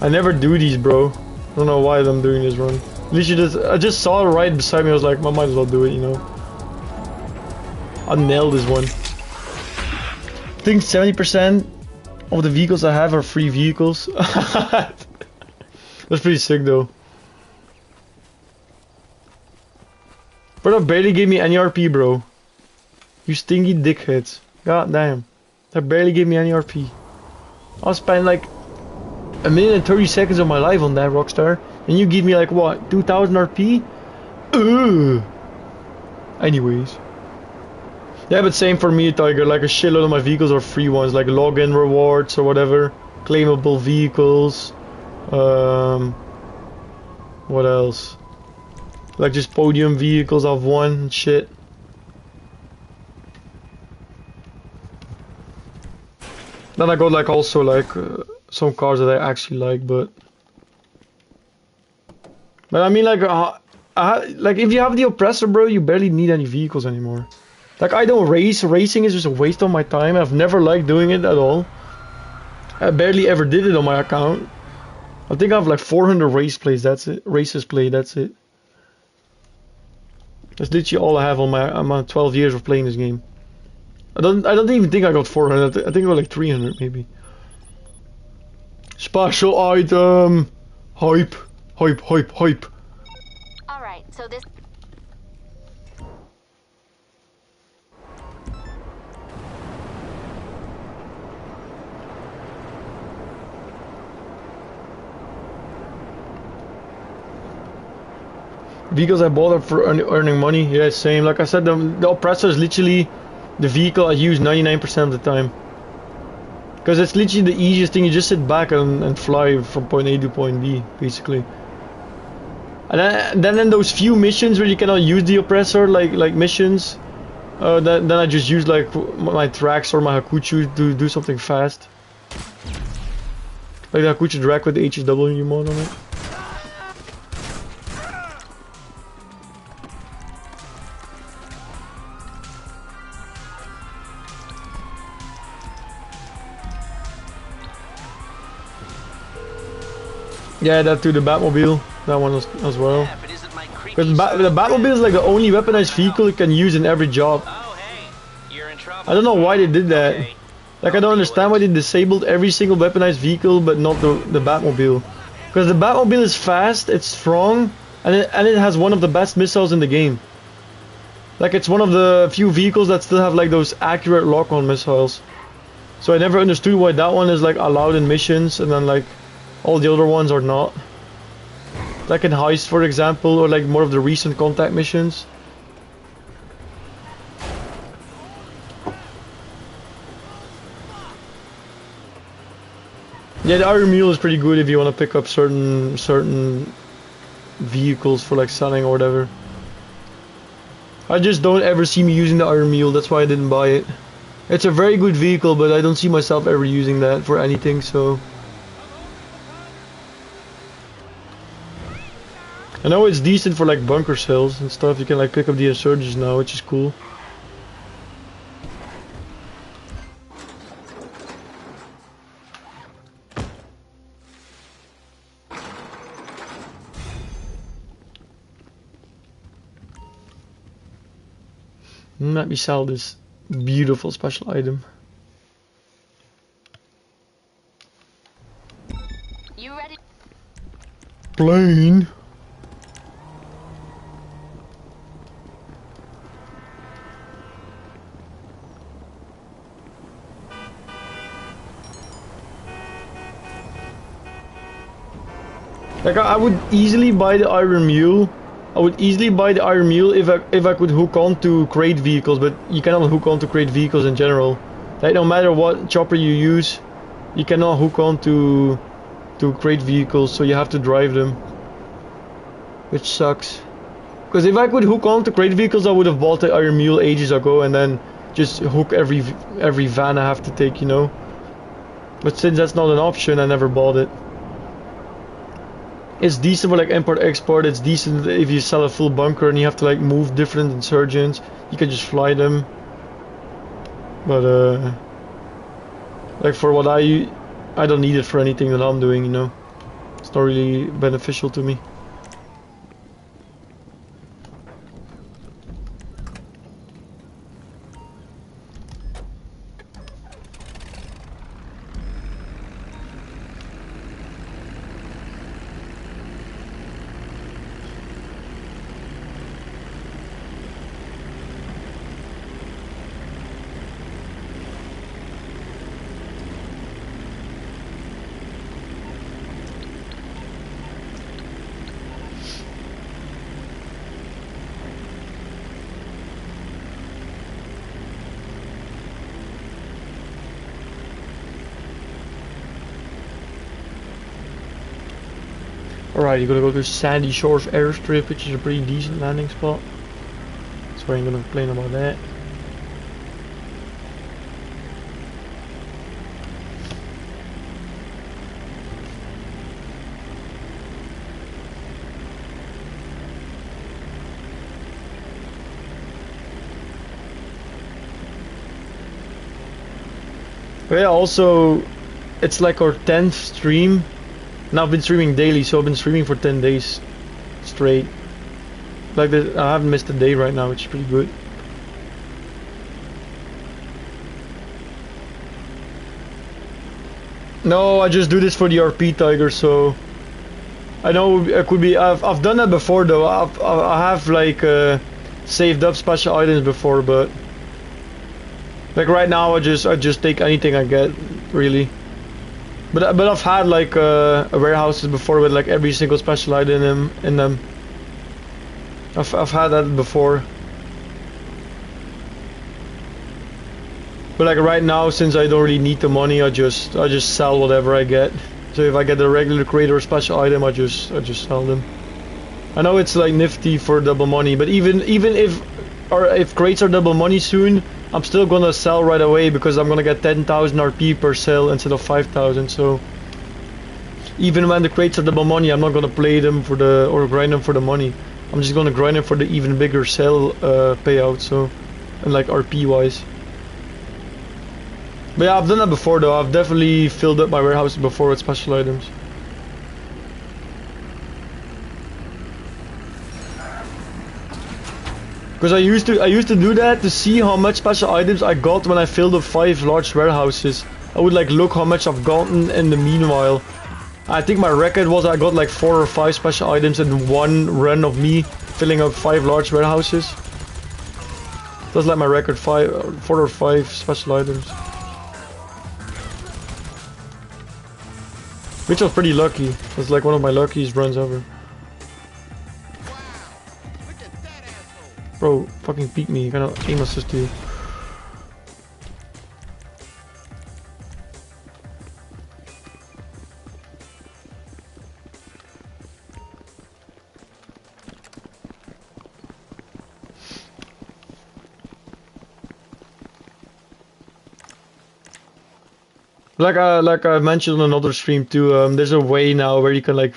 A: I never do these, bro. I don't know why I'm doing this run. At least I just saw it right beside me. I was like, I might as well do it, you know. I nailed this one. I think 70% of the vehicles I have are free vehicles. That's pretty sick, though. Bro, that barely gave me any RP, bro. You stinky dickheads. God damn. That barely gave me any RP. I'll spend like 1 minute and 30 seconds of my life on that, Rockstar, and you give me like what, 2000 RP? Ugh. Anyways, yeah, but same for me, Tiger. Like a shitload of my vehicles are free ones, like login rewards or whatever, claimable vehicles. What else? Like just podium vehicles I've won and shit. Then I got like also like some cars that I actually like, but I mean like like if you have the oppressor, bro, you barely need any vehicles anymore. Like I don't race. Racing is just a waste of my time. I've never liked doing it at all. I barely ever did it on my account. I think I have like 400 race plays. That's it. Races played. That's it. That's literally all I have on my 12 years of playing this game. I don't even think I got 400. I think I got like 300 maybe. Special item. Hype. Hype, hype, hype.
B: Alright, so this...
A: Vehicles I bought are for earning money. Yeah, same. Like I said, the oppressor is literally the vehicle I use 99% of the time. Because it's literally the easiest thing. You just sit back and fly from point A to point B, basically. And then in those few missions where you cannot use the oppressor, like missions, then I just use like my tracks or my Hakuchu to do something fast. Like the Hakuchu drag with the HW mod on it. Yeah, that too, the Batmobile. That one as well.
C: Yeah, but isn't my creepy
A: Because the Batmobile is like the only weaponized vehicle you can use in every job.
C: Oh, hey, you're in trouble.
A: I don't know why they did that.
C: Okay.
A: Like I don't understand why they disabled every single weaponized vehicle but not the Batmobile. Because the Batmobile is fast, it's strong, and it has one of the best missiles in the game. Like it's one of the few vehicles that still have like those accurate lock-on missiles. So I never understood why that one is like allowed in missions and then like all the other ones are not. Like in Heist for example, or like more of the recent Contact missions. Yeah, the Iron Mule is pretty good if you want to pick up certain vehicles for like selling or whatever. I just don't ever see me using the Iron Mule, that's why I didn't buy it. It's a very good vehicle, but I don't see myself ever using that for anything, so... I know it's decent for like bunker sales and stuff, you can like pick up the insurgents now, which is cool. Let me sell this beautiful special item.
B: You ready?
A: Plane. Like I would easily buy the Iron Mule. I would easily buy the Iron Mule if I could hook on to crate vehicles, but you cannot hook on to crate vehicles in general. Like no matter what chopper you use, you cannot hook on to crate vehicles, so you have to drive them. Which sucks. Because if I could hook on to crate vehicles, I would have bought the Iron Mule ages ago and then just hook every van I have to take, you know. But since that's not an option, I never bought it. It's decent for like import-export, it's decent if you sell a full bunker and you have to like move different insurgents, you can just fly them. But like for what I don't need it for anything that I'm doing, you know. It's not really beneficial to me. Alright, you're gonna go to Sandy Shores Airstrip, which is a pretty decent landing spot. So I ain't gonna complain about that. But yeah, also, it's like our 10th stream. Now I've been streaming daily, so I've been streaming for 10 days straight. Like this, I haven't missed a day right now, which is pretty good. No, I just do this for the RP Tiger, so I know it could be. I've done that before though. I have like saved up special items before, but like right now I just take anything I get, really. But I've had like warehouses before with like every single special item in them. I've had that before. But like right now, since I don't really need the money, I just sell whatever I get. So if I get a regular crate or special item, I just sell them. I know it's like nifty for double money, but even if crates are double money soon, I'm still gonna sell right away because I'm gonna get 10,000 RP per sale instead of 5,000. So even when the crates are double money, I'm not gonna play them for or grind them for the money. I'm just gonna grind them for the even bigger sale payout. So, and like RP wise. But yeah, I've done that before though. I've definitely filled up my warehouse before with special items. Because I used to do that to see how much special items I got when I filled up 5 large warehouses. I would like look how much I've gotten in the meanwhile. I think my record was I got like 4 or 5 special items in one run of me filling up 5 large warehouses. That's like my record, 4 or 5 special items. Which was pretty lucky. That's like one of my luckiest runs ever. Bro, fucking peek me. You cannot aim assist you. Like I mentioned on another stream too, there's a way now where you can like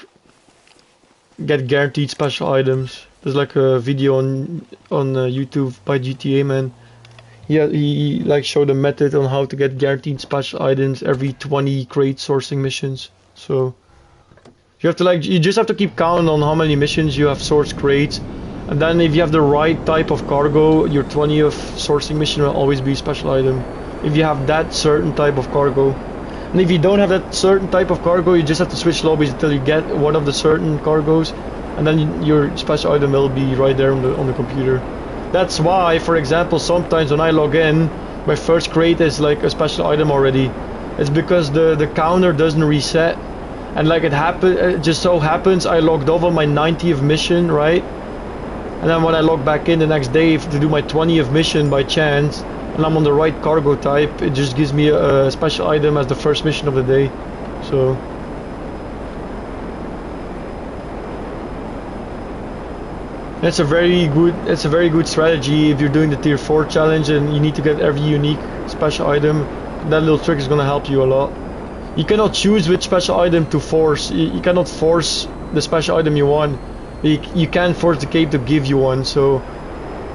A: get guaranteed special items. There's like a video on YouTube by GTA man. Yeah, he like showed a method on how to get guaranteed special items every 20 crate sourcing missions. So you have to you just have to keep counting on how many missions you have sourced crates, and then if you have the right type of cargo, your 20th sourcing mission will always be a special item. If you have that certain type of cargo. And if you don't have that certain type of cargo, you just have to switch lobbies until you get one of the certain cargos, and then your special item will be right there on the computer. That's why, for example, sometimes when I log in, my first crate is like a special item already. It's because the counter doesn't reset, and like it just so happens I logged off on my 90th mission, right? And then when I log back in the next day to do my 20th mission by chance, and I'm on the right cargo type, it just gives me a special item as the first mission of the day. So it's a very good strategy if you're doing the tier 4 challenge and you need to get every unique special item. That little trick is gonna help you a lot. You cannot choose which special item to force. You cannot force the special item you want. You can force the cape to give you one, so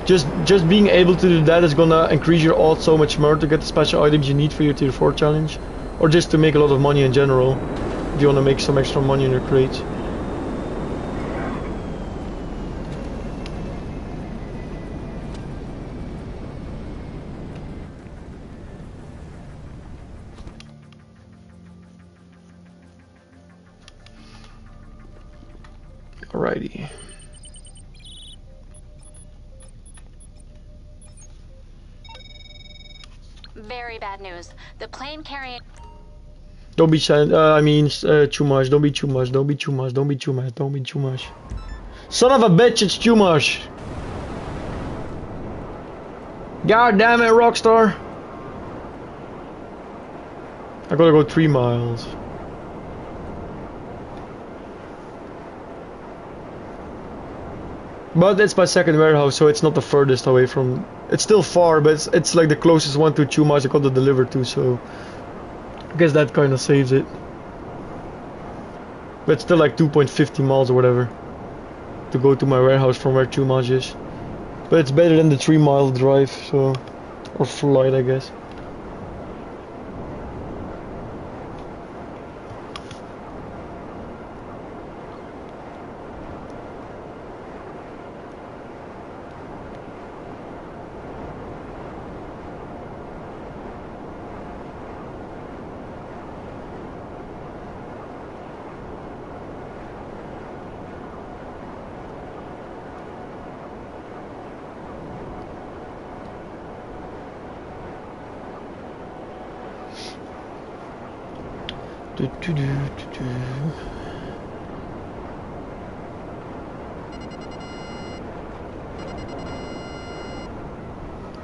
A: just being able to do that is gonna increase your odds so much more to get the special items you need for your tier 4 challenge, or just to make a lot of money in general if you want to make some extra money in your crates. Alrighty.
B: Very bad news. The plane carrying...
A: Don't be too much. Don't be too much. Don't be too much. Don't be too much. Don't be too much. Son of a bitch, it's too much. God damn it, Rockstar. I gotta go 3 miles. But it's my second warehouse, so it's not the furthest away from... It's still far, but it's like the closest one to 2 miles I got to deliver to, so... I guess that kind of saves it. But it's still like 2.50 miles or whatever to go to my warehouse from where 2 miles is. But it's better than the 3 mile drive, so... Or flight, I guess.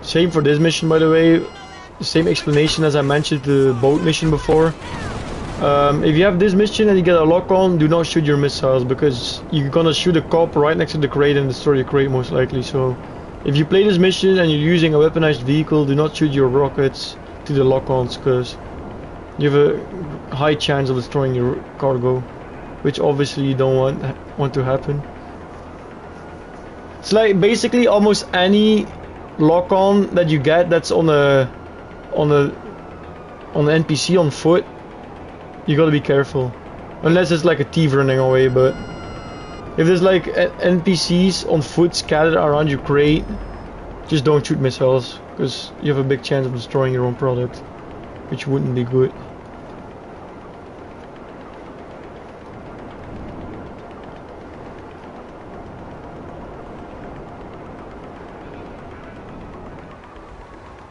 A: Same for this mission, by the way. Same explanation as I mentioned the boat mission before. If you have this mission and you get a lock on, do not shoot your missiles, because you're gonna shoot a cop right next to the crate and destroy the crate most likely. So if you play this mission and you're using a weaponized vehicle, do not shoot your rockets to the lock-ons, because you have a high chance of destroying your cargo, which obviously you don't want to happen. It's like basically almost any lock-on that you get that's on the NPC on foot, you gotta be careful, unless it's like a thief running away. But if there's like NPCs on foot scattered around your crate, Just don't shoot missiles, because you have a big chance of destroying your own product, which wouldn't be good.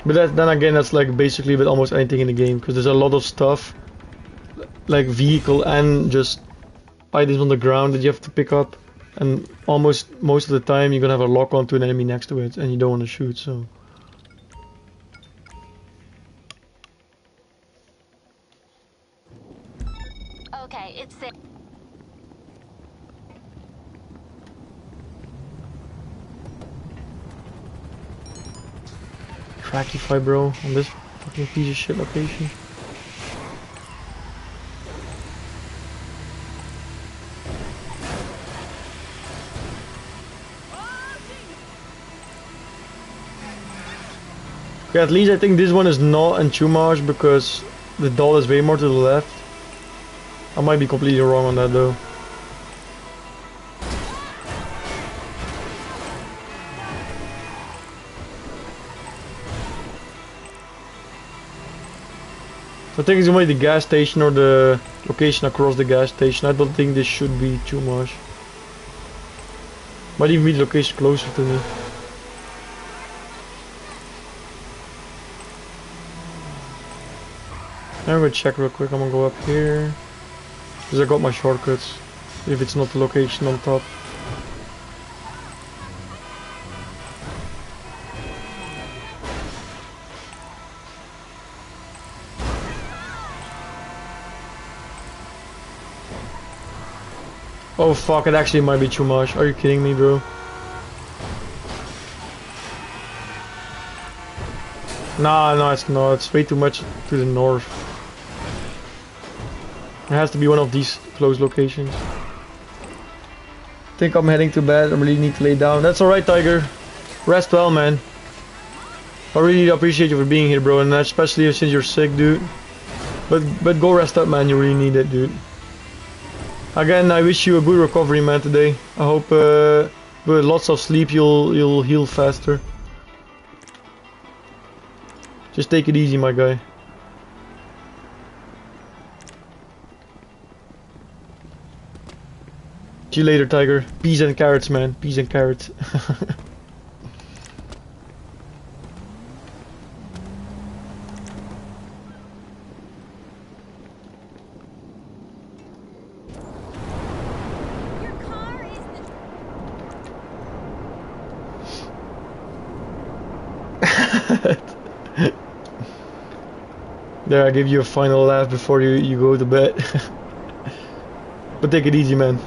A: But then again, that's like basically with almost anything in the game, because there's a lot of stuff, like vehicle and just items on the ground that you have to pick up, and almost most of the time you're gonna have a lock on to an enemy next to it, and you don't want to shoot, so.
B: Okay, it's safe.
A: Tractify, bro, on this fucking piece of shit location. Okay, at least I think this one is not in Chumash because the doll is way more to the left. I might be completely wrong on that though. I think it's gonna be the gas station or the location across the gas station. I don't think this should be Chumash. Might even be the location closer to me. I'm gonna check real quick. I'm gonna go up here because I got my shortcuts. If it's not the location on top. Oh fuck! It actually might be Chumash. Are you kidding me, bro? Nah, no, it's not. It's way too much to the north. It has to be one of these close locations. I think I'm heading to bed. I really need to lay down. That's alright, Tiger. Rest well, man. I really appreciate you for being here, bro, and especially since you're sick, dude. But go rest up, man. You really need it, dude. Again, I wish you a good recovery, man, today. I hope with lots of sleep you'll heal faster. Just take it easy, my guy. See you later, Tiger. Peas and carrots, man. Peas and carrots. There, I give you a final laugh before you go to bed. But take it easy, man.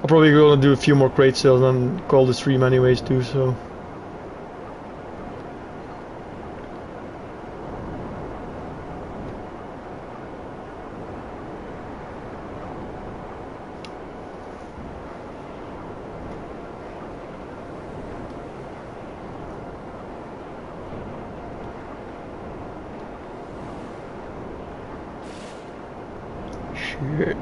A: I'll probably gonna do a few more crate sales and call the stream anyways too, so. Shit.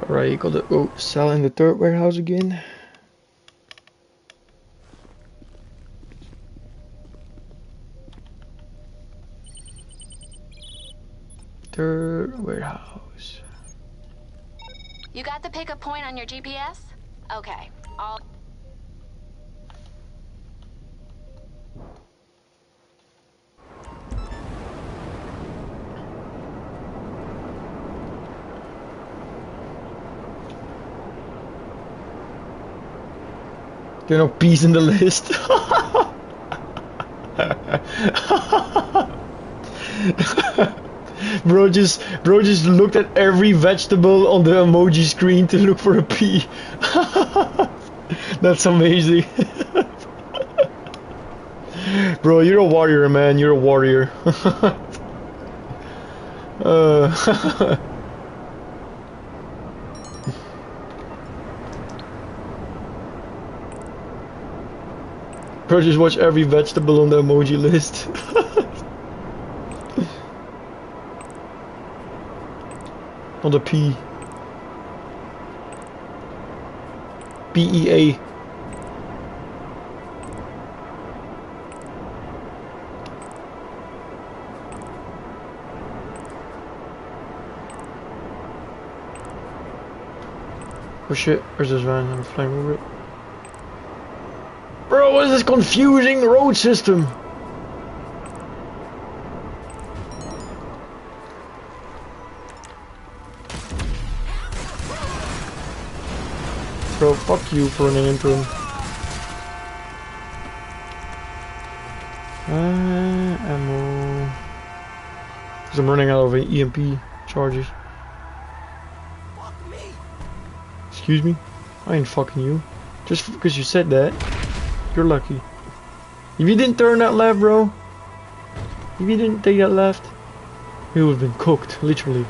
A: Alright, gotta go sell in the third warehouse again. Third warehouse.
B: You got the pickup point on your GPS? Okay, I'll...
A: There are no peas in the list. Bro just looked at every vegetable on the emoji screen to look for a pea. That's amazing. Bro, you're a warrior, man. You're a warrior. Bro, just watch every vegetable on the emoji list. Not a P. PEA. Oh shit, where's this van? I'm flying over it. Bro, what is this confusing road system? Bro, fuck you for running into him. Ammo. Because I'm running out of EMP charges. Excuse me? I ain't fucking you. Just because you said that, you're lucky. If you didn't turn that left, bro. If you didn't take that left, you would have been cooked, literally.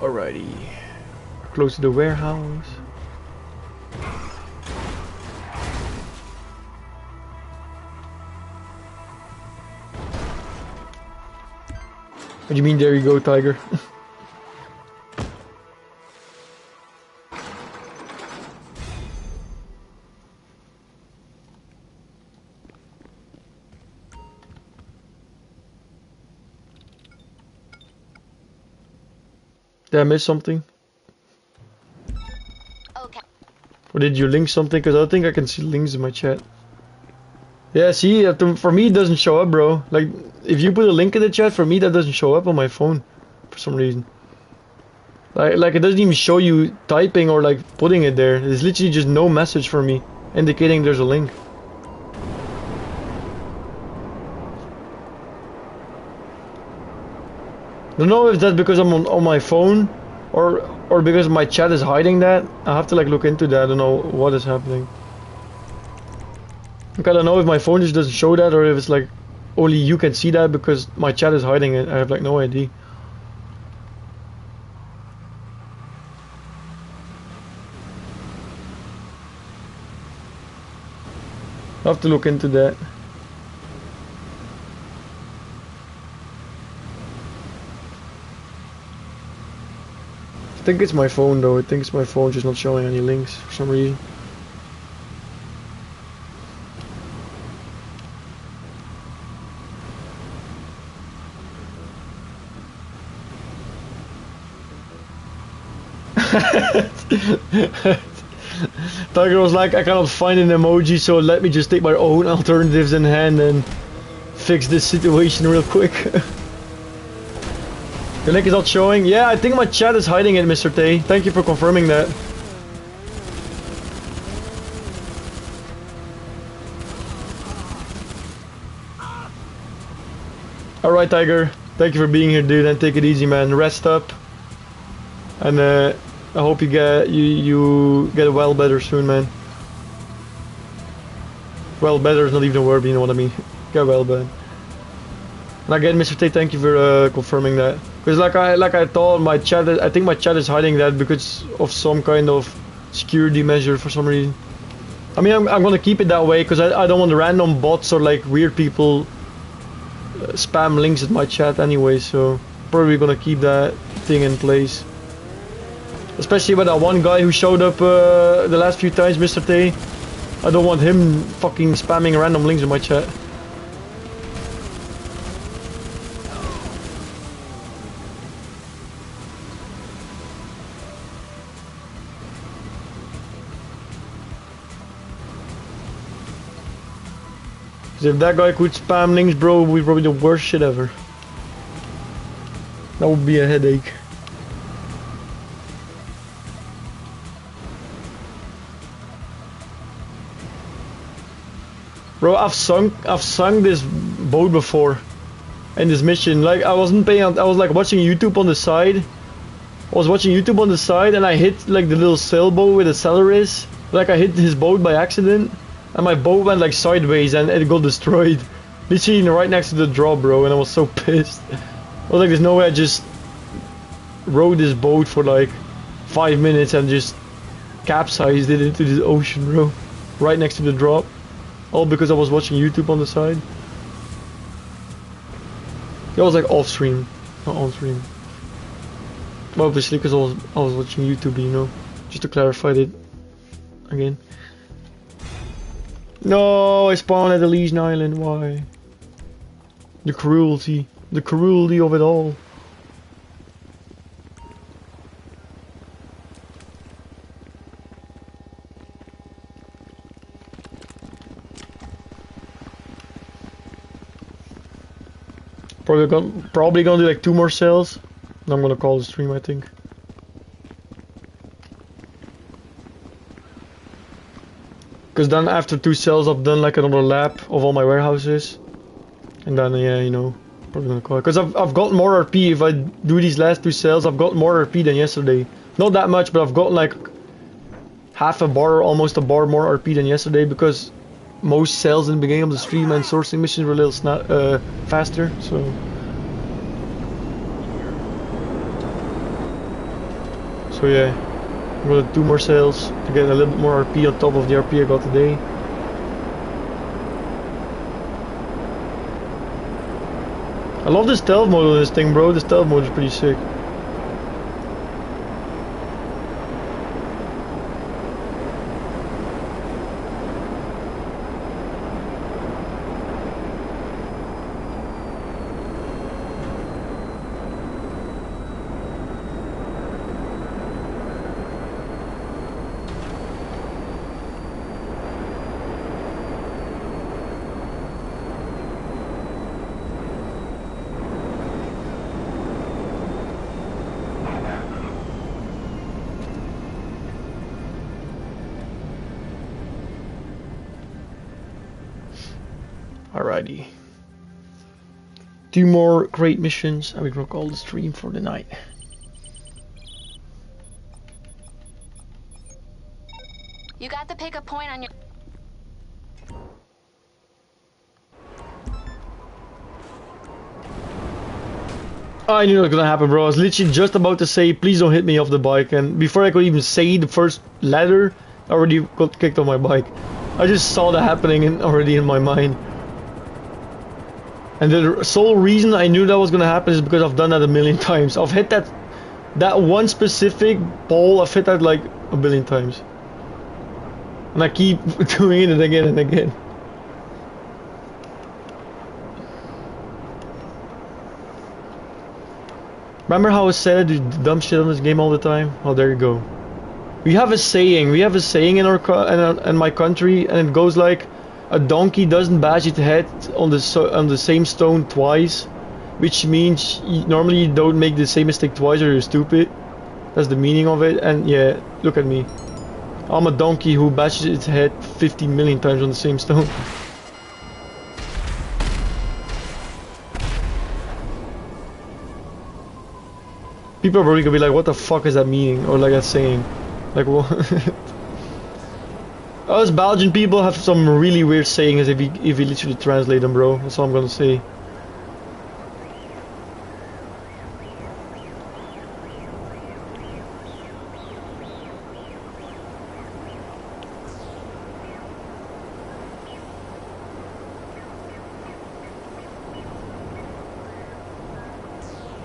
A: Alrighty. We're close to the warehouse. What do you mean, there you go, Tiger? Did I miss something?
B: Okay.
A: Or did you link something? Because I think I can see links in my chat. Yeah, see, for me it doesn't show up, bro. Like, if you put a link in the chat, for me that doesn't show up on my phone. For some reason. Like it doesn't even show you typing or like putting it there. It's literally just no message for me, indicating there's a link. I don't know if that's because I'm on my phone or because my chat is hiding that. I have to like look into that. I don't know what is happening. Like, I don't know if my phone just doesn't show that or if it's like only you can see that because my chat is hiding it. I have like no idea. I have to look into that. I think it's my phone though. I think it's my phone just not showing any links for some reason. Tiger was like, I cannot find an emoji, so let me just take my own alternatives in hand and fix this situation real quick. The link is not showing? Yeah, I think my chat is hiding it, Mr. Tay. Thank you for confirming that. Alright, Tiger. Thank you for being here, dude, and take it easy, man. Rest up. And I hope you get well better soon, man. Well better is not even a word, but you know what I mean. Get well, man. And again, Mr. Tay, thank you for confirming that. Because like I thought, my chat, I think my chat is hiding that because of some kind of security measure for some reason. I mean, I'm gonna keep it that way because I don't want random bots or like weird people spam links at my chat anyway. So probably gonna keep that thing in place. Especially with that one guy who showed up the last few times, Mr. Tay. I don't want him fucking spamming random links in my chat. If that guy could spam links, bro, it would be probably the worst shit ever. That would be a headache. Bro, I've sunk this boat before in this mission. Like I wasn't paying. I was like watching YouTube on the side. I was watching YouTube on the side, and I hit like the little sailboat where the sailor is. Like I hit his boat by accident, and my boat went like sideways, and it got destroyed. Literally right next to the drop, bro. And I was so pissed. I was like, "There's no way I just rode this boat for like 5 minutes and just capsized it into the ocean, bro. Right next to the drop." All because I was watching YouTube on the side. It was like off stream, not on stream. Well, obviously because I was watching YouTube, you know, just to clarify it again. No, I spawned at Elysian Island. Why? The cruelty of it all. Probably gonna do like 2 more sales. I'm gonna call the stream, I think. Cause then after 2 sales, I've done like another lap of all my warehouses, and then yeah, you know, probably gonna call it. Cause I've got more RP if I do these last 2 sales. I've got more RP than yesterday. Not that much, but I've got like half a bar, almost a bar more RP than yesterday because most sales in the beginning of the stream and sourcing missions were a little faster, so. So yeah, I'm gonna do 2 more sales to get a little bit more RP on top of the RP I got today. I love the stealth mode on this thing, bro. The stealth mode is pretty sick. Alrighty. 2 more great missions and we're gonna call the stream for the night.
B: You got the pickup point on your...
A: I knew it was gonna happen, bro. I was literally just about to say, please don't hit me off the bike, and before I could even say the first letter, I already got kicked off my bike. I just saw that happening already in my mind. And the sole reason I knew that was gonna happen is because I've done that a million times. I've hit that one specific pole, I've hit that like a billion times. And I keep doing it again and again. Remember how I said I do dumb shit on this game all the time? Oh, there you go. We have a saying in my country, and it goes like, a donkey doesn't bash its head on the same stone twice, which means normally you don't make the same mistake twice or you're stupid. That's the meaning of it. And yeah, look at me. I'm a donkey who bashes its head 50 million times on the same stone. People are probably gonna be like, what the fuck is that meaning? Or like that saying. Like, what? Us Belgian people have some really weird sayings if you literally translate them, bro. That's all I'm gonna say.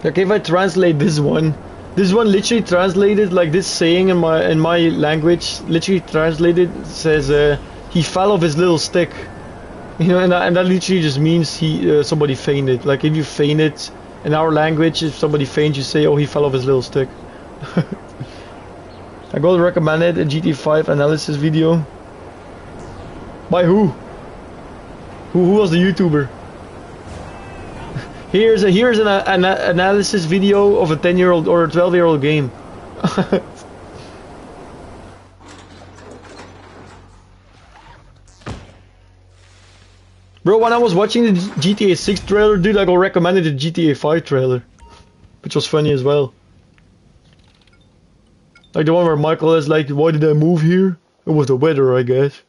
A: Okay, if I translate this one literally translated like this saying in my language, literally translated says he fell off his little stick, you know, and that literally just means somebody fainted. Like if you fainted in our language, if somebody faints, you say, oh, he fell off his little stick. I got recommended a GTA 5 analysis video. By who? Who was the YouTuber? Here's an analysis video of a 10-year-old or a 12-year-old game. Bro, when I was watching the GTA 6 trailer, dude, I got recommended the GTA 5 trailer, which was funny as well. Like the one where Michael is like, why did I move here? It was the weather, I guess.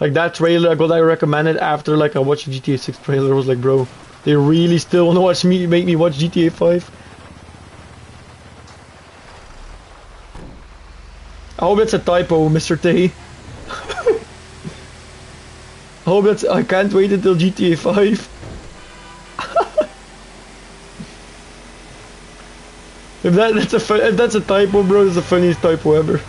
A: Like that trailer, I got that recommended after like I watched the GTA 6 trailer. I was like, bro, they really still want to watch me, make me watch GTA 5? I hope it's a typo, Mr. T. I hope it's, I can't wait until GTA 5. If that's a typo, bro, it's the funniest typo ever.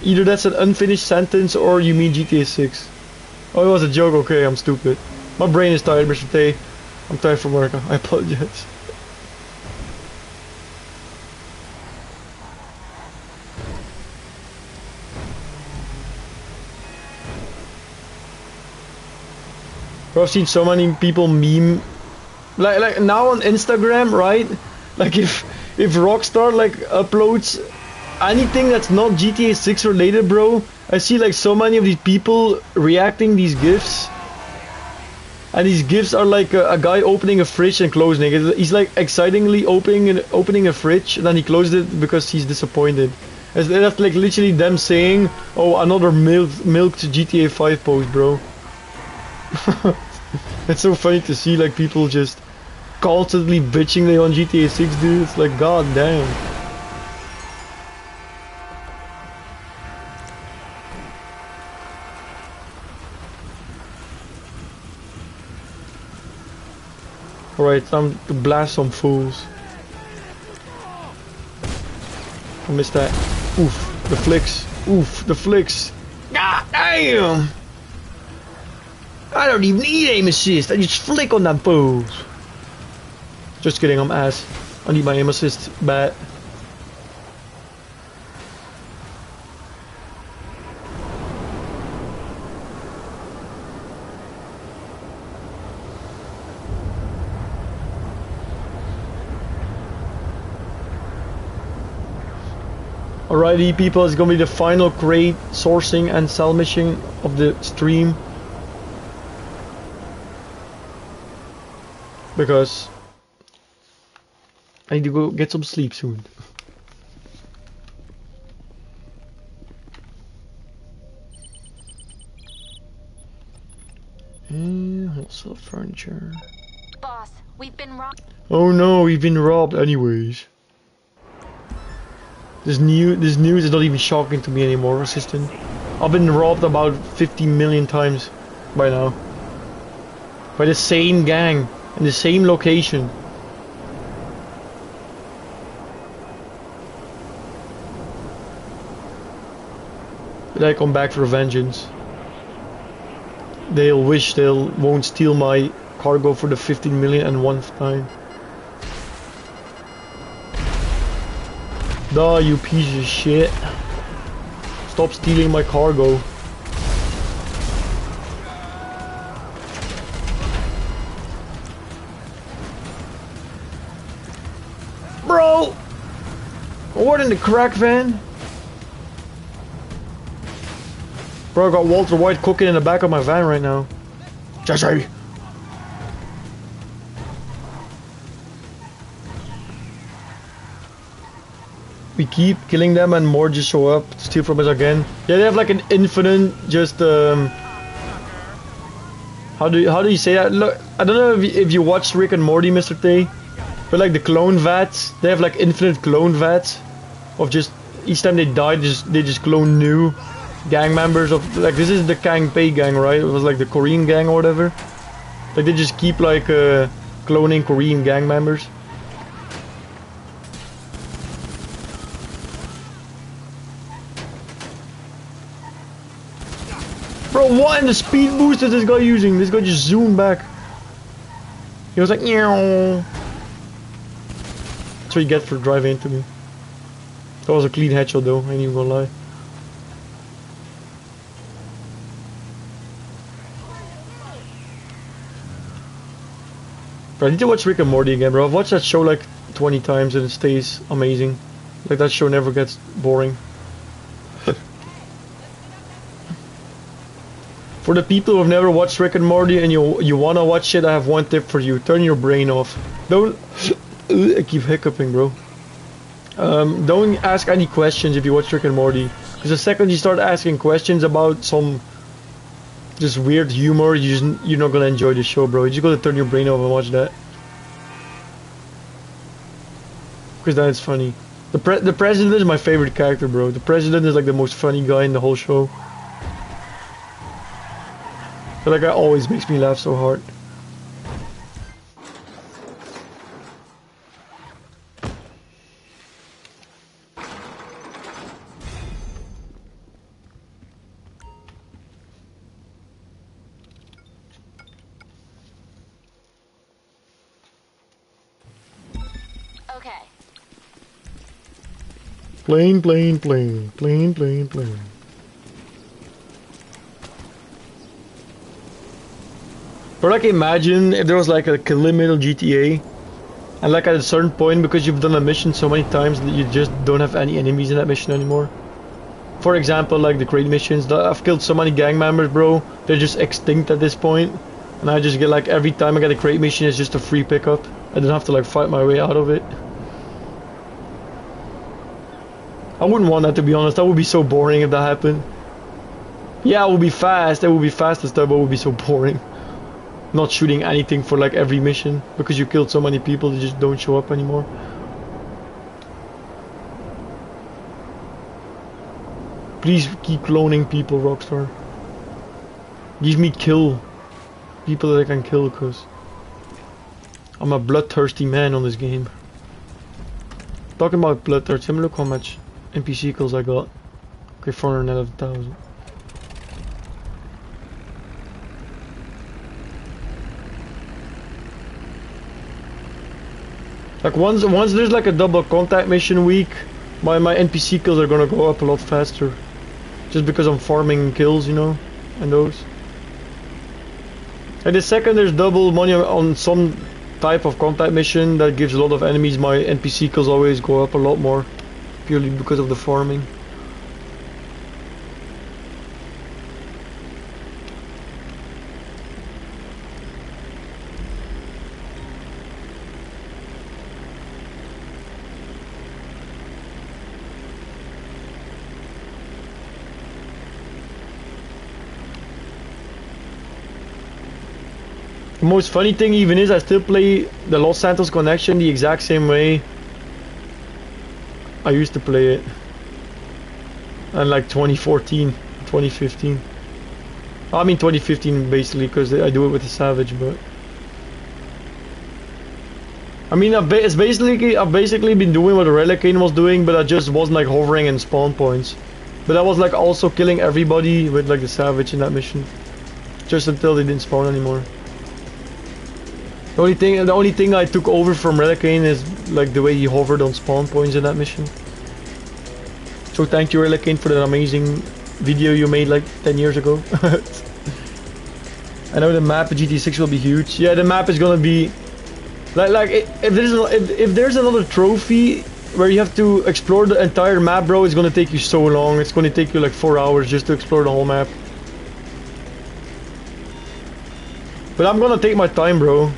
A: Either that's an unfinished sentence or you mean GTA 6. Oh, it was a joke. Okay, I'm stupid. My brain is tired, Mr. T. I'm tired from work. I apologize. Bro, I've seen so many people meme, like now on Instagram, right? Like if Rockstar like uploads anything that's not GTA 6 related, bro, I see like so many of these people reacting these gifs, and these gifs are like a guy opening a fridge and closing it. He's like excitingly opening a fridge, and then he closed it because he's disappointed. That's like literally them saying, "Oh, another milked GTA 5 post, bro." It's so funny to see like people just constantly bitching they on GTA 6, dude. It's like, god damn. Alright, time to blast some fools. I missed that. Oof, the flicks. Oof, the flicks. God damn! I don't even need aim assist, I just flick on them fools. Just kidding, I'm ass. I need my aim assist bad. Alrighty people, it's gonna be the final crate sourcing and sell mission of the stream. Because I need to go get some sleep soon. And wholesale furniture.
B: Boss, we've been robbed.
A: Oh no, we've been robbed anyways. This news is not even shocking to me anymore, assistant. I've been robbed about 50 million times by now. By the same gang. In the same location. But I come back for vengeance. They'll wish they won't steal my cargo for the 15 million and one time. Duh, you piece of shit. Stop stealing my cargo. Bro! What in the crack van? Bro, I got Walter White cooking in the back of my van right now. Jesse! We keep killing them and more just show up to steal from us again. Yeah, they have like an infinite just how do you say that? Look, I don't know if you watched Rick and Morty, Mr. T. But like the clone vats, they have like infinite clone vats of just each time they die, they just clone new gang members of like this is the Kang Pei gang, right? It was like the Korean gang or whatever. Like they just keep like cloning Korean gang members. Bro, what in the speed boost is this guy using? This guy just zoomed back. He was like, meow. That's what you get for driving into me. That was a clean headshot though, I ain't even gonna lie. Bro, I need to watch Rick and Morty again, bro. I've watched that show like 20 times and it stays amazing. Like that show never gets boring. For the people who have never watched Rick and Morty and you wanna watch it, I have one tip for you. Turn your brain off. Don't... I keep hiccuping, bro. Don't ask any questions if you watch Rick and Morty. Because the second you start asking questions about some just weird humor, you're not gonna enjoy the show, bro. You just gotta turn your brain off and watch that. Because then it's funny. The president is my favorite character, bro. The president is like the most funny guy in the whole show. But that guy always makes me laugh so hard.
B: Okay.
A: Plane. Or like imagine if there was like a limit on GTA and like at a certain point, because you've done a mission so many times that you just don't have any enemies in that mission anymore. For example, like the crate missions, I've killed so many gang members, bro, they're just extinct at this point. And I just get like, every time I get a crate mission, it's just a free pickup. I don't have to like fight my way out of it. I wouldn't want that, to be honest. That would be so boring if that happened. Yeah, it would be fast, and stuff, but it would be so boring. Not shooting anything for like every mission because you killed so many people that just don't show up anymore. Please keep cloning people, Rockstar. Give me kill people that I can kill, cause I'm a bloodthirsty man on this game. Talking about bloodthirsty, let me look how much NPC kills I got. Okay, 411,000. Like once there's like a double contact mission week, my NPC kills are gonna go up a lot faster. Just because I'm farming kills, you know, and those. And the second there's double money on some type of contact mission that gives a lot of enemies, my NPC kills always go up a lot more. Purely because of the farming. The most funny thing even is I still play the Los Santos Connection the exact same way I used to play it. And like 2014, 2015. I mean 2015 basically, because I do it with the Savage, but I mean I've basically been doing what the Relicane was doing, but I just wasn't like hovering in spawn points. But I was like also killing everybody with like the Savage in that mission. Just until they didn't spawn anymore. The only thing I took over from Relicane is like the way he hovered on spawn points in that mission. So thank you, Relicane, for that amazing video you made like 10 years ago. I know the map of GT6 will be huge. Yeah, the map is gonna be like if there's another trophy where you have to explore the entire map, bro, it's gonna take you so long. It's gonna take you like 4 hours just to explore the whole map. But I'm gonna take my time, bro.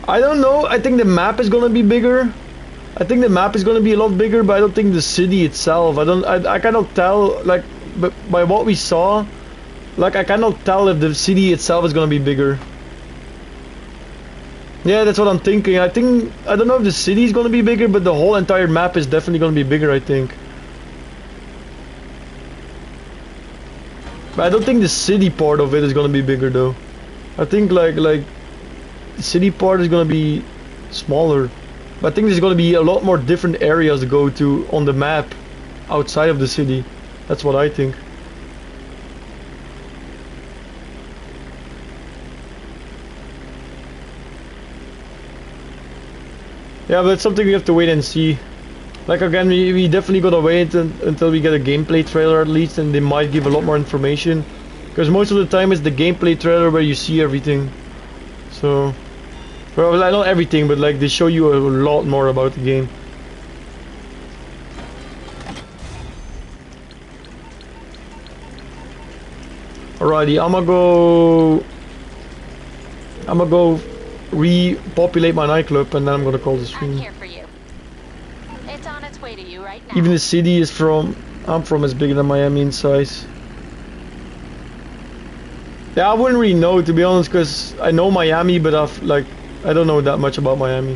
A: I don't know, I think the map is gonna be bigger. I think the map is gonna be a lot bigger, but I don't think the city itself. I cannot tell, like, but by what we saw, like, I cannot tell if the city itself is gonna be bigger. Yeah, that's what I'm thinking. I don't know if the city is gonna be bigger, but the whole entire map is definitely gonna be bigger, I think. But I don't think the city part of it is gonna be bigger though. I think like the city part is gonna be smaller. But I think there's gonna be a lot more different areas to go to on the map outside of the city. That's what I think. Yeah, but it's something we have to wait and see. Like again, we definitely gotta wait until we get a gameplay trailer at least, and they might give a lot more information. Because most of the time it's the gameplay trailer where you see everything. So, well, like, not everything, but like they show you a lot more about the game. Alrighty, I'm gonna go repopulate my nightclub, and then I'm gonna call the
B: I'm
A: stream.
B: here for you. It's on its way to you right now.
A: Even the city I'm from is bigger than Miami in size. Yeah, I wouldn't really know, to be honest, because I know Miami, but I don't know that much about Miami,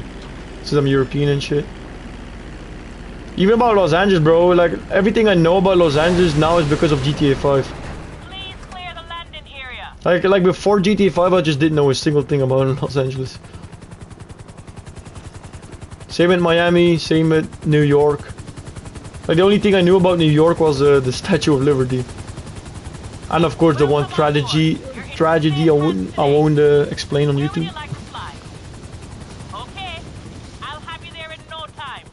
A: since I'm European and shit. Even about Los Angeles, bro, like everything I know about Los Angeles now is because of GTA 5.
C: Please clear the landing area.
A: Like before GTA 5, I just didn't know a single thing about Los Angeles. Same with Miami, same with New York. Like the only thing I knew about New York was the Statue of Liberty, and of course the one tragedy I won't explain on
C: Where would
A: YouTube.
C: you like to fly? Okay, I'll have you there in no time.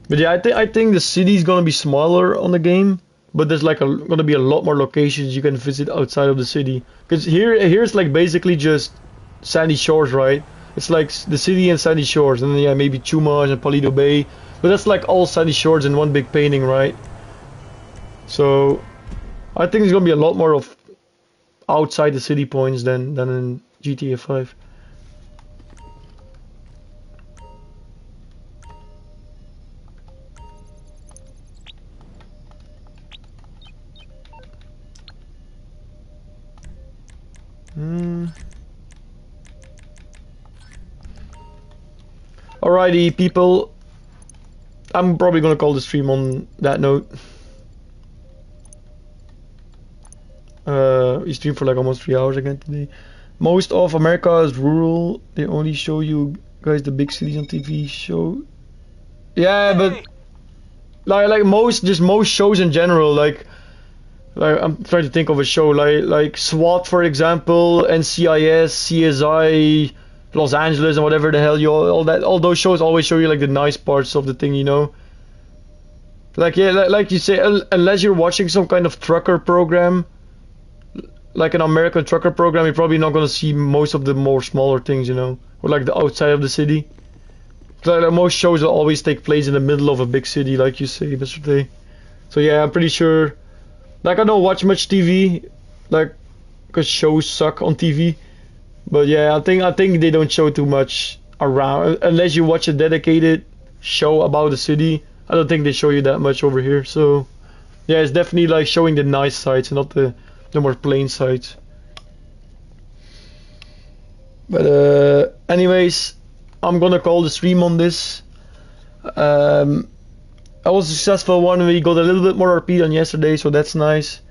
A: But yeah, I think the city's gonna be smaller on the game, but there's like gonna be a lot more locations you can visit outside of the city. Cause here's like basically just sandy shores, right? It's like the city and sandy shores, and then yeah, maybe Chumash and Palido Bay, but that's like all sandy shores in one big painting, right? So I think there's gonna be a lot more of outside the city points than in GTA 5. Alrighty, people. I'm probably gonna call the stream on that note. We streamed for like almost 3 hours again today. Most of America is rural. They only show you guys the big cities on TV show. Yeah, but like most shows in general, like I'm trying to think of a show like SWAT, for example, NCIS, CSI, Los Angeles, and whatever the hell all those shows always show you like the nice parts of the thing, you know. Like yeah, like you say, unless you're watching some kind of trucker program, like an American trucker program, you're probably not gonna see most of the more smaller things, you know, or like the outside of the city. Like most shows will always take place in the middle of a big city, like you say, Mr. Tay. So yeah, I'm pretty sure. Like I don't watch much TV, like, cause shows suck on TV. But yeah, I think they don't show too much around unless you watch a dedicated show about the city. I don't think they show you that much over here. So yeah, it's definitely like showing the nice sides and not the more plain sides. But anyways, I'm gonna call the stream on this. I was a successful one. We got a little bit more RP than yesterday, so that's nice.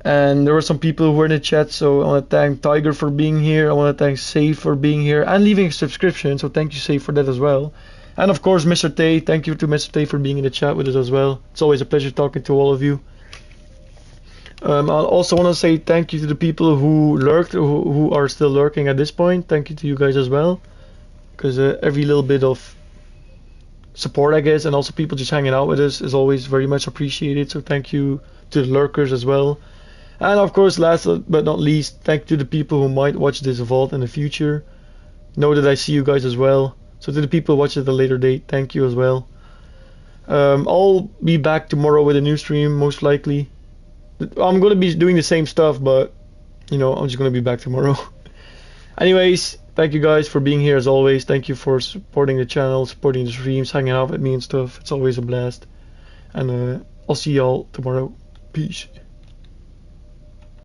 A: And there were some people who were in the chat, so I want to thank Tiger for being here. I want to thank Safe for being here and leaving a subscription, so thank you, Safe, for that as well. And of course, Mr. Tay, thank you to Mr. Tay for being in the chat with us as well. It's always a pleasure talking to all of you. I also want to say thank you to the people who lurked, who are still lurking at this point. Thank you to you guys as well, because every little bit of support, I guess, and also people just hanging out with us is always very much appreciated. So thank you to the lurkers as well. And of course, last but not least, thank you to the people who might watch this vault in the future. Know that I see you guys as well. So to the people who watch it at a later date, thank you as well. I'll be back tomorrow with a new stream, most likely. I'm going to be doing the same stuff, but, you know, I'm just going to be back tomorrow. Anyways, thank you guys for being here as always. Thank you for supporting the channel, supporting the streams, hanging out with me and stuff. It's always a blast. And I'll see y'all tomorrow. Peace.